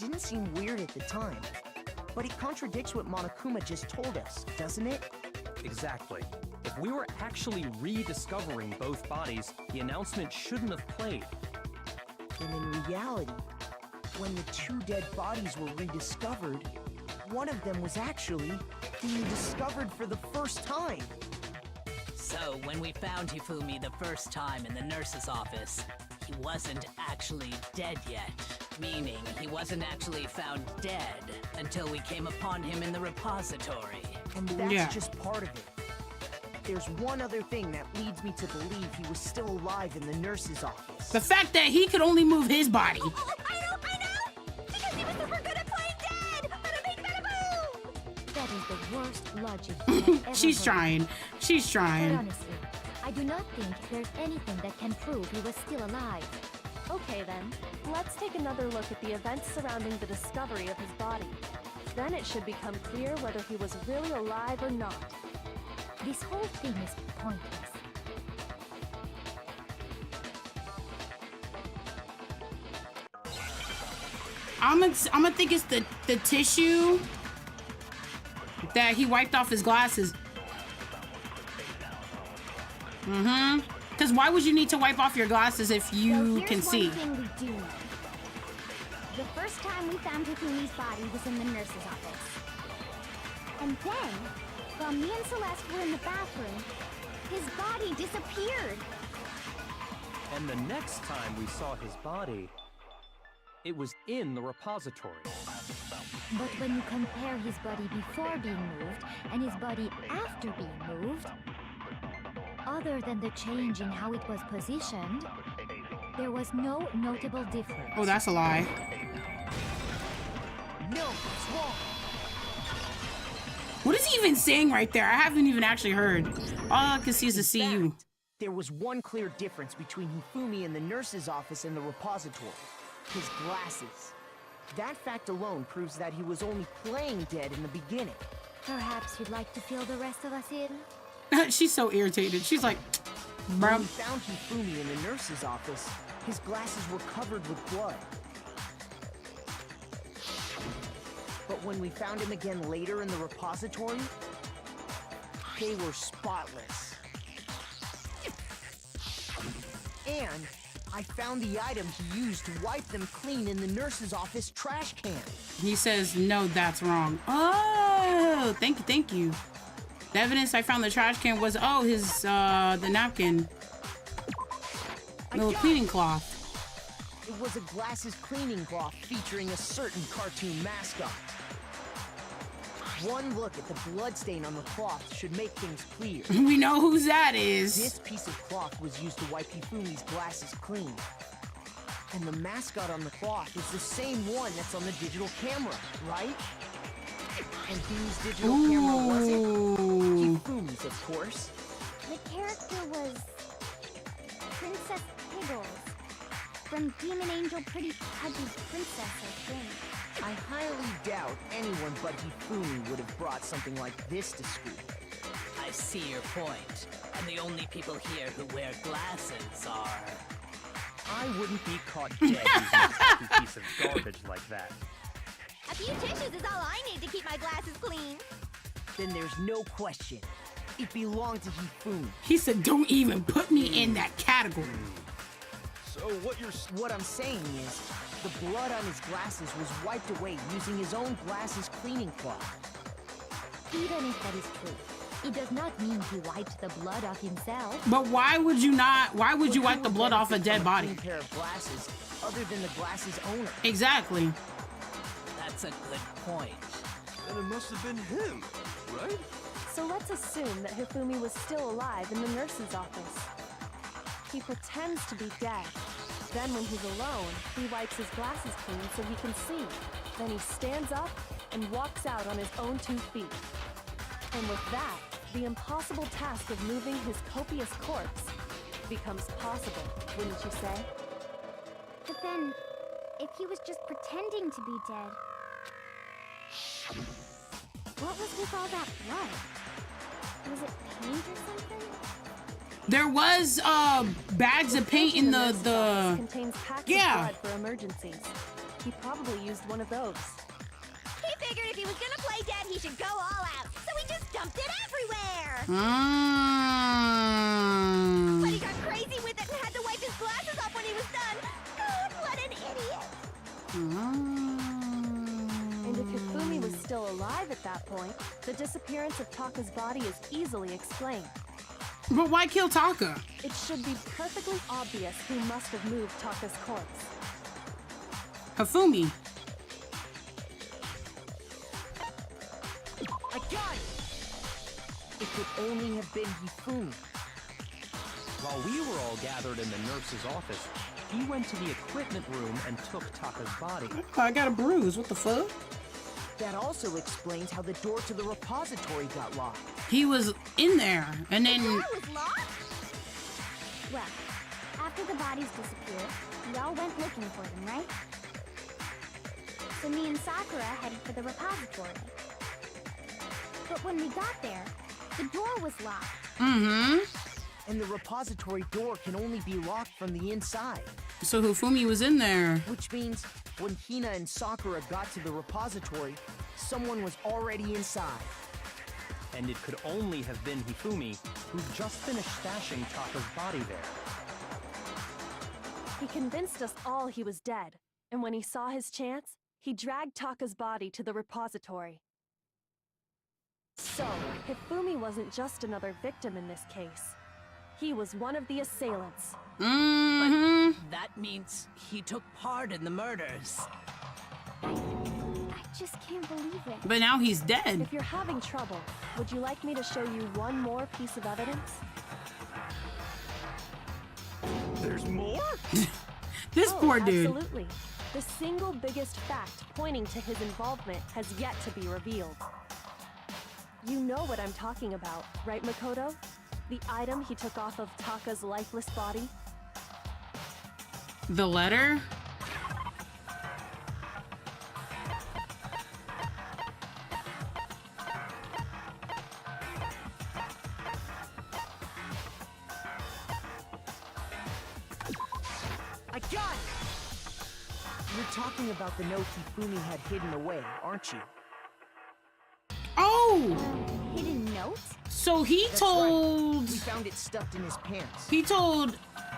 didn't seem weird at the time. But it contradicts what Monokuma just told us, doesn't it? Exactly. If we were actually rediscovering both bodies, the announcement shouldn't have played. And in reality, when the two dead bodies were rediscovered, one of them was actually being discovered for the first time. So, when we found Hifumi the first time in the nurse's office, he wasn't actually dead yet. Meaning, he wasn't actually found dead until we came upon him in the repository. And that's just part of it. There's one other thing that leads me to believe he was still alive in the nurse's office. The fact that he could only move his body. I know! Because he was super good at playing dead! Bada bing, bada boom! That is the worst logic I've ever She's heard. trying. She's But trying. honestly, I do not think there's anything that can prove he was still alive. Okay then, let's take another look at the events surrounding the discovery of his body. Then it should become clear whether he was really alive or not. This whole thing is pointless. I'm gonna think it's the tissue that he wiped off his glasses. Because why would you need to wipe off your glasses if you can see? Here's one thing we do know. The first time we found Hifumi's body was in the nurse's office. And then, while me and Celeste were in the bathroom, his body disappeared. And the next time we saw his body, it was in the repository. But when you compare his body before being moved and his body after being moved, other than the change in how it was positioned, there was no notable difference. Oh, that's a lie. No, it's wrong. What is he even saying right there? I haven't even actually heard. All I can see is a CU. fact, there was one clear difference between Hifumi in the nurse's office and the repository. His glasses. That fact alone proves that he was only playing dead in the beginning. Perhaps you'd like to fill the rest of us in? She's so irritated. She's like, When bro. we found Hifumi in the nurse's office, his glasses were covered with blood. But when we found him again later in the repository, they were spotless. And I found the item he used to wipe them clean in the nurse's office trash can. He says, no, that's wrong. Oh, thank you. The evidence I found in the trash can was, oh, his, the napkin. Little cleaning cloth. It was a glasses cleaning cloth featuring a certain cartoon mascot. One look at the bloodstain on the cloth should make things clear. We know whose that is. This piece of cloth was used to wipe Hifumi's glasses clean. And the mascot on the cloth is the same one that's on the digital camera, right? And whose digital camera was it? Hifumi's, of course. The character was Princess Piggles from Demon Angel Pretty Pudgy's Princess, I think. I highly doubt anyone but Hifumi would have brought something like this to school. I see your point. And the only people here who wear glasses are... I wouldn't be caught dead using a tacky piece of garbage like that. A few tissues is all I need to keep my glasses clean. Then there's no question. It belonged to Hifumi. He said, don't even put me in that category. So what I'm saying is, the blood on his glasses was wiped away using his own glasses cleaning cloth. Even if that is true, it does not mean he wiped the blood off himself. But why would you wipe the blood off a dead body? A pair of glasses, other than the glasses owner. Exactly. That's a good point. Then it must have been him, right? So let's assume that Hifumi was still alive in the nurse's office. He pretends to be dead. Then when he's alone, he wipes his glasses clean so he can see. Then he stands up and walks out on his own 2 feet. And with that, the impossible task of moving his copious corpse becomes possible, wouldn't you say? But then, if he was just pretending to be dead, what was with all that blood? Was it paint or something? There was bags of paint in the contains packed yeah. blood for emergencies. he probably used one of those. He figured if he was gonna play dead, he should go all out. So he just dumped it everywhere. But he got crazy with it and had to wipe his glasses off when he was done. God, what an idiot. And if Hifumi was still alive at that point, the disappearance of Taka's body is easily explained. But why kill Taka? It should be perfectly obvious who must have moved Taka's corpse. Hifumi. I got it! It could only have been Hifumi. While we were all gathered in the nurse's office, he went to the equipment room and took Taka's body. I got a bruise. What the fuck? That also explains how the door to the repository got locked. He was in there, and then... The door was locked? Well, after the bodies disappeared, we all went looking for them, right? So me and Sakura headed for the repository. But when we got there, the door was locked. Mm-hmm. And the repository door can only be locked from the inside. So Hifumi was in there. Which means when Hina and Sakura got to the repository, someone was already inside. And it could only have been Hifumi, who just finished stashing Taka's body there. He convinced us all he was dead, and when he saw his chance, he dragged Taka's body to the repository. So, Hifumi wasn't just another victim in this case. He was one of the assailants. Mm-hmm. But that means he took part in the murders. I just can't believe it. But now he's dead. If you're having trouble, would you like me to show you one more piece of evidence? There's more? This poor dude. Absolutely. The single biggest fact pointing to his involvement has yet to be revealed. You know what I'm talking about, right, Makoto? The item he took off of Taka's lifeless body? The letter? I got it! You're talking about the note Hifumi had hidden away, aren't you? Oh! Hidden note? So he That's told... right. We found it stuffed in his pants. He told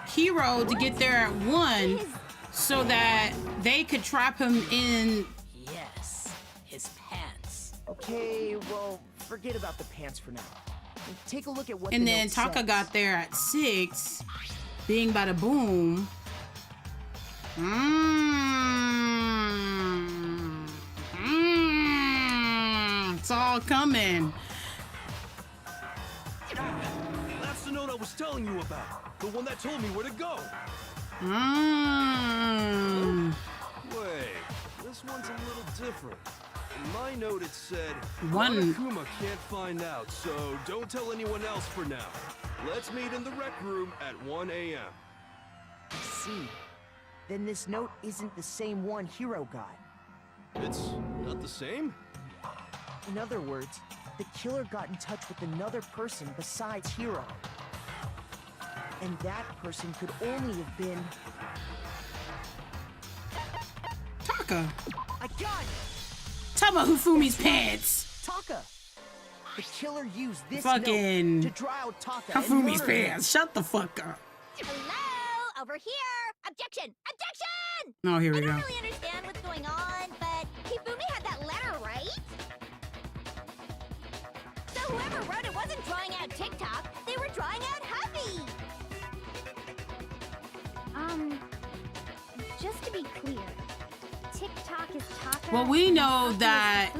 Hiro to get there at 1 so that they could trap him in... Yes, his pants. Okay, well, forget about the pants for now. Take a look at what And the then note Taka says. got there at 6. Bing bada boom. It's all coming. That's the note I was telling you about. The one that told me where to go. Wait, this one's a little different. In my note it said, One- Kuma can't find out, so don't tell anyone else for now. Let's meet in the rec room at 1 a.m. I see. Then this note isn't the same one Hiro got. It's not the same? In other words, the killer got in touch with another person besides Hiro. And that person could only have been... Taka. I got it! Tama Hifumi's pants. Taka! The killer used this Fucking note to dry out Taka and Hifumi's murder him. pants. Shut the fuck up. Hello? Over here! Objection! Objection! Oh, here we I go. don't really understand what's going on, but Hifumi had that letter, right? So whoever wrote it wasn't drawing out TikTok, they were drawing out Huffy! Just to be clear, TikTok is Taka. Well, we and know Huffy is that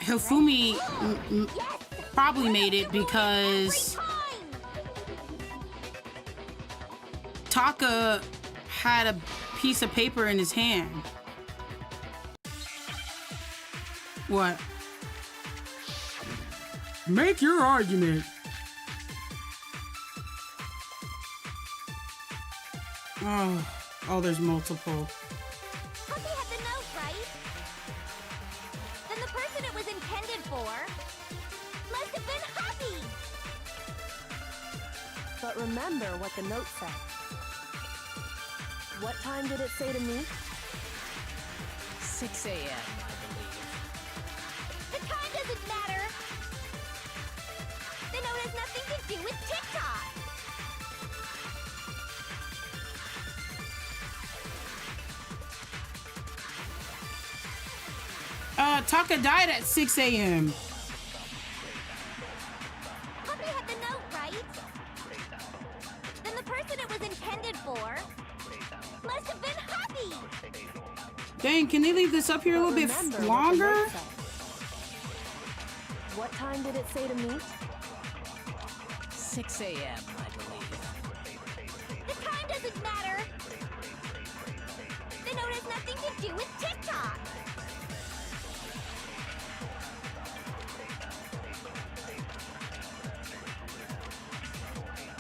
Hifumi, Hifumi Yes! probably made it Every because time! Taka had a piece of paper in his hand. What? Make your argument. Oh, there's multiple. Huffy had the note, right? Then the person it was intended for must have been Huffy! But remember what the note said. What time did it say to me? 6 a.m., I believe. The time doesn't matter. The note has nothing to do with TikTok. Taka died at 6 a.m. Puppy had the note, right? Then the person it was intended for must have been Huppy. Dang, can they leave this up here a little bit longer? What time did it say to meet? 6 a.m., I believe. The time doesn't matter. The note has nothing to do with TikTok.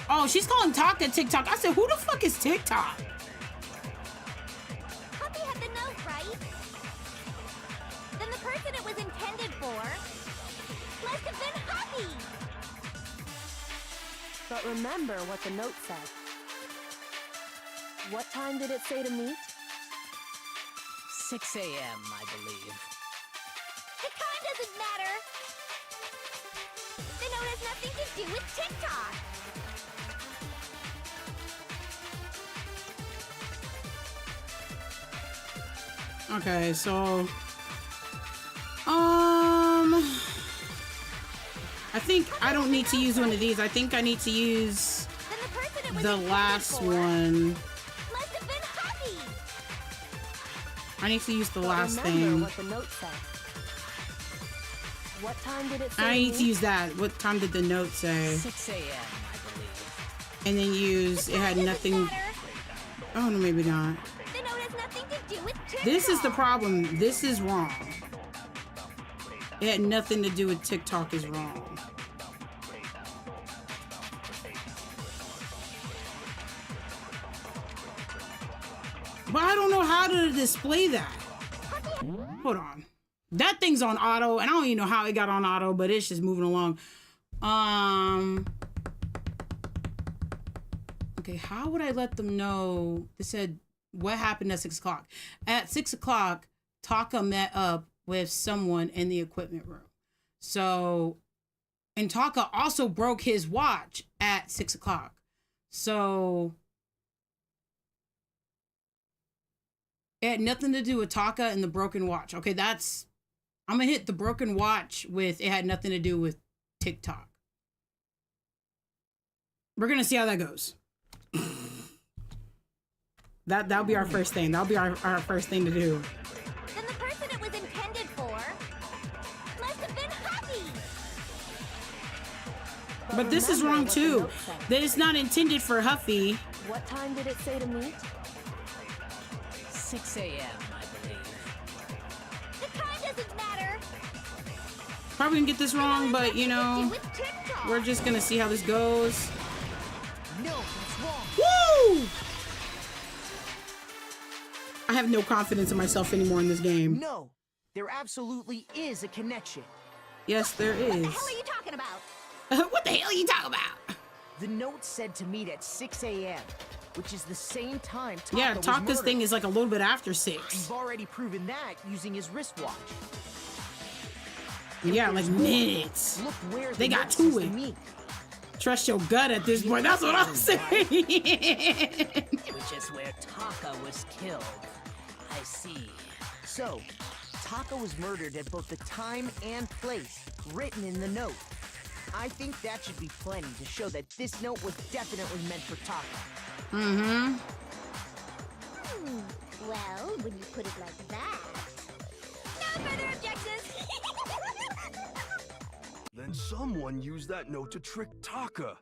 Oh, she's calling Taka TikTok. I said, who the fuck is TikTok? Puppy had the note, right? Then the person it was intended for must have been Huppy. But remember what the note said. What time did it say to meet? 6 a.m., I believe. The time doesn't matter. The note has nothing to do with TikTok. Okay, so I think I don't need to use one of these. I think I need to use Then the person it was the intended last for one. must have been Huppy. I need to use the But last remember thing. what the note said. What time did it say I to need to meet? use that. What time did the note say? 6 a.m., I believe. And then use it had nothing. Oh no, maybe not. The note has nothing to do with TikTok. This is the problem. This is wrong. It had nothing to do with TikTok is wrong. But I don't know how to display that. Hold on. That thing's on auto, and I don't even know how it got on auto, but it's just moving along. Okay, how would I let them know? They said, what happened at 6 o'clock? At 6 o'clock, Taka met up with someone in the equipment room. So, and Taka also broke his watch at 6 o'clock. So, it had nothing to do with Taka and the broken watch. Okay, that's, I'm gonna hit the broken watch with, it had nothing to do with TikTok. We're gonna see how that goes. That'll be our first thing. That'll be our first thing to do. Then the person it was intended for must have been Huppy. But this is wrong too. That it's not intended for Huffy. What time did it say to meet? 6 a.m., I believe. The time doesn't matter. Probably gonna get this wrong, but you know, With TikTok. we're just gonna see how this goes. No, it's wrong. Woo! I have no confidence in myself anymore in this game. No, there absolutely is a connection. Yes, there is. What the hell are you talking about? What the hell are you talking about? The note said to meet at 6 a.m., which is the same time Taka Yeah, was Taka's murdered. thing is like a little bit after 6. You've already proven that using his wristwatch. Yeah, like minutes. Look where They the got note to says it. meet. Trust your gut at this point. That's what I'm saying. Which is where Taka was killed. I see. So, Taka was murdered at both the time and place written in the note. I think that should be plenty to show that this note was definitely meant for Taka. Mm-hmm. Well, when you put it like that. No further objections. Then someone used that note to trick Taka.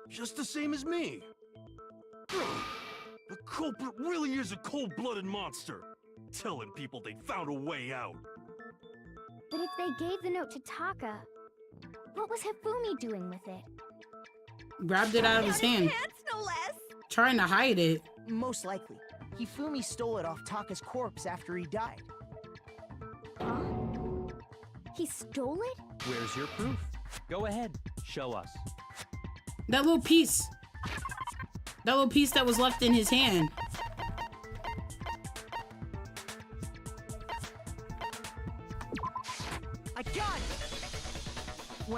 Just the same as me. The culprit really is a cold-blooded monster. Telling people they found a way out. But if they gave the note to Taka, what was Hifumi doing with it? Grabbed it out of his hand. Pants, no less. Trying to hide it. Most likely, Hifumi stole it off Taka's corpse after he died. He stole it? Where's your proof? Go ahead, show us. That little piece. That little piece that was left in his hand.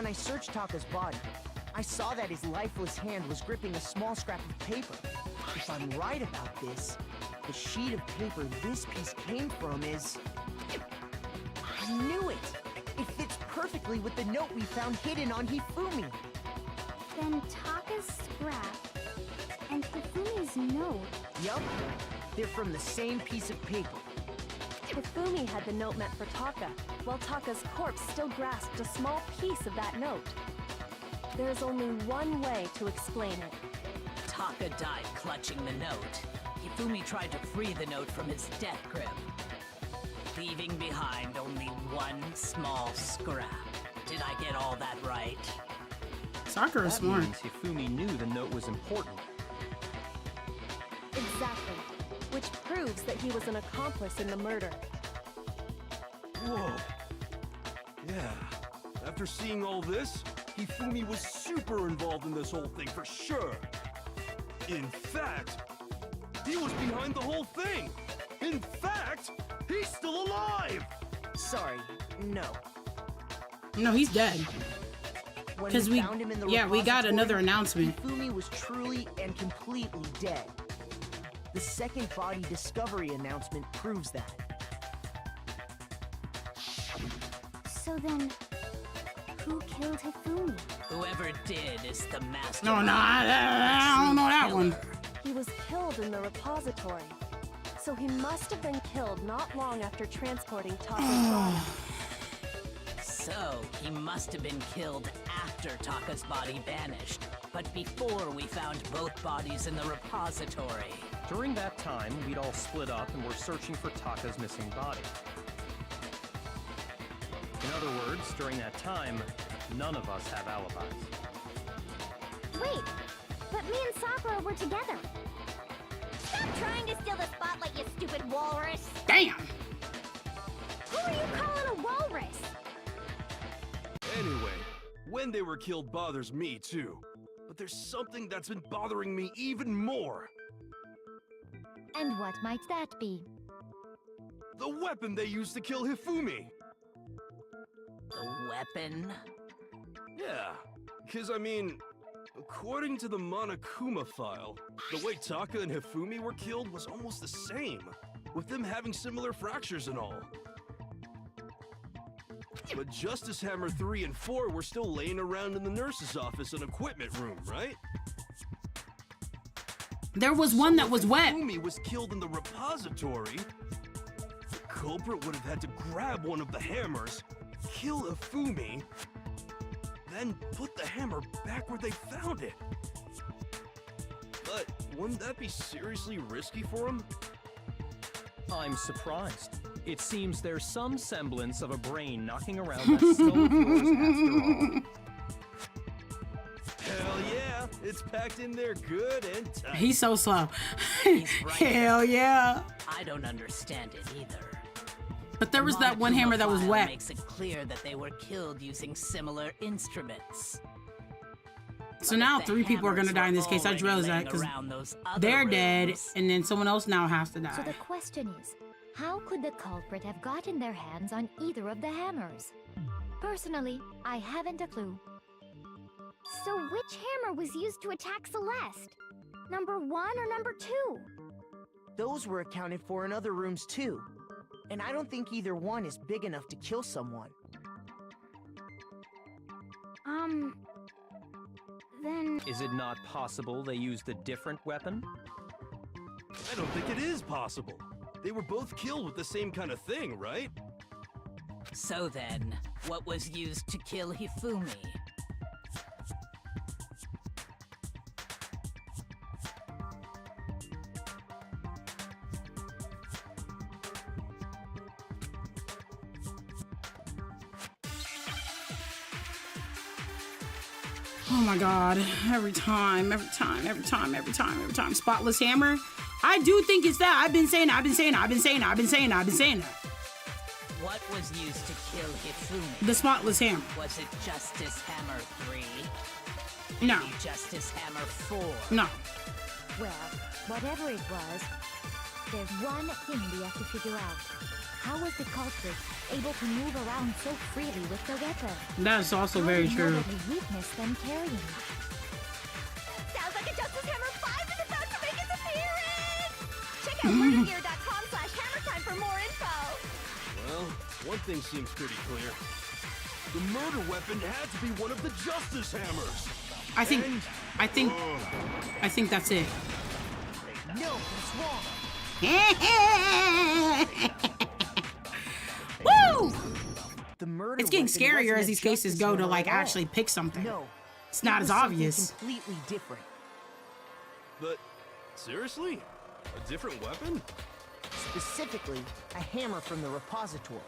when I searched Taka's body, I saw that his lifeless hand was gripping a small scrap of paper. If I'm right about this, the sheet of paper this piece came from is... I knew it! It fits perfectly with the note we found hidden on Hifumi. Then Taka's scrap and Hifumi's note. Yup, they're from the same piece of paper. Hifumi had the note meant for Taka, while Taka's corpse still grasped a small piece of that note. There's only one way to explain it. Taka died clutching the note. Hifumi tried to free the note from his death grip, leaving behind only one small scrap. Did I get all that right? Sakura is That smart. means Hifumi knew the note was important. Exactly. Which proves that he was an accomplice in the murder. Whoa. Yeah. After seeing all this, Hifumi was super involved in this whole thing for sure. In fact, he was behind the whole thing. In fact, he's still alive. Sorry, no. No, he's dead. When 'Cause we- found him in the yeah, we got repository, another announcement. Hifumi was truly and completely dead. The second body discovery announcement proves that. So then, who killed Hifumi? Whoever did is the master. No, I don't know that one. He was killed in the repository. So he must have been killed not long after transporting Taka's body. So, he must have been killed after Taka's body vanished, but before we found both bodies in the repository. During that time, we'd all split up and were searching for Taka's missing body. In other words, during that time, none of us have alibis. Wait, but me and Sakura were together. Stop trying to steal the spotlight, you stupid walrus! Damn! Who are you calling a walrus? Anyway, when they were killed bothers me too. But there's something that's been bothering me even more. And what might that be? The weapon they used to kill Hifumi. The weapon? Yeah, because I mean, according to the Monokuma file, the way Taka and Hifumi were killed was almost the same, with them having similar fractures and all. But Justice Hammer 3 and 4 were still laying around in the nurse's office and equipment room, right? There was one that was wet. Hifumi was killed in the repository. The culprit would have had to grab one of the hammers, kill Hifumi, then put the hammer back where they found it. But wouldn't that be seriously risky for him? I'm surprised. It seems there's some semblance of a brain knocking around that skull of yours after all. Hell yeah, it's packed in there good and tight. He's so slow. He's right. Hell yeah. I don't understand it either. But there was that one hammer that was Monokuma wet. makes it clear that they were killed using similar instruments. So now 3 people are gonna die in this case. I just realized that because they're dead, and then someone else now has to So the die. question is, how could the culprit have gotten their hands on either of the hammers? Personally, I haven't a clue. So which hammer was used to attack Celeste? Number 1 or number 2? Those were accounted for in other rooms too. And I don't think either one is big enough to kill someone. Then... Is it not possible they used a different weapon? I don't think it is possible. They were both killed with the same kind of thing, right? So then, what was used to kill Hifumi? Oh my god. Every time. Spotless hammer. I do think it's that. I've been saying that. What was used to kill Hifumi? The spotless hammer. Was it Justice Hammer 3? No. Maybe Justice Hammer 4? No. Well, whatever it was, there's one thing we have to figure out. How was the culprit able to move around so freely with the weapon? That is also How very did true. nobody witness them carrying it? Sounds like a Justice Hammer 5 is about to make its appearance! Check out murdergear.com/hammertime for more info! Well, one thing seems pretty clear. The murder weapon had to be one of the Justice Hammers. I think that's it. No, it's wrong. Woo! The murder It's getting weapon scarier wasn't as a these cases Justice go to Hammer like at all. actually pick something. No, It's it not was as something obvious. completely different. But seriously? A different weapon? Specifically, a hammer from the repository.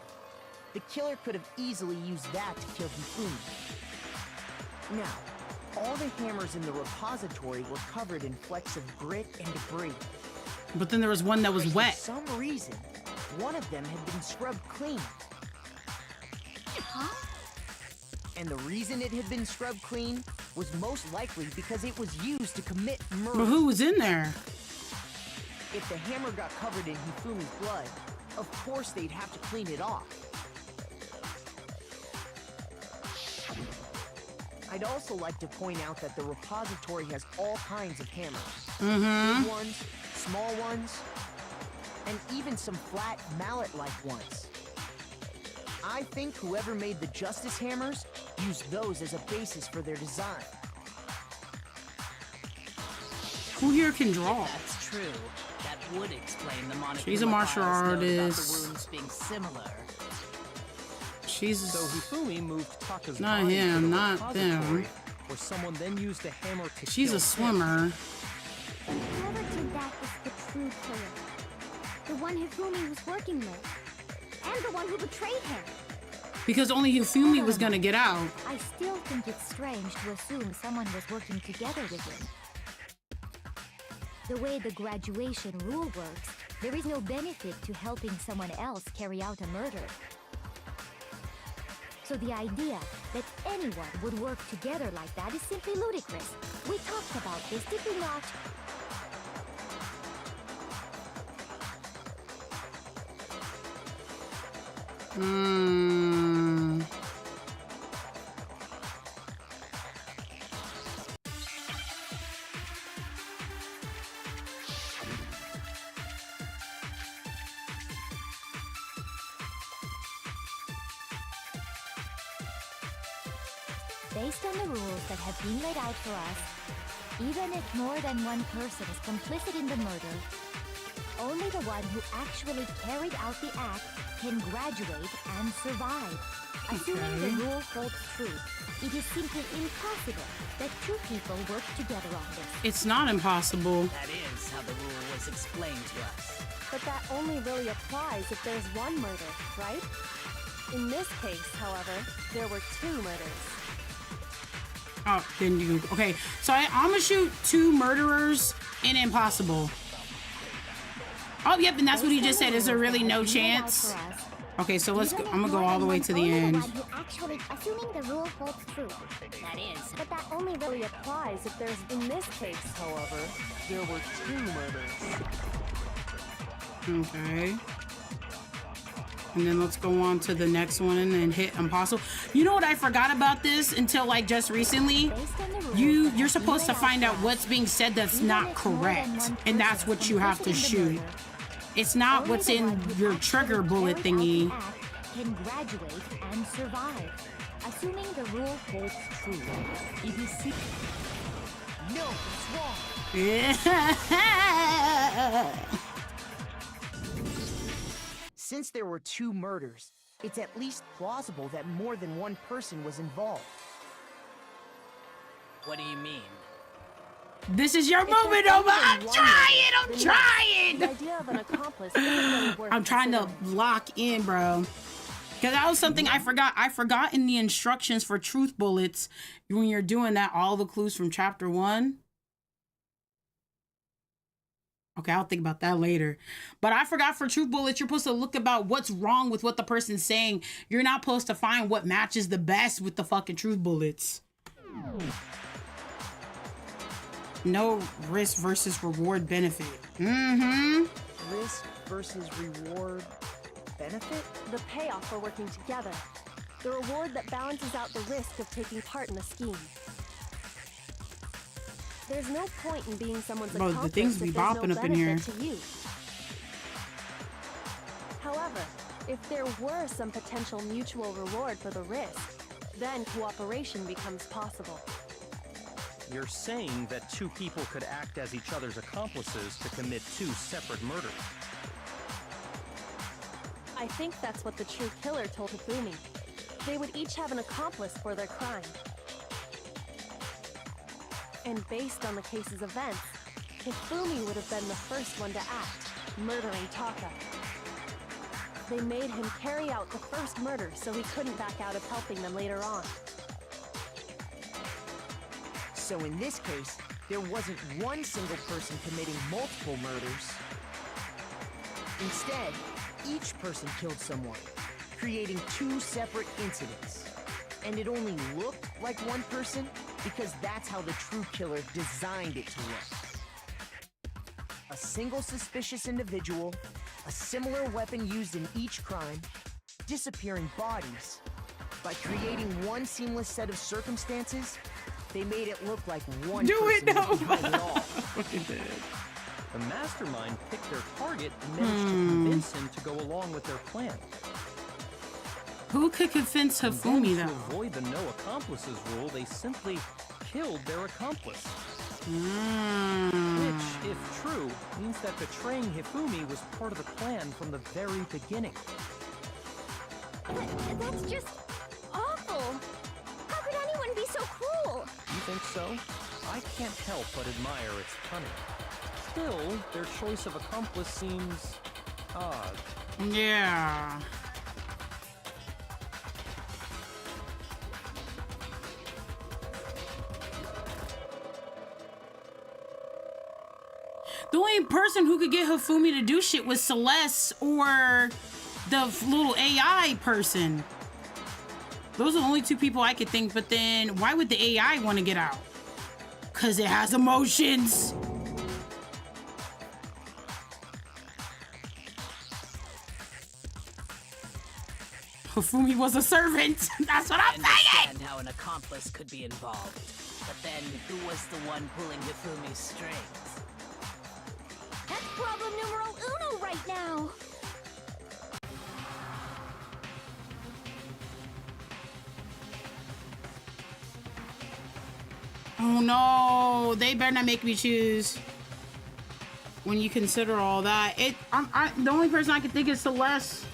The killer could have easily used that to kill Hifumi. Now, all the hammers in the repository were covered in flecks of grit and debris. But then there was one that was For wet. some reason, one of them had been scrubbed clean. Huh? And the reason it had been scrubbed clean was most likely because it was used to commit murder. But who was in there? If the hammer got covered in Hifumi's blood, of course they'd have to clean it off. I'd also like to point out that the repository has all kinds of hammers. Big ones, small ones, and even some flat mallet-like ones. I think whoever made the Justice Hammers used those as a basis for their design. Who here can draw? That's true. That would explain the Monokuma She's a martial files note about artist. the wounds being similar. She's So Hifumi moved Taka's Not body him, to the not repository, them. where someone then used a hammer to she's kill a swimmer. Whoever did that was the true killer. The one Hifumi was working with. And the one who betrayed him. Because only Hifumi was gonna get out. I still think it's strange to assume someone was working together with him. The way the graduation rule works, there is no benefit to helping someone else carry out a murder. So the idea that anyone would work together like that is simply ludicrous. We talked about this, did we not? Based on the rules that have been laid out for us, even if more than one person is complicit in the murder, only the one who actually carried out the act can graduate and survive. Assuming the rule holds true, it is simply impossible that two people work together on this. It's not impossible. That is how the rule was explained to us. But that only really applies if there's one murder, right? In this case, however, there were two murders. Oh, then you. Okay, so I'm gonna shoot two murderers in impossible. Oh, yep, and that's what he just said. Is there really no chance? Okay, so let's go. I'm gonna go all the way to the end. Actually, assuming the rule holds true. That is. But that only really applies if there's, in this case, however, there were two murders. Okay. And then let's go on to the next one and then hit impossible. You know what I forgot about this until like just recently? You're supposed to find out what's being said that's not correct, and that's what you have to shoot. It's not what's in your trigger bullet thingy. Can graduate and survive, assuming the rule holds true. It is No, it's wrong. Yeah. Since there were two murders, it's at least plausible that more than one person was involved. What do you mean? This is your moment, Nova. I'm trying. I'm trying. The idea of an accomplice isn't really worth I'm trying to considering. lock in, bro. Because that was something I forgot. I forgot in the instructions for truth bullets when you're doing that, all the clues from chapter 1. Okay, I'll think about that later. But I forgot for truth bullets, you're supposed to look about what's wrong with what the person's saying. You're not supposed to find what matches the best with the fucking truth bullets. No risk versus reward benefit. Risk versus reward. benefit? The payoff for working together. The reward that balances out the risk of taking part in the scheme. There's no point in being someone's Bro, accomplice the things be if there's bopping no up in here. benefit to you. However, if there were some potential mutual reward for the risk, then cooperation becomes possible. You're saying that two people could act as each other's accomplices to commit two separate murders. I think that's what the true killer told Hifumi. They would each have an accomplice for their crime. And based on the case's events, Hifumi would have been the first one to act, murdering Taka. They made him carry out the first murder so he couldn't back out of helping them later on. So in this case, there wasn't one single person committing multiple murders. Instead, each person killed someone, creating two separate incidents. And it only looked like one person because that's how the true killer designed it to look. A single suspicious individual, a similar weapon used in each crime, disappearing bodies. By creating one seamless set of circumstances, they made it look like one person was behind it all. Fucking dead. The mastermind picked their target and managed to convince him to go along with their plan. Who could convince Hifumi To though? avoid the no accomplices rule, they simply killed their accomplice. Which, if true, means that betraying Hifumi was part of the plan from the very beginning. That's just awful. How could anyone be so cruel? You think so? I can't help but admire its cunning. Still, their choice of accomplice seems odd. Yeah. The only person who could get Hifumi to do shit was Celeste or the little AI person. Those are the only two people I could think, but then why would the AI want to get out? Because it has emotions. Hifumi was a servant. That's what I'm saying. Understand how an accomplice could be involved. But then, who was the one pulling Hifumi's strings? That's problem numero uno right now. Oh no, they better not make me choose. When you consider all that, the only person I can think is Celeste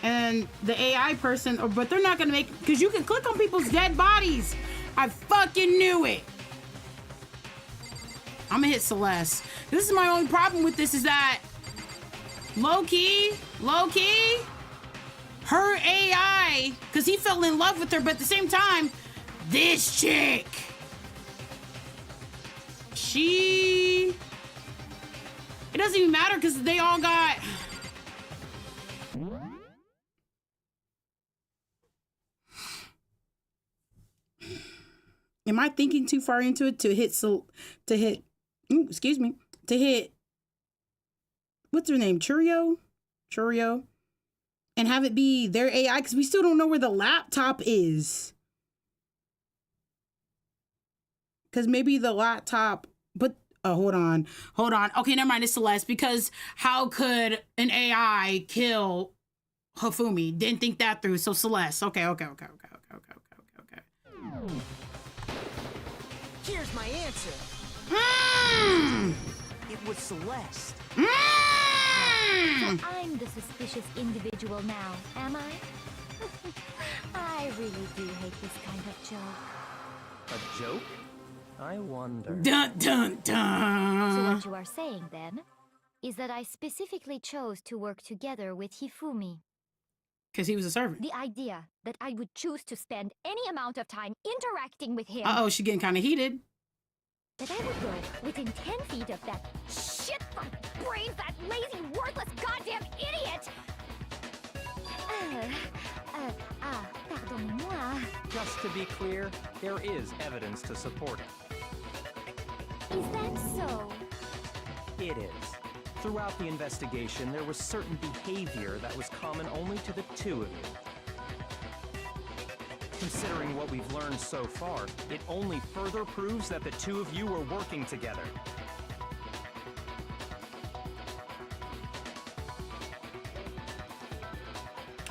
and the AI person, but they're not gonna make, because you can click on people's dead bodies. I fucking knew it. I'm gonna hit Celeste. This is my only problem with this is that low-key, her AI, because he fell in love with her, but at the same time, this chick, it doesn't even matter because they all got. Am I thinking too far into it to hit what's her name? Churio, and have it be their AI because we still don't know where the laptop is. Because maybe the laptop, but hold on. Okay, never mind. It's Celeste because how could an AI kill Hifumi? Didn't think that through. So Celeste. Okay. Here's my answer. It was Celeste. So I'm the suspicious individual now, am I? I really do hate this kind of joke. A joke? I wonder. Dun dun dun. So what you are saying then is that I specifically chose to work together with Hifumi. Because he was a servant. The idea that I would choose to spend any amount of time interacting with him. Uh-oh, she getting kind of heated. That I would go within 10 feet of that shit-fucked brains, that lazy, worthless, goddamn idiot! Pardonnez-moi. Just to be clear, there is evidence to support it. Is that so? It is. Throughout the investigation, there was certain behavior that was common only to the two of you. Considering what we've learned so far, it only further proves that the two of you were working together.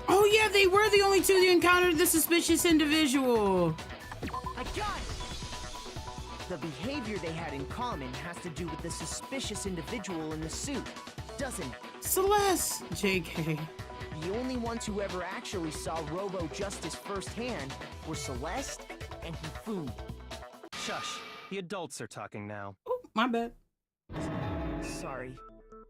Oh yeah, they were the only two that encountered the suspicious individual. I got it! The behavior they had in common has to do with the suspicious individual in the suit, doesn't it? Celeste! JK. The only ones who ever actually saw Robo-Justice firsthand were Celeste and Hifumi. Shush. The adults are talking now. Oh, my bad. Sorry.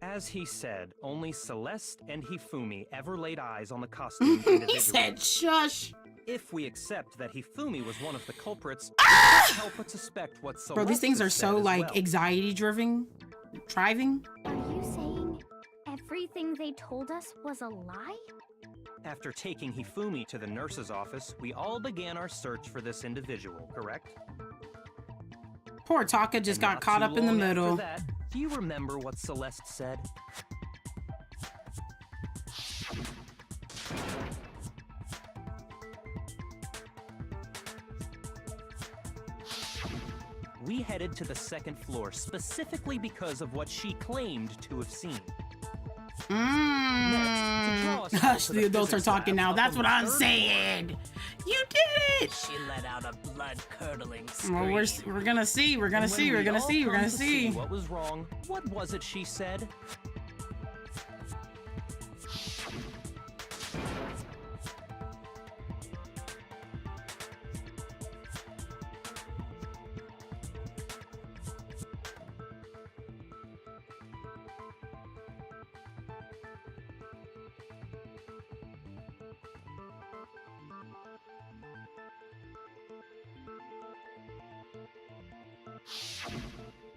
As he said, only Celeste and Hifumi ever laid eyes on the costumed individual. He said, shush. If we accept that Hifumi was one of the culprits, we can't help but suspect what Celeste Bro, these things are so, like, well. anxiety-driven. Driving. Are you saying everything they told us was a lie? After taking Hifumi to the nurse's office, we all began our search for this individual, correct? Poor Taka just got caught up in the middle. That, do you remember what Celeste said? We headed to the second floor specifically because of what she claimed to have seen. Hush, the adults are talking now. That's what I'm saying. You did it! She let out a blood-curdling scream. Well, we're gonna see. We're gonna see. We're gonna see. We're gonna see. What was wrong? What was it she said?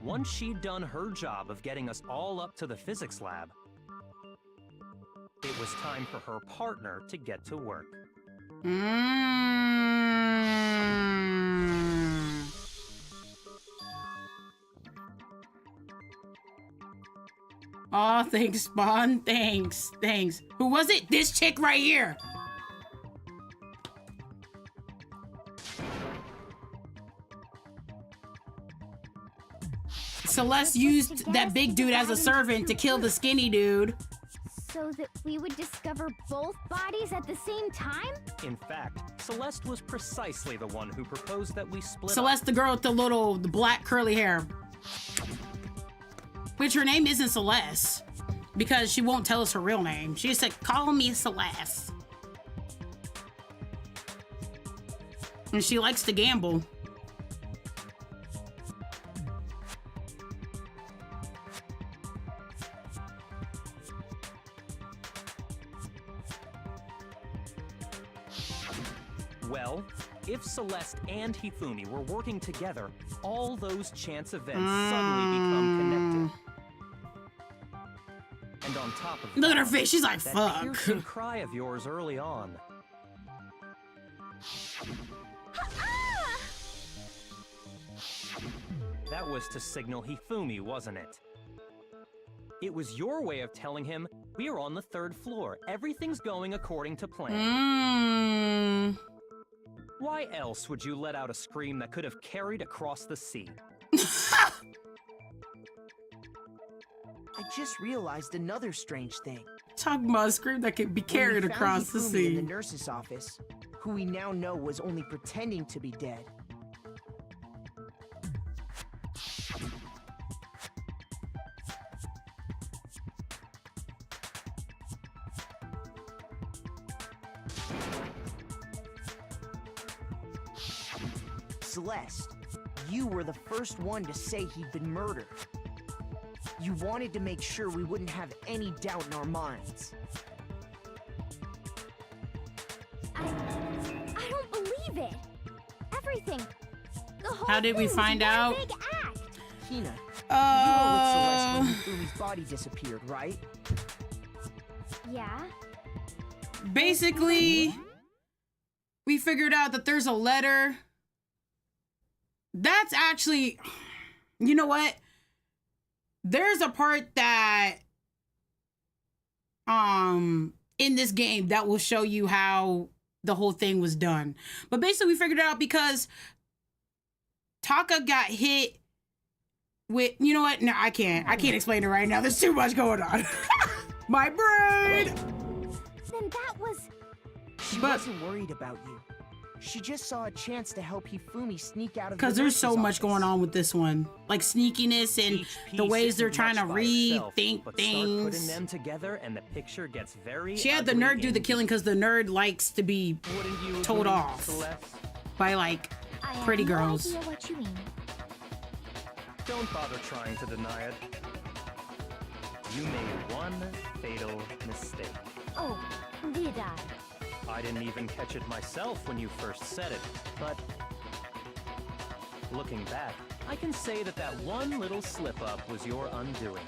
Once she'd done her job of getting us all up to the physics lab, it was time for her partner to get to work. Oh, thanks, Spawn. Thanks. Thanks. Who was it? This chick right here. Celeste used that big dude as a servant to kill the skinny dude. So that we would discover both bodies at the same time? In fact, Celeste was precisely the one who proposed that we split Celeste, up. the girl with the black curly hair. Which her name isn't Celeste. Because she won't tell us her real name. She just said, call me Celeste. And she likes to gamble. Well, if Celeste and Hifumi were working together, all those chance events suddenly become connected. And on top of Look at her face, she's like, that fuck. piercing cry of yours early on. That was to signal Hifumi, wasn't it? It was your way of telling him, we're on the 3rd floor. Everything's going according to plan. Why else would you let out a scream that could have carried across the sea? I just realized another strange thing. Talking about a scream that could be carried across the sea. In the nurse's office, who we now know was only pretending to be dead. Celeste, you were the first one to say he'd been murdered. You wanted to make sure we wouldn't have any doubt in our minds. I don't believe it. Everything. The whole How did we thing was find one out? Big act. Hina, you were with Celeste when Hifumi's body disappeared, right? Yeah. Basically, we figured out that there's a letter. That's actually, you know what? There's a part that in this game that will show you how the whole thing was done. But basically we figured it out because Taka got hit with, you know what? No, I can't explain it right now. There's too much going on. My brain. Then that was... She wasn't worried about you. She just saw a chance to help Hifumi sneak out of the because there's so nurse's much office. going on with this one, like sneakiness and the ways they're trying to rethink Start things. putting them together and the picture gets very She had the ugly nerd do the indeed. killing because the nerd likes to be Wouldn't you told agree, off Celeste? by like I have pretty no girls. idea what you mean. Don't bother trying to deny it. You made one fatal mistake. Oh, did I? I didn't even catch it myself when you first said it, but looking back, I can say that that one little slip-up was your undoing.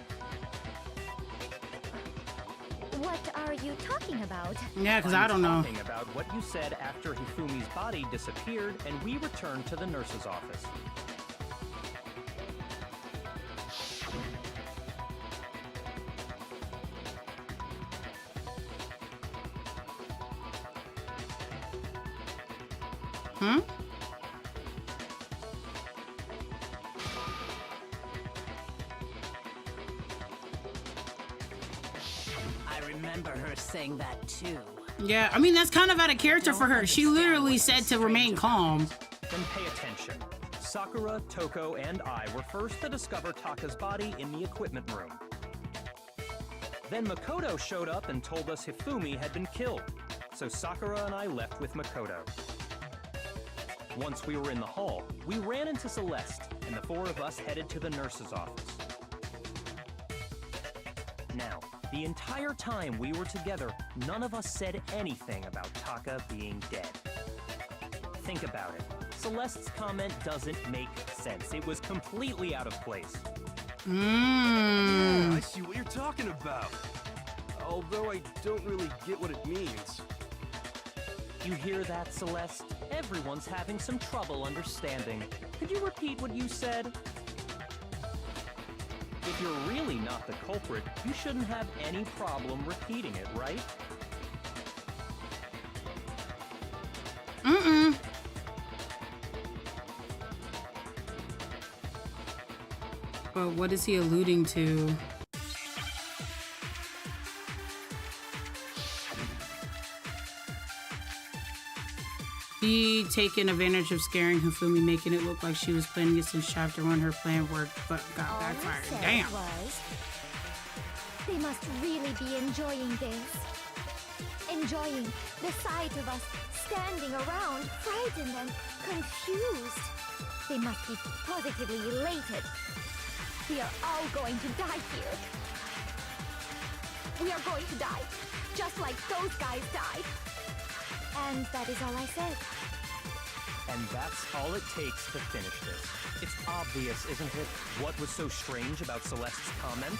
What are you talking about? Yeah, because I don't know. Talking about what you said after Hifumi's body disappeared and we returned to the nurse's office. Hmm? I remember her saying that too. Yeah, I mean, that's kind of out of character for her. She literally said to remain calm. Then pay attention. Sakura, Toko, and I were first to discover Taka's body in the equipment room. Then Makoto showed up and told us Hifumi had been killed, so Sakura and I left with Makoto. Once we were in the hall, we ran into Celeste, and the four of us headed to the nurse's office. Now, the entire time we were together, none of us said anything about Taka being dead. Think about it. Celeste's comment doesn't make sense. It was completely out of place. Yeah, I see what you're talking about. Although I don't really get what it means. You hear that, Celeste? Everyone's having some trouble understanding. Could you repeat what you said? If you're really not the culprit, you shouldn't have any problem repeating it, right? Mm-mm. But what is he alluding to? He taken advantage of scaring Hifumi, making it look like she was planning it since chapter 1. Her plan worked, but got All I backfired. said Damn. was, they must really be enjoying this. Enjoying the sight of us standing around, frightened and confused. They must be positively elated. We are all going to die here. We are going to die, just like those guys died. And that is all I said. And that's all it takes to finish this. It's obvious, isn't it? What was so strange about Celeste's comment?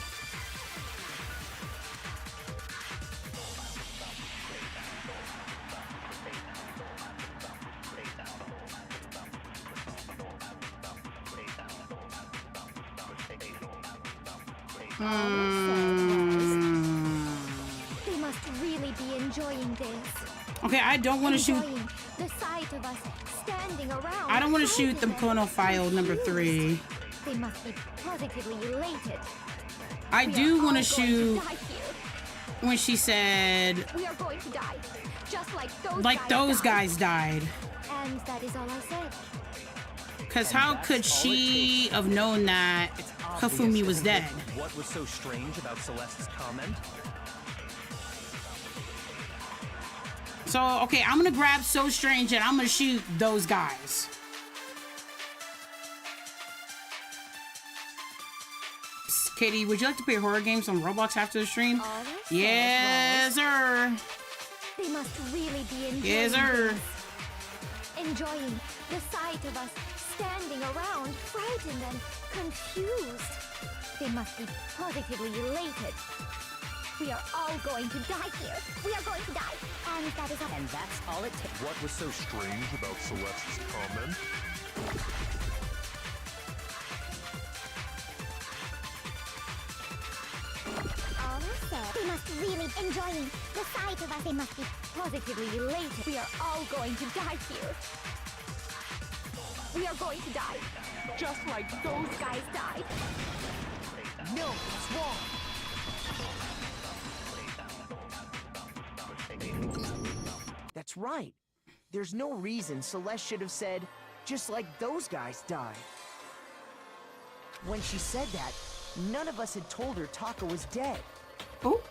They must really be enjoying this. Okay, I don't want to shoot. Enjoying the sight of us standing around. I don't want to shoot the frightened and Kono file number 3. They must be positively elated. I We do are want all to going shoot die here. when she said, We are going to die, just like like those guys died. And that is all I said. Because how could she have known that It's obvious, Hifumi was isn't it? dead? What was so strange about Celeste's comment? So, okay, I'm gonna grab So Strange and I'm gonna shoot those guys. Katie, would you like to play horror games on Roblox after the stream? All I said Yes, sir. They must really be enjoying Yes, sir. this. Enjoying the sight of us standing around, frightened and confused. They must be positively elated. We are all going to die here. We are going to die. And that is all. And that's all it takes. What was so strange about Celeste's comment? All I said They must really enjoying the sight of us. They must be positively elated. We are all going to die here. We are going to die. Just like those guys died. No, it's wrong. That's right. There's no reason Celeste should have said, just like those guys died. When she said that, none of us had told her Taka was dead. Oh.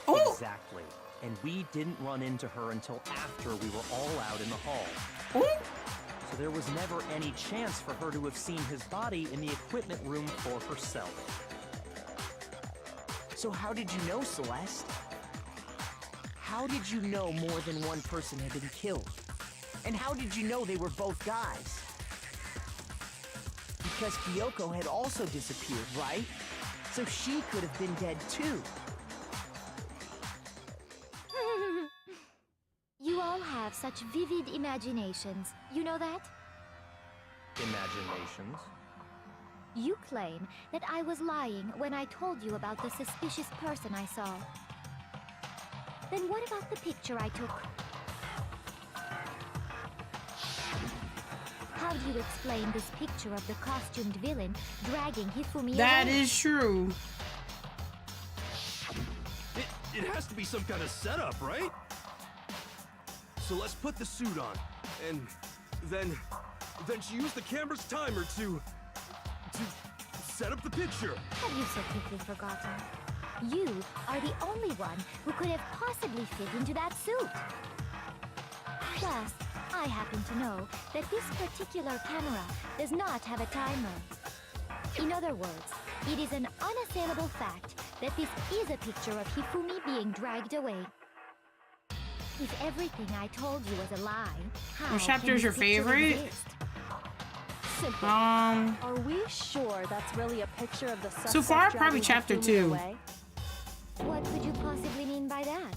Oh. Exactly. And we didn't run into her until after we were all out in the hall. Oh. So there was never any chance for her to have seen his body in the equipment room for herself. So how did you know, Celeste? How did you know more than one person had been killed? And how did you know they were both guys? Because Kyoko had also disappeared, right? So she could have been dead too. You all have such vivid imaginations. You know that? Imaginations? You claim that I was lying when I told you about the suspicious person I saw. Then what about the picture I took? How do you explain this picture of the costumed villain dragging Hifumi away? That is true. It has to be some kind of setup, right? So let's put the suit on, and then she used the camera's timer to set up the picture. Have you so quickly forgotten? You are the only one who could have possibly fit into that suit. Plus, I happen to know that this particular camera does not have a timer. In other words, it is an unassailable fact that this is a picture of Hifumi being dragged away. If everything I told you was a lie, how Which chapter can is your this picture favorite? exist? Simple. Are we sure that's really a picture of the suspect? So far, probably dragging chapter Hifumi 2. away? What could you possibly mean by that?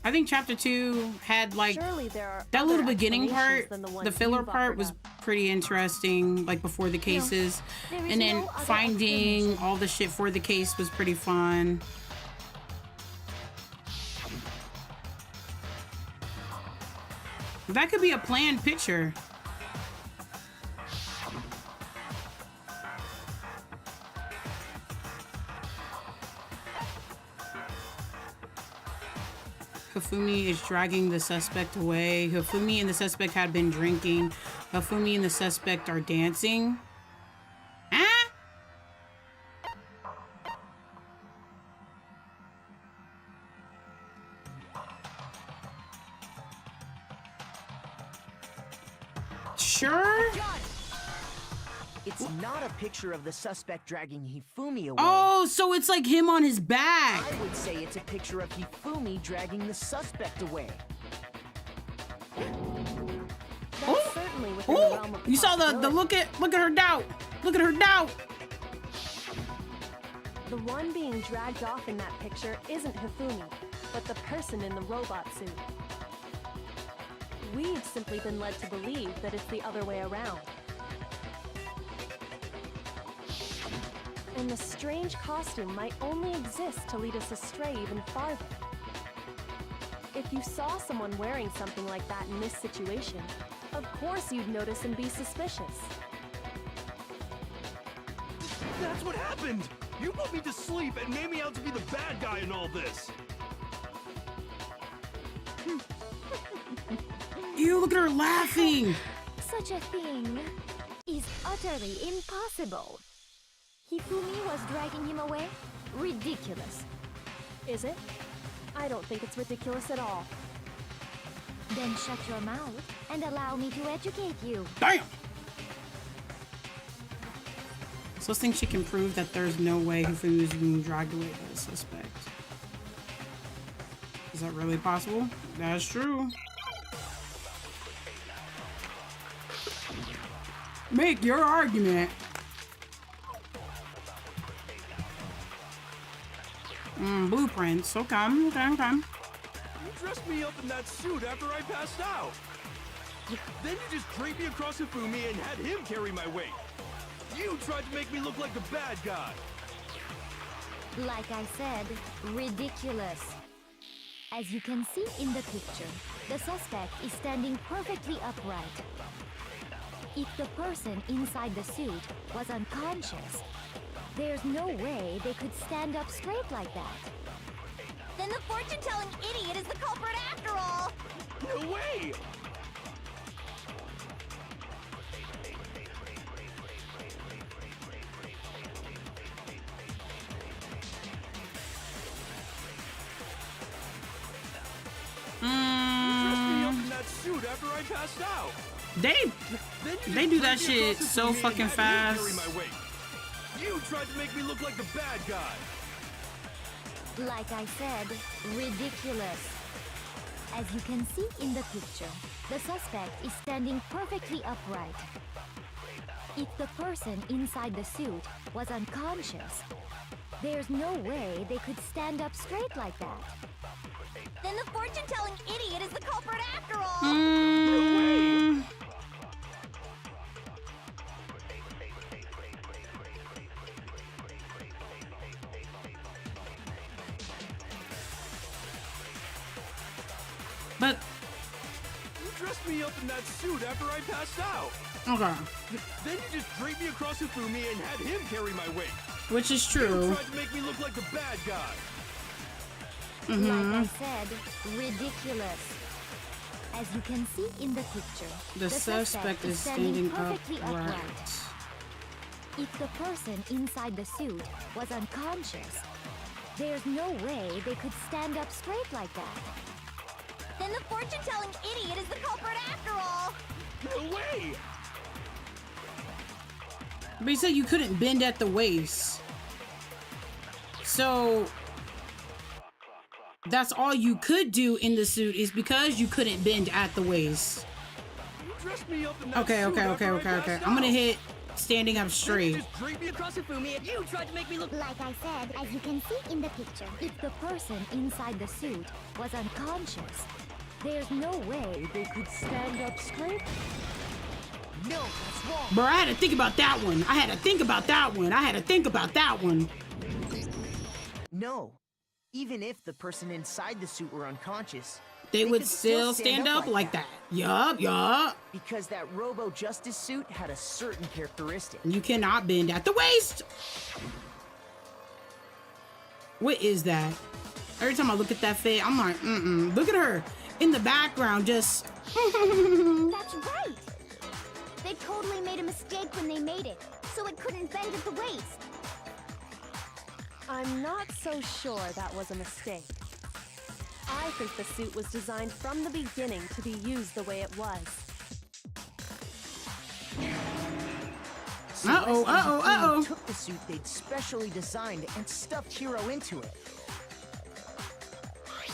I think chapter 2 had like Surely there are that other little beginning part, explanations than the the ones filler you've part offered was up. pretty interesting, like before the cases. there is And then no other finding explanation. all the shit for the case was pretty fun. That could be a planned picture. Hifumi is dragging the suspect away. Hifumi and the suspect had been drinking. Hifumi and the suspect are dancing. Huh? Sure? It's not a picture of the suspect dragging Hifumi away. Oh, so it's like him on his back. I would say it's a picture of Hifumi dragging the suspect away. That's certainly within the realm of You saw the possibility. look at her doubt. Look at her doubt. The one being dragged off in that picture isn't Hifumi, but the person in the robot suit. We've simply been led to believe that it's the other way around. And the strange costume might only exist to lead us astray even farther. If you saw someone wearing something like that in this situation, of course you'd notice and be suspicious. That's what happened! You put me to sleep and made me out to be the bad guy in all this! You look at her laughing. Such a thing is utterly impossible. Hifumi was dragging him away? Ridiculous. Is it? I don't think it's ridiculous at all. Then shut your mouth and allow me to educate you. Damn. So I think she can prove that there's no way Hifumi was being dragged away by the suspect. Is that really possible? That's true. Make your argument. Blueprints. Okay. You dressed me up in that suit after I passed out. Then you just draped me across Hifumi and had him carry my weight. You tried to make me look like the bad guy. Like I said, ridiculous. As you can see in the picture, the suspect is standing perfectly upright. If the person inside the suit was unconscious, there's no way they could stand up straight like that. Then the fortune-telling idiot is the culprit after all! No way! You dressed me up in that suit after I passed out. They do that shit so fucking fast. You tried to make me look like the bad guy. Like I said, ridiculous. As you can see in the picture, the suspect is standing perfectly upright. If the person inside the suit was unconscious, there's no way they could stand up straight like that. Then the fortune-telling idiot is the culprit after all! No way! But You dressed me up in that suit after I passed out. okay, Then you just draped me across Hifumi and had him carry my weight. which is You true. tried to make me look like the bad guy. Like I said, ridiculous. As you can see in the picture, The suspect is standing perfectly upright. If the person inside the suit was unconscious, there's no way they could stand up straight like that. Then the fortune-telling idiot is the culprit after all! No way! But you said you couldn't bend at the waist. So that's all you could do in the suit is because you couldn't bend at the waist. You dressed me up in that Okay, suit okay, okay, after I okay, okay. passed I'm gonna out. hit standing up Then you straight. just draped me across Hifumi and you tried to make me look. Like I said, as you can see in the picture, if the person inside the suit was unconscious, there's no way they could stand up straight. No, that's wrong. Bro, I had to think about that one. I had to think about that one. I had to think about that one. No. Even if the person inside the suit were unconscious, They would could still stand up like that. Yup, yup. because that Robo Justice suit had a certain characteristic. You cannot bend at the waist. What is that? Every time I look at that fit, I'm like, Look at her in the background, just. That's right! They totally made a mistake when they made it, so it couldn't bend at the waist. I'm not so sure that was a mistake. I think the suit was designed from the beginning to be used the way it was. Uh-oh. Took the suit they'd specially designed and stuffed Hero into it.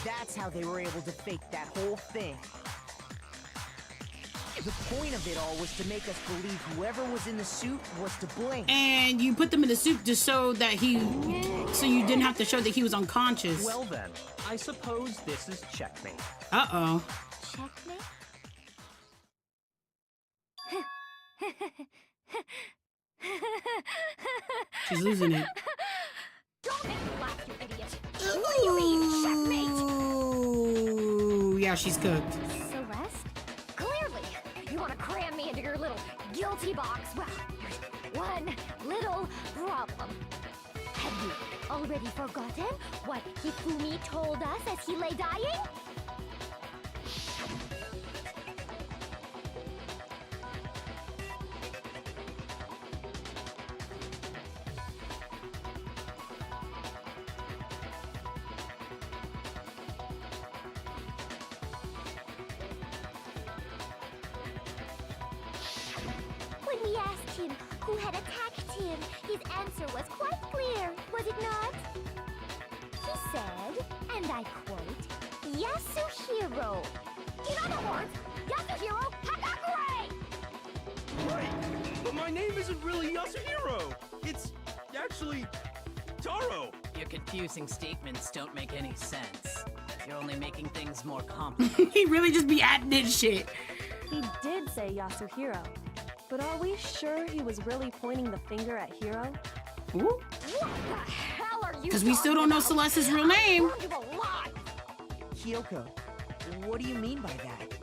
That's how they were able to fake that whole thing. The point of it all was to make us believe whoever was in the suit was to blame. And you put them in the suit just so that so you didn't have to show that he was unconscious. Well then, I suppose this is checkmate. Uh-oh. Checkmate? She's losing it. Don't make me laugh, you idiot! What do you mean, checkmate? Ooh, yeah, she's cooked. Celeste? Clearly, you want to cram me into your little guilty box. Well, there's one little problem. Have you already forgotten what Hifumi told us as he lay dying? When we asked him who had attacked him, his answer was quite clear, was it not? He said, and I quote, Yasuhiro. In other words, Yasuhiro Hagakure! Right, but my name isn't really Yasuhiro. It's actually Taro. Your confusing statements don't make any sense. You're only making things more complicated. He really just be adding in shit. He did say Yasuhiro, but are we sure he was really pointing the finger at Hiro? Ooh. What the hell are Because we still don't know Celeste's real name. Kyoko, what do you mean by that?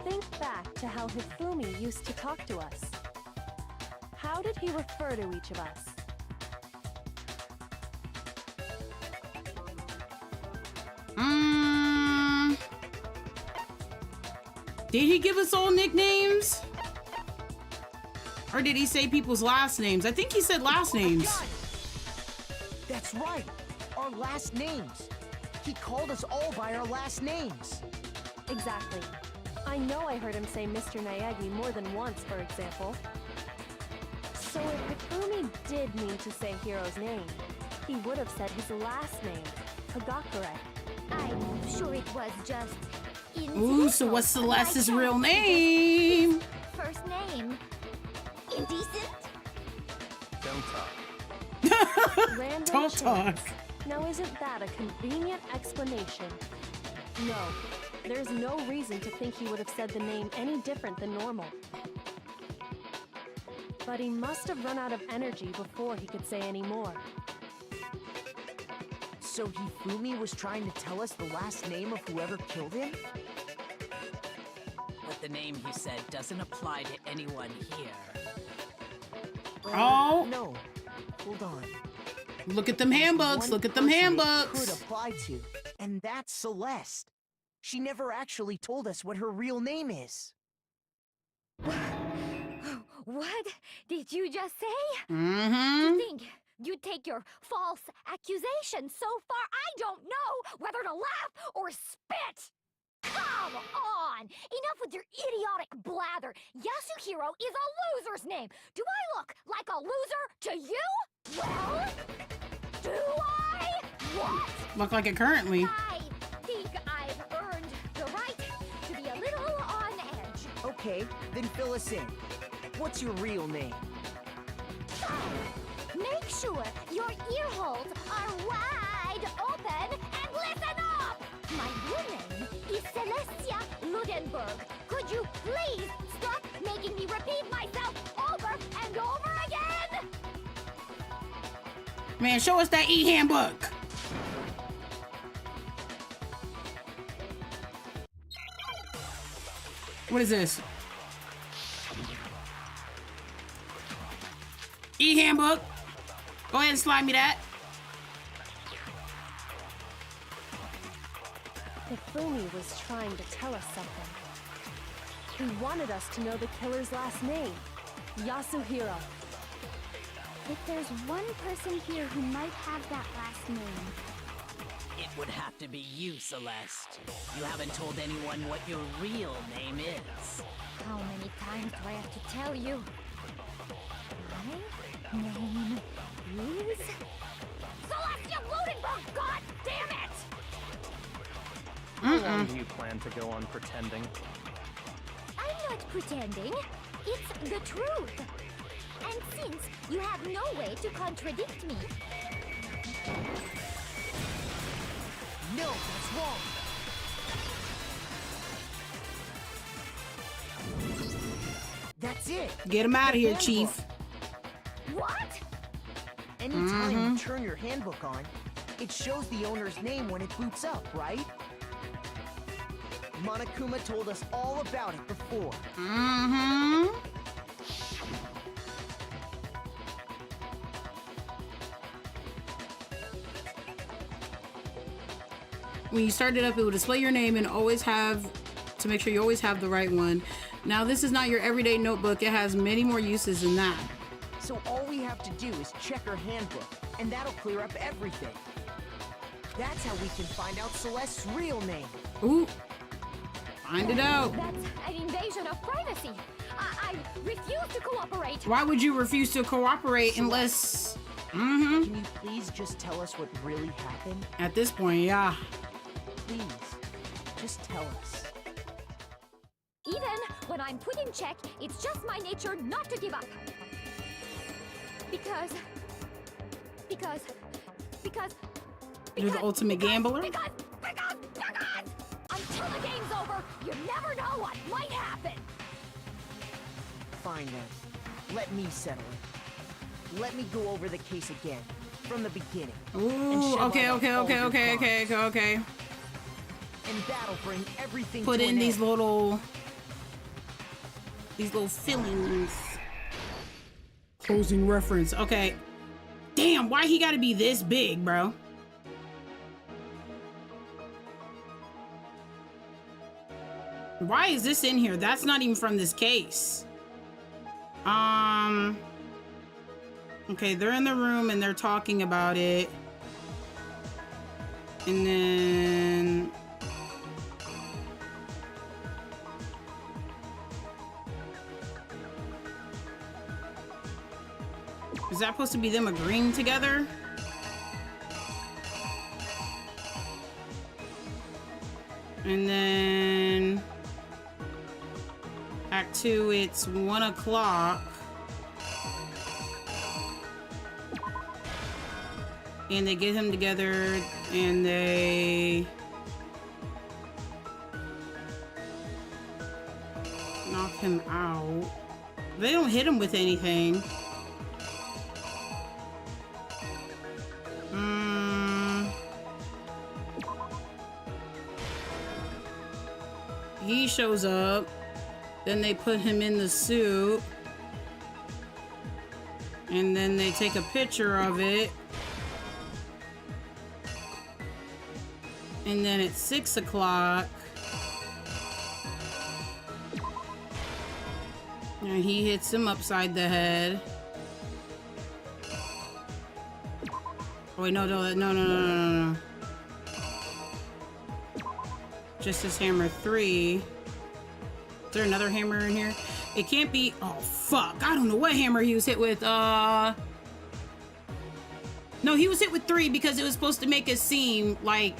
Think back to how Hifumi used to talk to us. How did he refer to each of us? Did he give us all nicknames? Or did he say people's last names? I think he said last names. That's right. Our last names. He called us all by our last names. Exactly. I know I heard him say Mr. Naegi more than once, for example. So if Hifumi did mean to say Hiro's name, he would have said his last name, Hagakure. I'm sure it was just... Ooh, so what's Celeste's real name? First name. Indecent? Don't talk. Random Don't talk. chance. Now isn't that a convenient explanation? No, there's no reason to think he would have said the name any different than normal. But he must have run out of energy before he could say any more. So Hifumi was trying to tell us the last name of whoever killed him? But the name he said doesn't apply to anyone here. Oh. No. Hold on. Look at them handbooks. One Look at them person it handbooks. could apply to, and that's Celeste. She never actually told us what her real name is. What did you just say? Mm-hmm. To think you'd take your false accusation so far, I don't know whether to laugh or spit! Come on! Enough with your idiotic blather! Yasuhiro is a loser's name! Do I look like a loser to you? Well, do I? What? Look like it currently. I think I've earned the right to be a little on edge. Okay, then fill us in. What's your real name? Make sure your ear holes are wide open and listen up! My real name is Celestia Ludenberg. Could you please stop making me repeat myself over and over again? Man, show us that e-handbook. What is this? E-handbook. Go ahead and slide me that. Hifumi was trying to tell us something. He wanted us to know the killer's last name, Yasuhiro. If there's one person here who might have that last name, It would have to be you, Celeste. You haven't told anyone what your real name is. how many times do I have to tell you? My name is... Celestia Ludenberg! God damn it! How long do you plan to go on pretending? I'm not pretending. It's the truth. And since you have no way to contradict me, No, that's wrong. That's it. Get him out of here, Handbook. Chief. what? Anytime you turn your handbook on, it shows the owner's name when it boots up, right? Monokuma told us all about it before. Mm-hmm. When you start it up, it will display your name and always have to make sure you always have the right one. Now, this is not your everyday notebook. It has many more uses than that. So all we have to do is check our handbook, and that'll clear up everything. That's how we can find out Celeste's real name. Ooh. Find it out. That's an invasion of privacy. I refuse to cooperate. Why would you refuse to cooperate unless... Mm-hmm. Can you please just tell us what really happened? At this point, yeah. Please, just tell us. Even when I'm put in check, it's just my nature not to give up. Because You're the ultimate gambler? Because until the game's over, you never know what might happen. Fine then. Let me settle it. Let me go over the case again. from the beginning. Ooh, okay. And that'll bring everything Put to in an these end. little fillings. Closing reference. Okay. Damn, why he gotta be this big, bro? Why is this in here? That's not even from this case. Okay, they're in the room and they're talking about it. And then is that supposed to be them agreeing together? And then Act 2, it's 1 o'clock. And they get him together and they knock him out. They don't hit him with anything. He shows up. Then they put him in the suit. And then they take a picture of it. And then at 6 o'clock, and he hits him upside the head. Oh wait, no. Justice Hammer 3. Is there another hammer in here? It can't be. Oh fuck! I don't know what hammer he was hit with. No, he was hit with 3 because it was supposed to make it seem like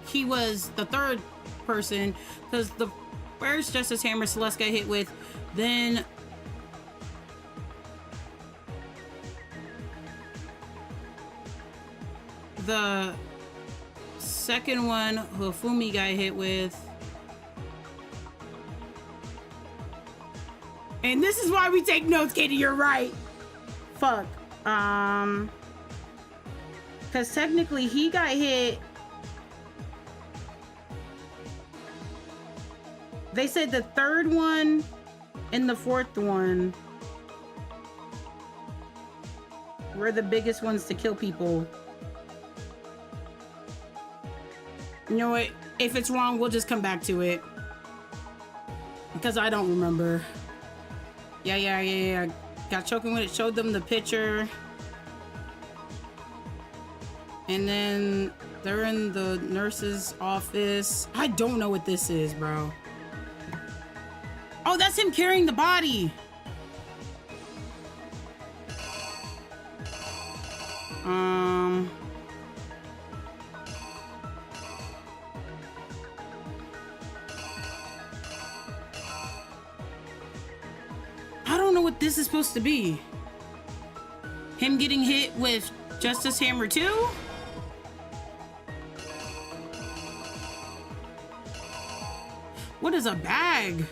he was the third person, because the first Justice Hammer Celeste got hit with, then the second one Hifumi got hit with, and this is why we take notes, Katie, you're right. Fuck. Because technically he got hit. They said the third one and the fourth one were the biggest ones to kill people. You know what? If it's wrong, we'll just come back to it. Because I don't remember. Yeah. Got choking when it showed them the picture. And then they're in the nurse's office. I don't know what this is, bro. Oh, that's him carrying the body. I don't know what this is supposed to be. Him getting hit with Justice Hammer 2? What is a bag?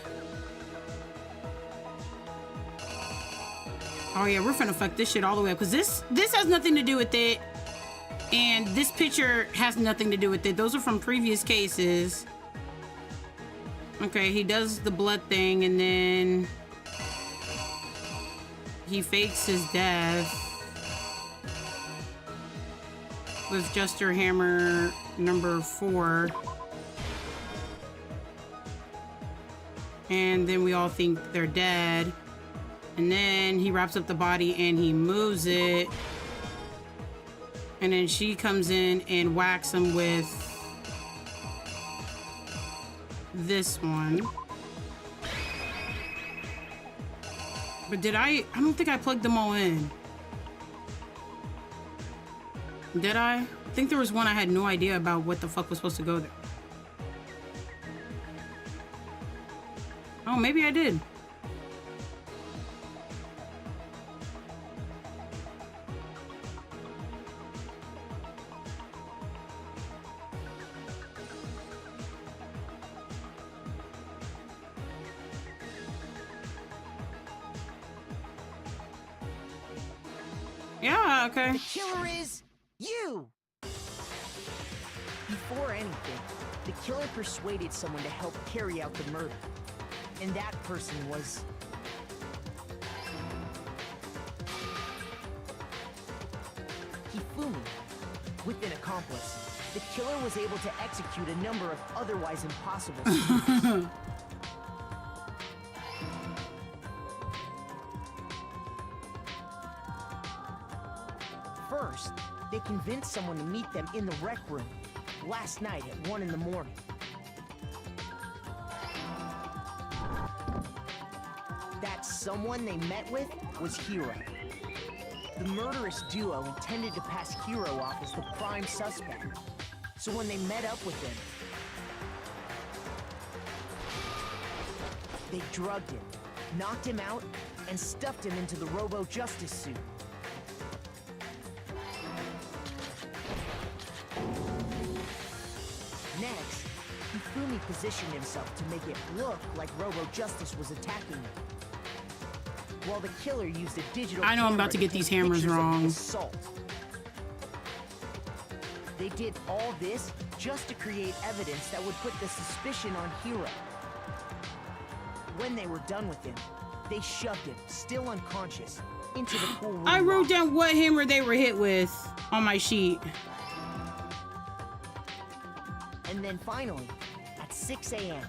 Oh yeah, we're finna fuck this shit all the way up, because this has nothing to do with it, and this picture has nothing to do with it. Those are from previous cases. Okay, he does the blood thing, and then he fakes his death with Justice Hammer number 4. And then we all think they're dead. And then he wraps up the body and he moves it. And then she comes in and whacks him with this one. But did I don't think I plugged them all in. Did I? I think there was one I had no idea about what the fuck was supposed to go there. Oh, maybe I did. Yeah, okay. The killer is you! Before anything, the killer persuaded someone to help carry out the murder. And that person was... Hifumi. With an accomplice, the killer was able to execute a number of otherwise impossible schemes. First, they convinced someone to meet them in the rec room last night at 1 in the morning. That someone they met with was Hiro. The murderous duo intended to pass Hiro off as the prime suspect. So when they met up with him, they drugged him, knocked him out, and stuffed him into the Robo-Justice suit. Next, Hifumi positioned himself to make it look like Robo-Justice was attacking him. While the killer used a digital I know I'm about to get these hammers wrong. Assault. They did all this just to create evidence that would put the suspicion on Hiro. When they were done with him, they shoved him, still unconscious, into the pool room. I wrote down what hammer they were hit with on my sheet. And then finally, at 6 a.m.,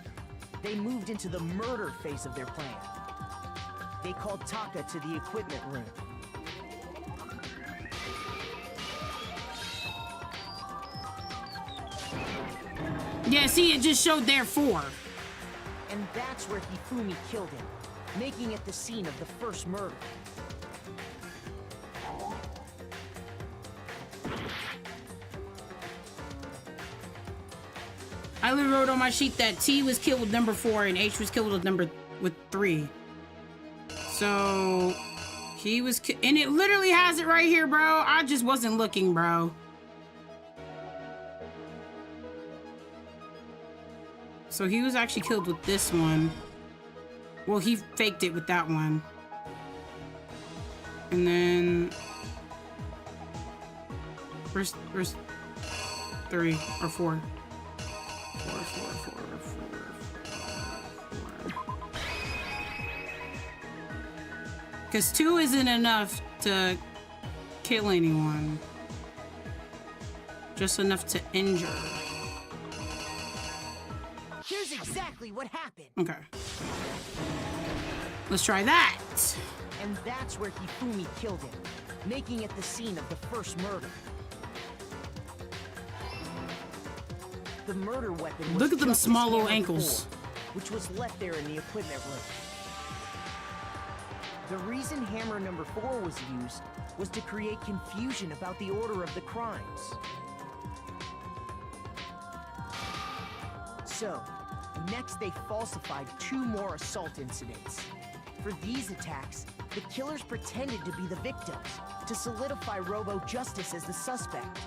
they moved into the murder phase of their plan. They called Taka to the equipment room. Yeah, see, it just showed therefore. And that's where Hifumi killed him, making it the scene of the first murder. I literally wrote on my sheet that T was killed with number 4 and H was killed with 3. So he was, and it literally has it right here, bro. I just wasn't looking, bro. So he was actually killed with this one. Well, he faked it with that one. And then where's 3 or 4? 4. Because 2 isn't enough to kill anyone. Just enough to injure. Here's exactly what happened. Okay. Let's try that. And that's where Hifumi killed him, making it the scene of the first murder. The murder weapon was Look at them Justice small little Hammer ankles. 4, which was left there in the equipment room. The reason hammer number 4 was used was to create confusion about the order of the crimes. So, next they falsified 2 more assault incidents. For these attacks, the killers pretended to be the victims to solidify Robo-Justice as the suspect.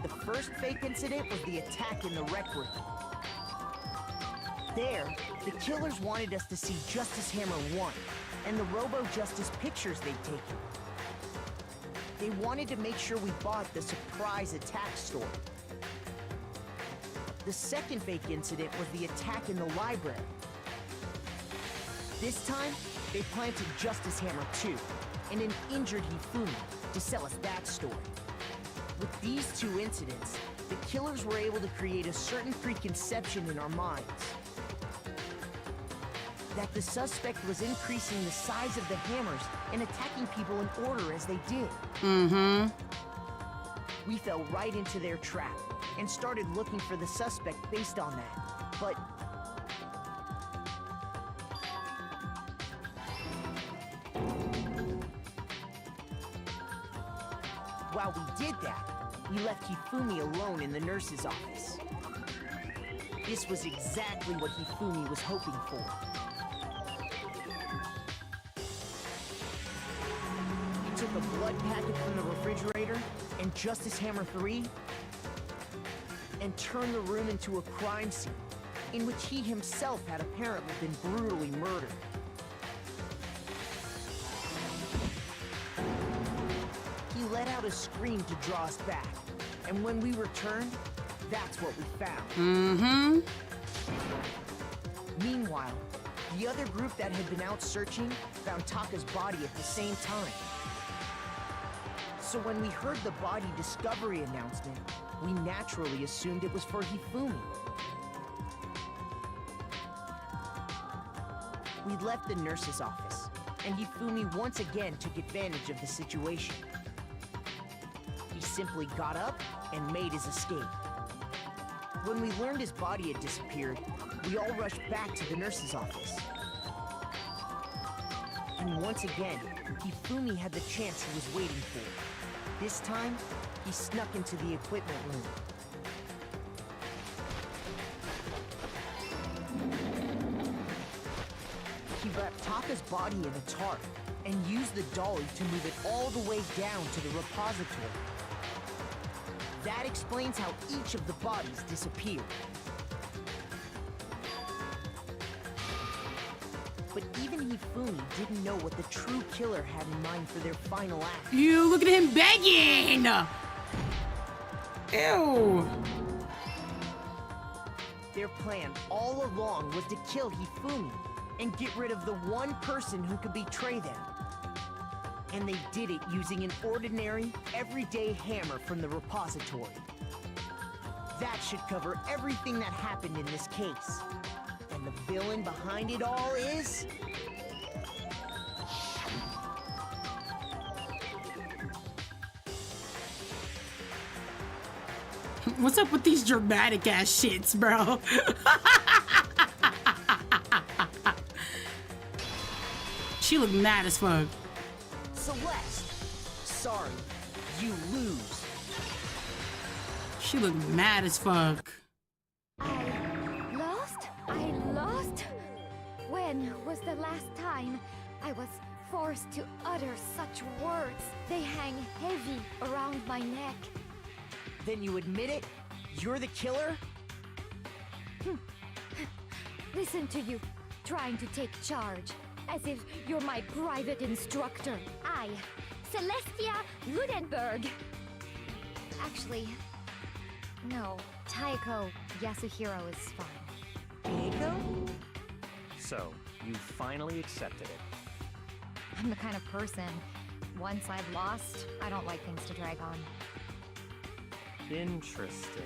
The first fake incident was the attack in the rec room. There, the killers wanted us to see Justice Hammer 1 and the Robo-Justice pictures they'd taken. They wanted to make sure we bought the surprise attack story. The second fake incident was the attack in the library. This time, they planted Justice Hammer 2 and an injured Hifumi to sell us that story. With these 2 incidents, the killers were able to create a certain preconception in our minds. That the suspect was increasing the size of the hammers and attacking people in order as they did. Mm-hmm. We fell right into their trap and started looking for the suspect based on that. But while we did that, we left Hifumi alone in the nurse's office. This was exactly what Hifumi was hoping for. He took a blood packet from the refrigerator and Justice Hammer 3 and turned the room into a crime scene in which he himself had apparently been brutally murdered. out a scream to draw us back. And when we returned, that's what we found. Mm-hmm. Meanwhile, the other group that had been out searching found Taka's body at the same time. So when we heard the body discovery announcement, we naturally assumed it was for Hifumi. We left the nurse's office, and Hifumi once again took advantage of the situation. He simply got up and made his escape. When we learned his body had disappeared, we all rushed back to the nurse's office. And once again, Hifumi had the chance he was waiting for. This time, he snuck into the equipment room. He wrapped Taka's body in a tarp and used the dolly to move it all the way down to the repository. That explains how each of the bodies disappeared. But even Hifumi didn't know what the true killer had in mind for their final act. You look at him begging! Ew! Their plan all along was to kill Hifumi and get rid of the one person who could betray them. And they did it using an ordinary, everyday hammer from the repository. That should cover everything that happened in this case. And the villain behind it all is... What's up with these dramatic ass shits, bro? She looked mad as fuck. Celeste, sorry, you lose. She looked mad as fuck. I lost? When was the last time I was forced to utter such words? They hang heavy around my neck. Then you admit it? You're the killer? Listen to you, trying to take charge, as if you're my private instructor. I, Celestia Ludenberg. Actually, no, Taiko Yasuhiro is fine. Taiko? So, you finally accepted it. I'm the kind of person, once I've lost, I don't like things to drag on. Interesting.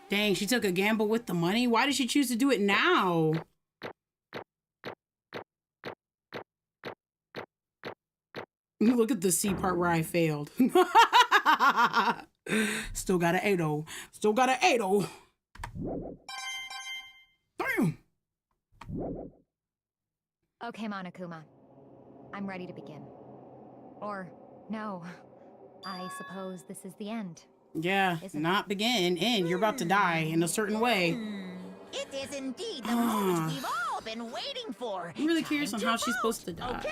Dang, she took a gamble with the money? Why did she choose to do it now? Look at the C part where I failed. Still got an 8-0. Still got an 8-0. Damn. Okay, Monokuma. I'm ready to begin. Or, no. I suppose this is the end. Yeah, not begin, end. You're about to die in a certain way. It is indeed the moment we've all been waiting for. I'm really curious on how she's supposed to die.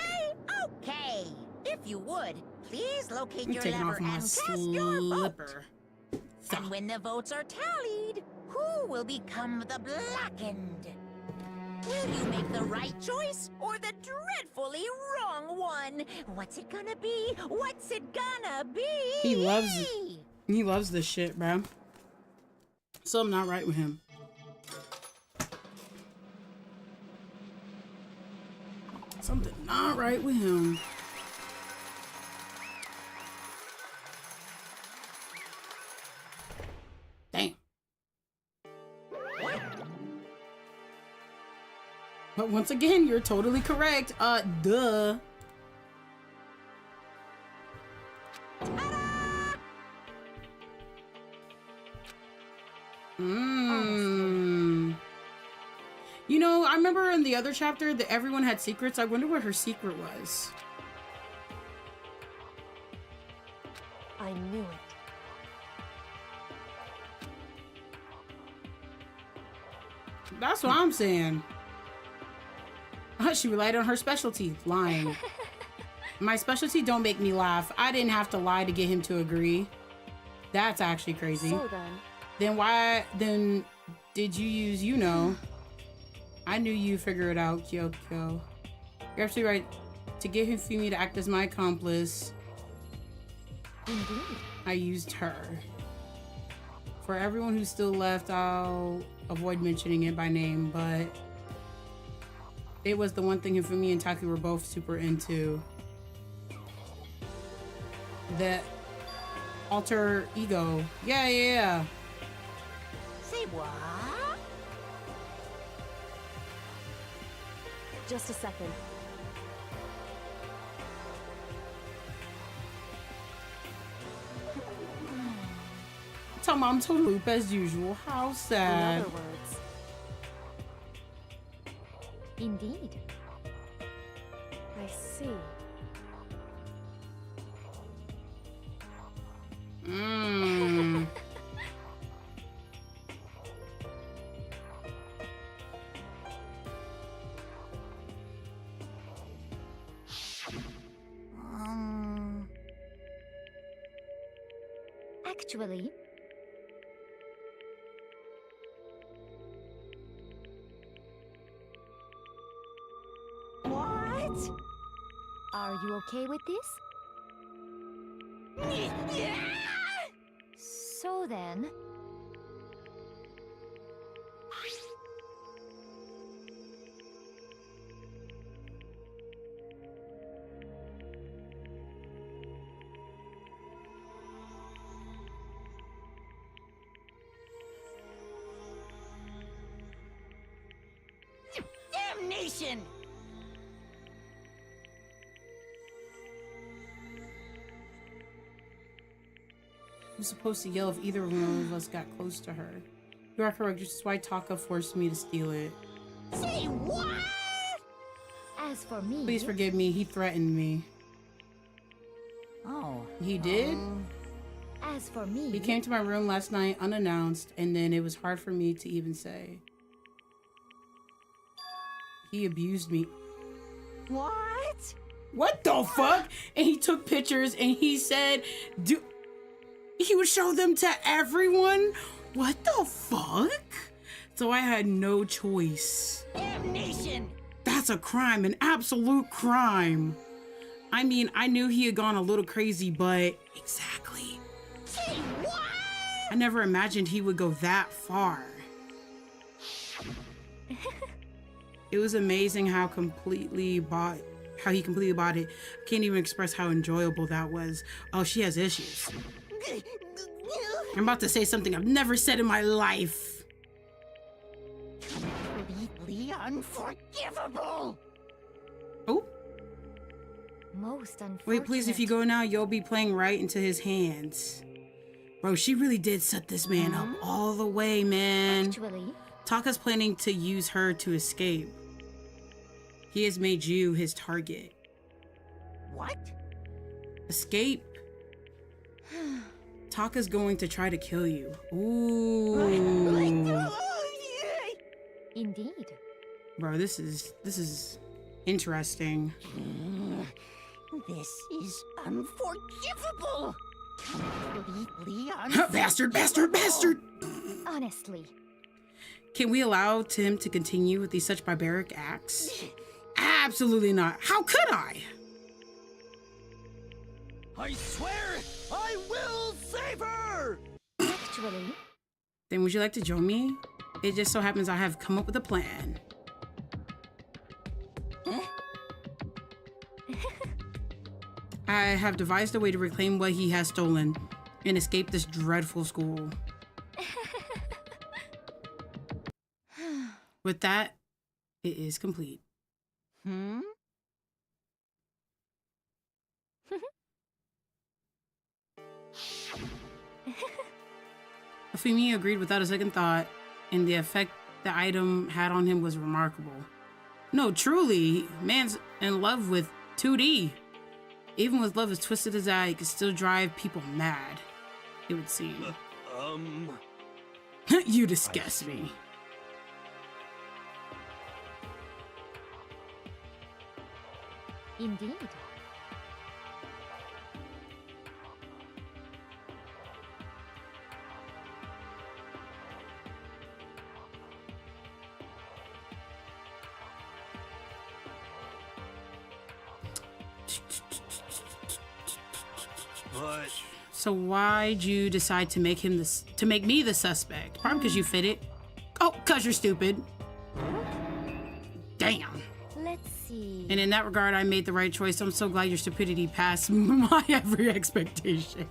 Okay. If you would, please locate I'm your taking lever off my and cast your vote. slipper. And when the votes are tallied, who will become the blackened? Will you make the right choice or the dreadfully wrong one? What's it gonna be? What's it gonna be? He loves this shit, bro. Something not right with him. Something not right with him. Damn. But once again, you're totally correct. Duh. You know, I remember in the other chapter that everyone had secrets. I wonder what her secret was. I knew it. That's what I'm saying. She relied on her specialty, lying. My specialty don't make me laugh. I didn't have to lie to get him to agree. That's actually crazy. So then did you use, you know? I knew you figure it out, Kyoko. You're absolutely right. to get Hifumi to act as my accomplice, Indeed. I used her. For everyone who's still left, I'll avoid mentioning it by name, but it was the one thing Hifumi and Taki were both super into. That alter ego. Yeah. Say what? Just a second. Tell Mom to loop as usual. How In sad. other words, Indeed. I see. Mmm. Actually, What? are you okay with this? So then, Damnation! I was supposed to yell if either one of us got close to her. You are correct, which is why Taka forced me to steal it. Say what? as for me, Please forgive me, he threatened me. Oh. He did? as for me, He came to my room last night unannounced, and then it was hard for me to even say. He abused me. What? What the fuck? And he took pictures and he said, he would show them to everyone? What the fuck? So I had no choice. Damnation! That's a crime, an absolute crime. I mean, I knew he had gone a little crazy, but exactly. Say what? I never imagined he would go that far. It was amazing how he completely bought it. I can't even express how enjoyable that was. Oh, she has issues. I'm about to say something I've never said in my life. Completely unforgivable! Oh, most unfortunate. wait, please, if you go now, you'll be playing right into his hands. Bro, she really did set this man up all the way, man. Actually, Taka's planning to use her to escape. He has made you his target. What? Escape. Taka's going to try to kill you. Ooh. indeed. Bro, this is interesting. This is unforgivable! Completely Bastard. Honestly, Can we allow Tim to continue with these such barbaric acts? Absolutely not. How could I? I swear I will save her! actually, Then would you like to join me? It just so happens I have come up with a plan. I have devised a way to reclaim what he has stolen and escape this dreadful school. With that, it is complete. Afumi agreed without a second thought, and the effect the item had on him was remarkable. No, truly, man's in love with 2D. Even with love as twisted as that, it could still drive people mad, it would seem. You disgust me. indeed. But So why'd you decide to make him to make me the suspect? Probably because you fit it. Oh, cause you're stupid. Damn. Let's see. And in that regard, I made the right choice. I'm so glad your stupidity passed my every expectation.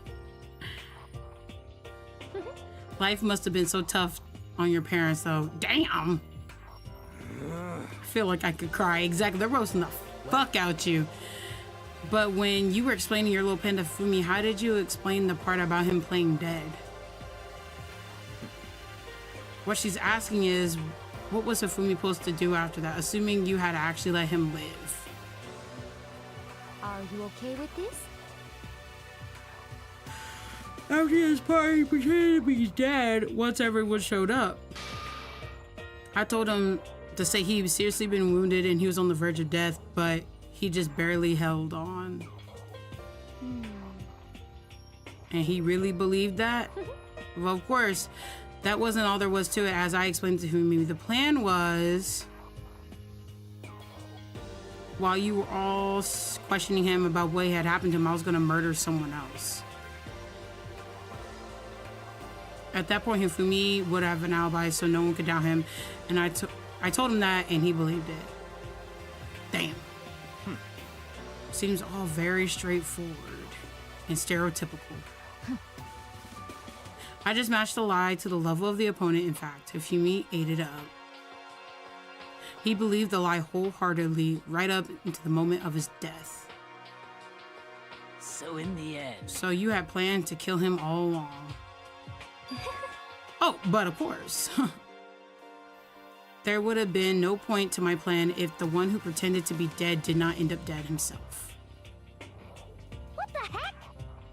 Life must have been so tough on your parents, though. Damn. I feel like I could cry. Exactly. They're roasting the fuck out you. But when you were explaining your little panda Fumi, how did you explain the part about him playing dead? What she's asking is, what was Hifumi supposed to do after that, assuming you had to actually let him live? Are you okay with this? After his party pretended to be dead once everyone showed up. I told him to say he seriously been wounded and he was on the verge of death, but he just barely held on. And he really believed that? Well, of course, that wasn't all there was to it. As I explained to him, the plan was, while you were all questioning him about what had happened to him, I was going to murder someone else. At that point, Hifumi would have an alibi, so no one could doubt him. And I told him that, and he believed it. Damn. Seems all very straightforward and stereotypical. I just matched the lie to the level of the opponent. In fact, Hifumi ate it up. He believed the lie wholeheartedly right up into the moment of his death. So in the end... So you had planned to kill him all along. Oh, but of course. There would have been no point to my plan if the one who pretended to be dead did not end up dead himself. What the heck?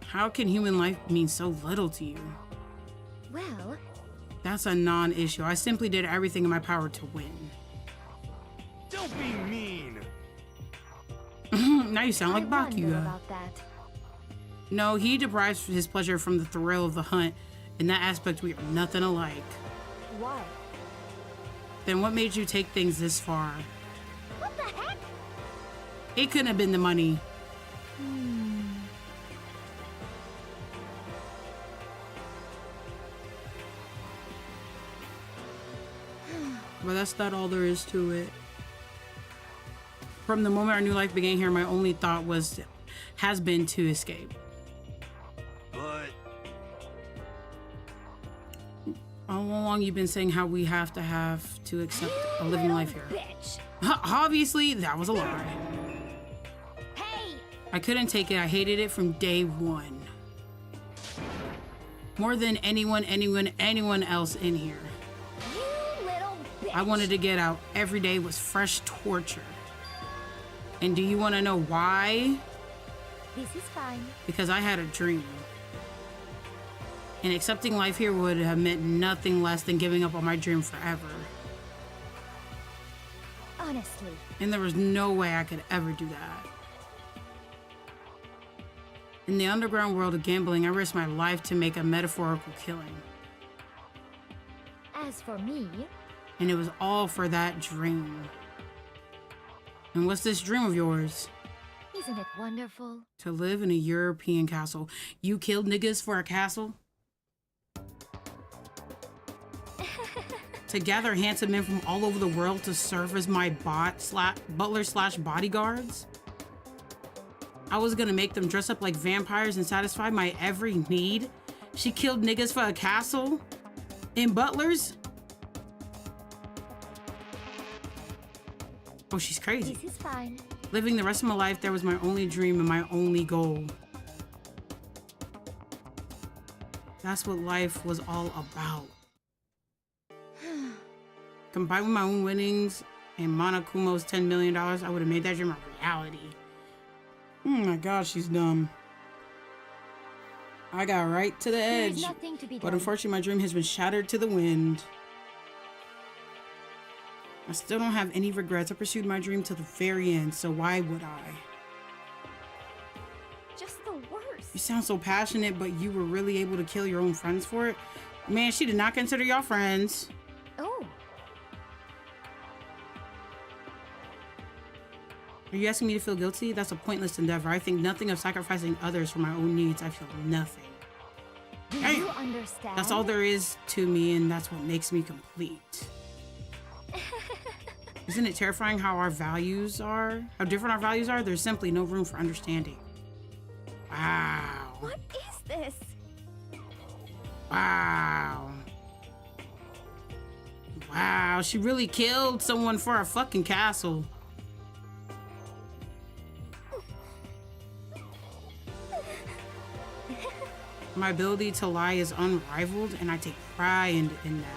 How can human life mean so little to you? Well, that's a non-issue. I simply did everything in my power to win. don't be mean. Now you sound like I wonder Bakuya. about that. No, he derives his pleasure from the thrill of the hunt. In that aspect, we are nothing alike. Why? Then what made you take things this far? What the heck? It couldn't have been the money. But that's not all there is to it. From the moment our new life began here, my only thought has been to escape. But All along you've been saying how we have to accept a living life here. Bitch. Obviously, that was a lie. Hey! I couldn't take it. I hated it from day one. More than anyone else in here. You little bitch. I wanted to get out. Every day was fresh torture. And do you want to know why? This is fine. Because I had a dream. And accepting life here would have meant nothing less than giving up on my dream forever. Honestly. And there was no way I could ever do that. In the underground world of gambling, I risked my life to make a metaphorical killing. As for me... And it was all for that dream. And what's this dream of yours? Isn't it wonderful? To live in a European castle. You killed niggas for a castle? To gather handsome men from all over the world to serve as my butler/bodyguards? I was gonna make them dress up like vampires and satisfy my every need? She killed niggas for a castle? And butlers? Oh, she's crazy. This is fine. Living the rest of my life, that was my only dream and my only goal. That's what life was all about. Combined with my own winnings and Monokumo's $10 million, I would have made that dream a reality. Oh my god, she's dumb. I got right to the edge. There's nothing to be But done. unfortunately, my dream has been shattered to the wind. I still don't have any regrets. I pursued my dream to the very end, so why would I? Just the worst. You sound so passionate, but you were really able to kill your own friends for it? Man, she did not consider y'all friends. Oh. Are you asking me to feel guilty? That's a pointless endeavor. I think nothing of sacrificing others for my own needs. I feel nothing. Do you understand? That's all there is to me, and that's what makes me complete. Isn't it terrifying how our values are? How different our values are? There's simply no room for understanding. Wow. What is this? Wow. Wow, she really killed someone for a fucking castle. My ability to lie is unrivaled, and I take pride in that.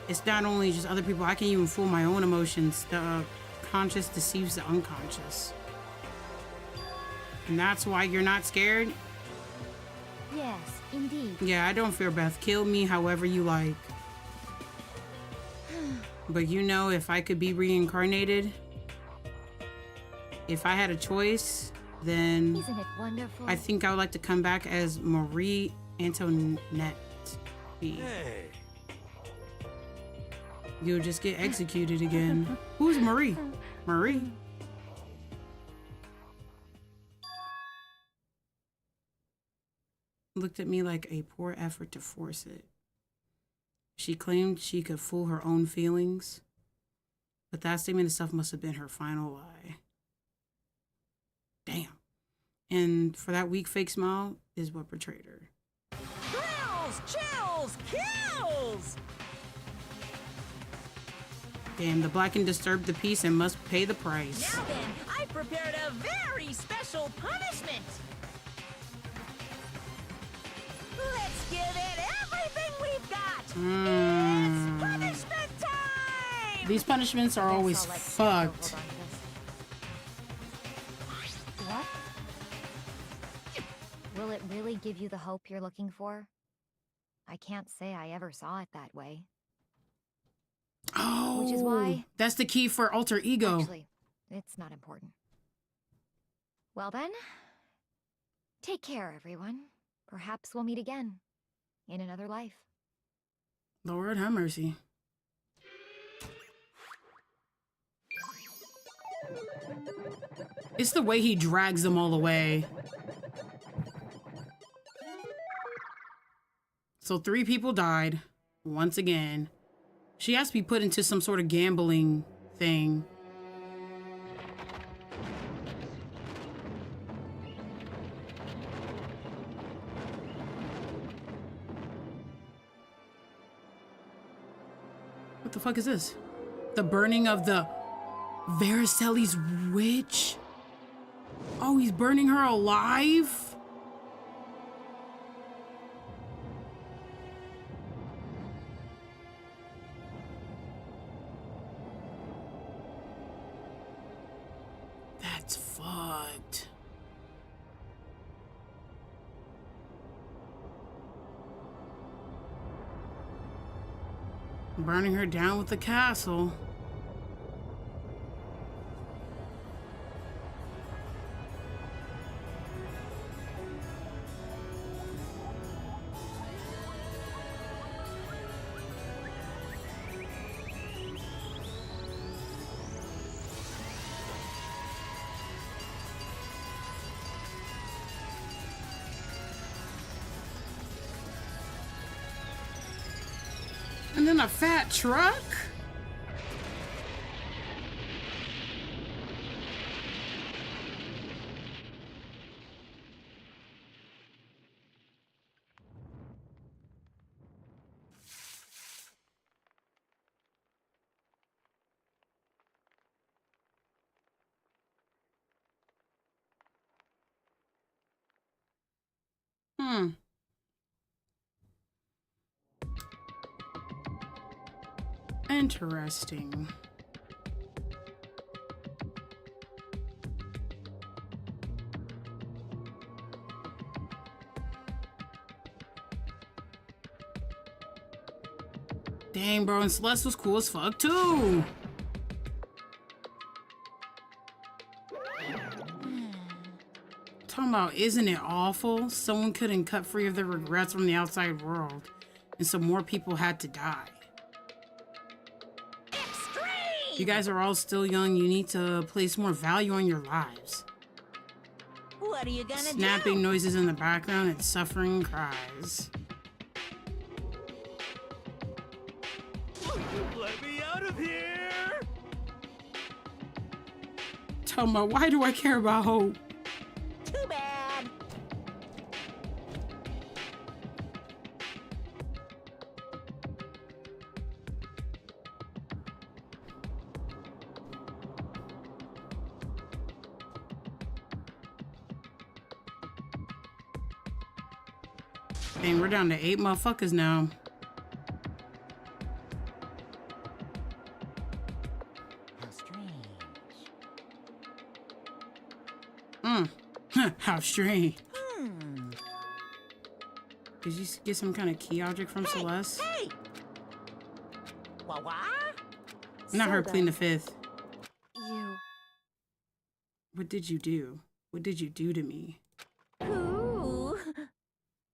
It's not only just other people, I can't even fool my own emotions. The conscious deceives the unconscious. And that's why you're not scared? Yes, indeed. Yeah, I don't fear Beth. Kill me however you like. But you know, if I could be reincarnated, if I had a choice, then Isn't it wonderful? I think I would like to come back as Marie Antoinette. Hey. You'll just get executed again. Who's Marie? Marie? Looked at me like a poor effort to force it. She claimed she could fool her own feelings, but that statement itself must have been her final lie. Damn. And for that weak fake smile is what betrayed her. Thrills, chills, kills! Damn, the black and disturb the peace and must pay the price. Now then, I've prepared a very special punishment. Let's give it everything we've got. It's punishment time! These punishments are always Guess I'll let fucked. Hold on to this. What? Will it really give you the hope you're looking for? I can't say I ever saw it that way. Oh, Which is why- that's the key for alter ego. Actually, it's not important. Well then, take care, everyone. Perhaps we'll meet again in another life. Lord have mercy. It's the way he drags them all away. So 3 people died once again. She has to be put into some sort of gambling thing. What the fuck is this? The burning of the Variceli's witch? Oh, he's burning her alive? That's fucked. Burning her down with the castle. And then a fat truck? Interesting. Dang, bro, and Celeste was cool as fuck too. Talking about, isn't it awful? Someone couldn't cut free of their regrets from the outside world, and so more people had to die. Extreme! You guys are all still young. You need to place more value on your lives. What are you gonna Snapping do? noises in the background and suffering cries. Let me out of here! Toma, why do I care about Hope? Too bad. Dang, we're down to 8 motherfuckers now. How strange. How strange. Hmm. Did you get some kind of key object from Celeste? Hey! Wah-wah? Not her, So Queen then, the Fifth. You. What did you do? What did you do to me? Ooh.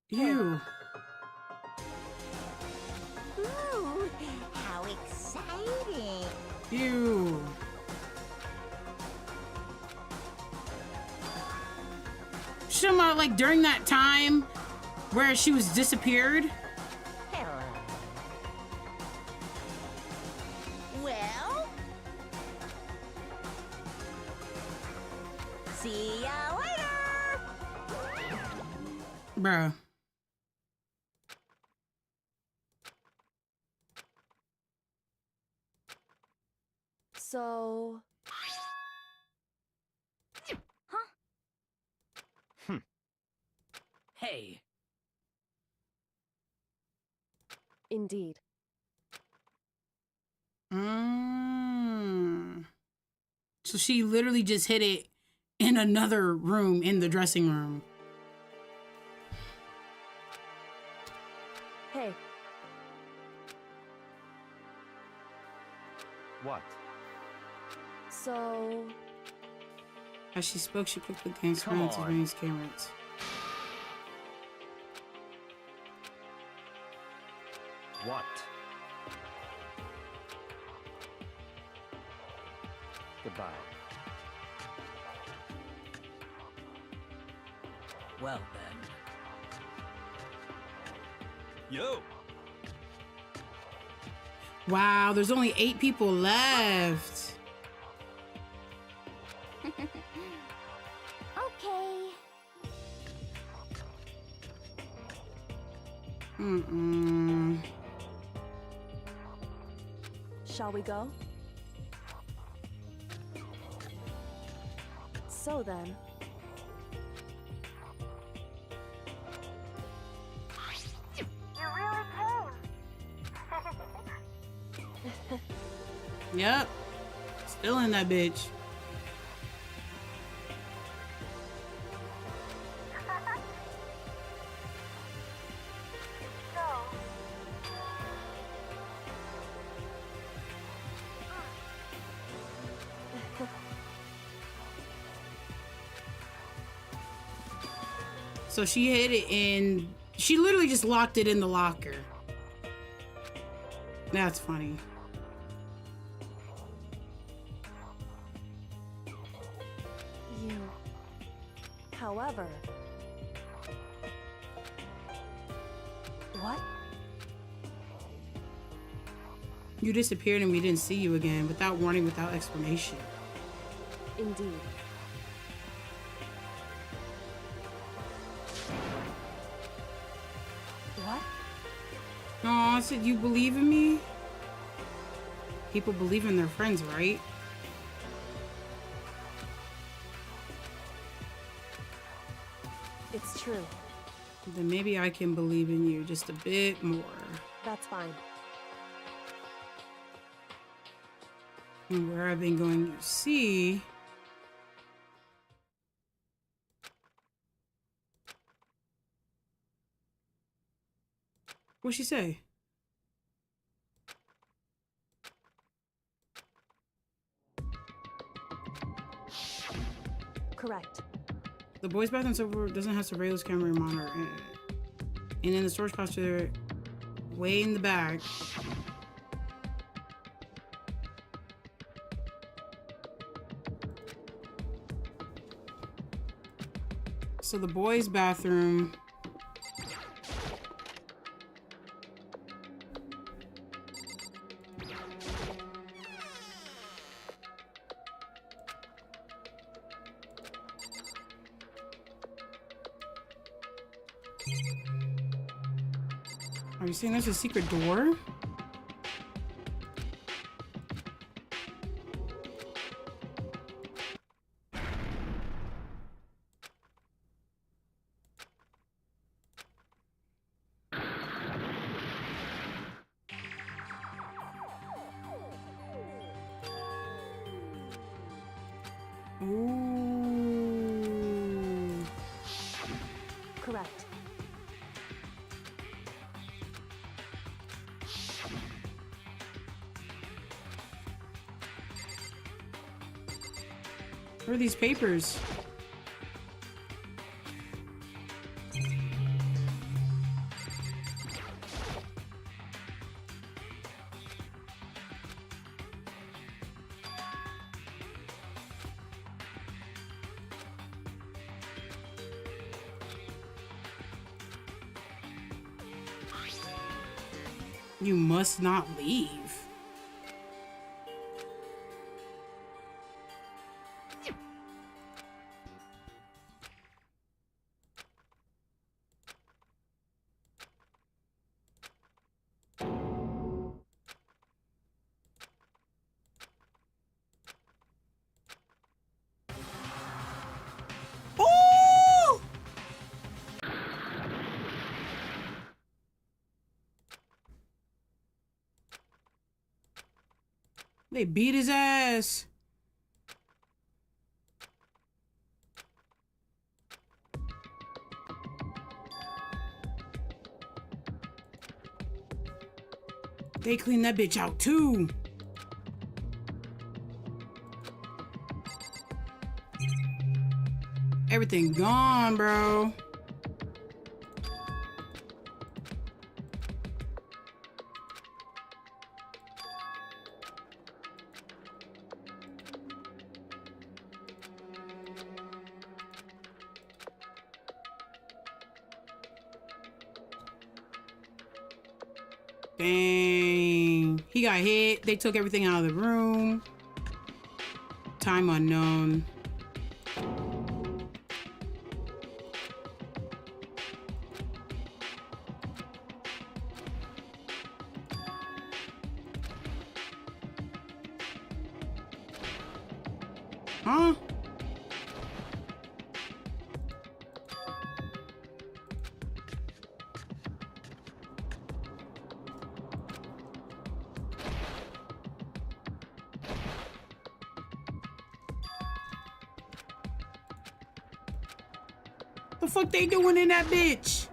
You. Ooh. How exciting. You. She's talking about like during that time where she was disappeared. Hello. Well? See ya later! Bruh. So. Hey, Indeed. So she literally just hid it in another room in the dressing room. Hey, What? so. As she spoke, she quickly glanced Come around to on. various cameras. What? Goodbye. well then. Yo! Wow, there's only 8 people left. Okay. Shall we go? So then. You really came. Yep. Still in that bitch. So she hid it in. She literally just locked it in the locker. That's funny. You. However. What? You disappeared and we didn't see you again, without warning, without explanation. Indeed. What? Oh, I said, you believe in me? People believe in their friends, right? It's true. Then maybe I can believe in you just a bit more. That's fine. And where I've been going, you see. What'd she say? Correct. The boys' bathroom server doesn't have surveillance camera and monitor. And in the storage posture, way in the back. So the boys' bathroom. Are you saying there's a secret door? Ooh. Correct. Where are these papers? You must not leave. Oh! They beat his ass. They cleaned that bitch out too. Everything gone, bro. Dang. He got hit. They took everything out of the room. Time unknown. Huh? The fuck they doing in that bitch?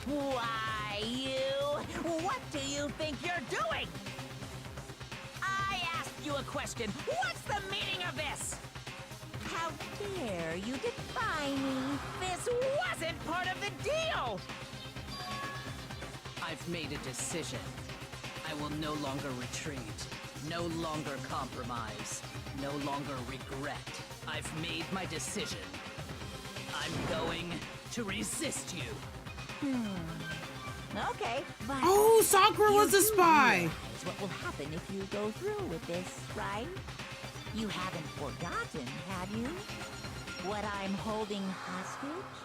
Why, what do you think you're doing? I asked you a question. What's the meaning of this? How dare you defy me? This wasn't part of the deal! I've made a decision. I will no longer retreat, no longer compromise, no longer regret. I've made my decision. I'm going to resist you. Okay, but Oh, Sakura was a spy. realize what will happen if you go through with this, right? You haven't forgotten, have you? What I'm holding hostage?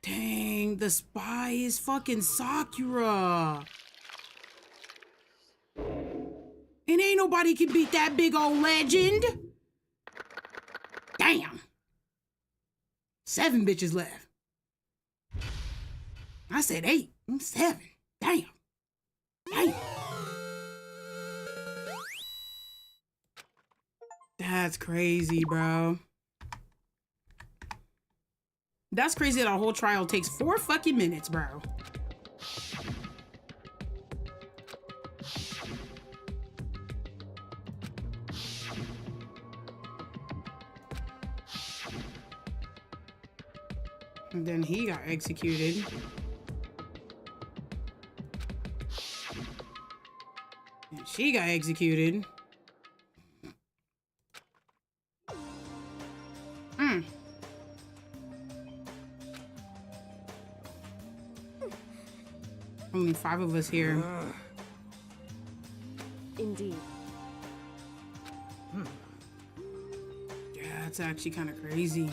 Dang, the spy is fucking Sakura. And ain't nobody can beat that big old legend. Damn. 7 bitches left. I said 8. I'm 7. Damn. Damn. That's crazy, bro. That's crazy that a whole trial takes 4 fucking minutes, bro. And then he got executed. And she got executed. Only 5 of us here. Indeed. Yeah, that's actually kind of crazy.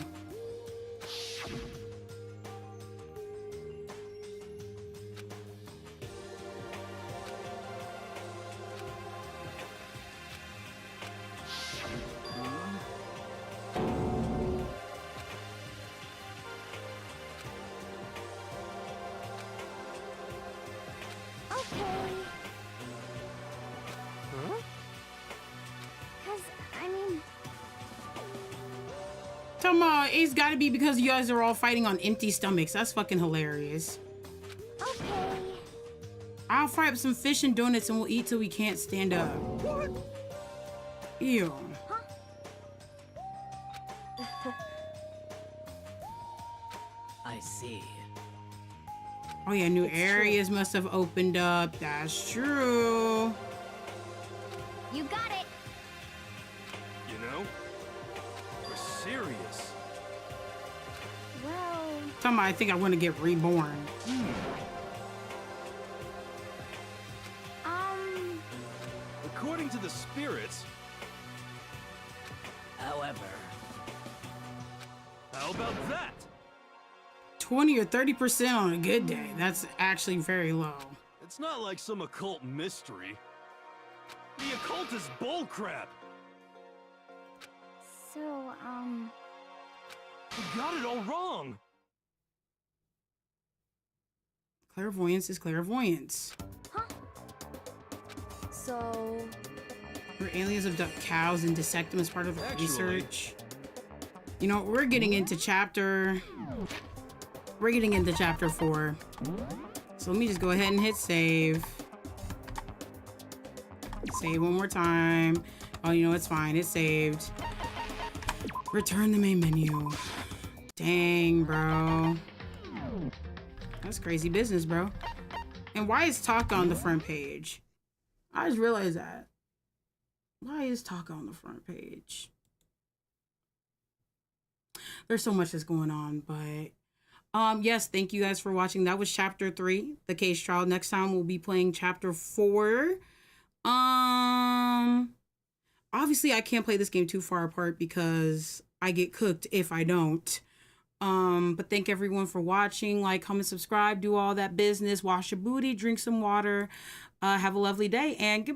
Come on, it's gotta be because you guys are all fighting on empty stomachs. That's fucking hilarious. Okay. I'll fry up some fish and donuts and we'll eat till we can't stand up. What? Ew. I see. Oh yeah, new areas must have opened up. That's true. You got it. You know? We're serious. Well, Somehow I think I want to get reborn. According to the spirits. However, How about that? 20 or 30% on a good day. That's actually very low. It's not like some occult mystery. The occult is bullcrap. so, You got it all wrong. Clairvoyance is clairvoyance. So, Where aliens abduct cows and dissect them as part of the Actually- research. You know, we're getting into chapter 4. So let me just go ahead and hit save. Save one more time. Oh, you know, it's fine. It's saved. Return the main menu. Dang, bro. That's crazy business, bro. And why is Taka on the front page? I just realized that. Why is Taka on the front page? There's so much that's going on, but yes, thank you guys for watching. That was chapter 3, the case trial. Next time we'll be playing chapter 4. Obviously I can't play this game too far apart because I get cooked if I don't. But thank everyone for watching. Like, comment, subscribe, do all that business. Wash your booty, drink some water. Have a lovely day, and goodbye.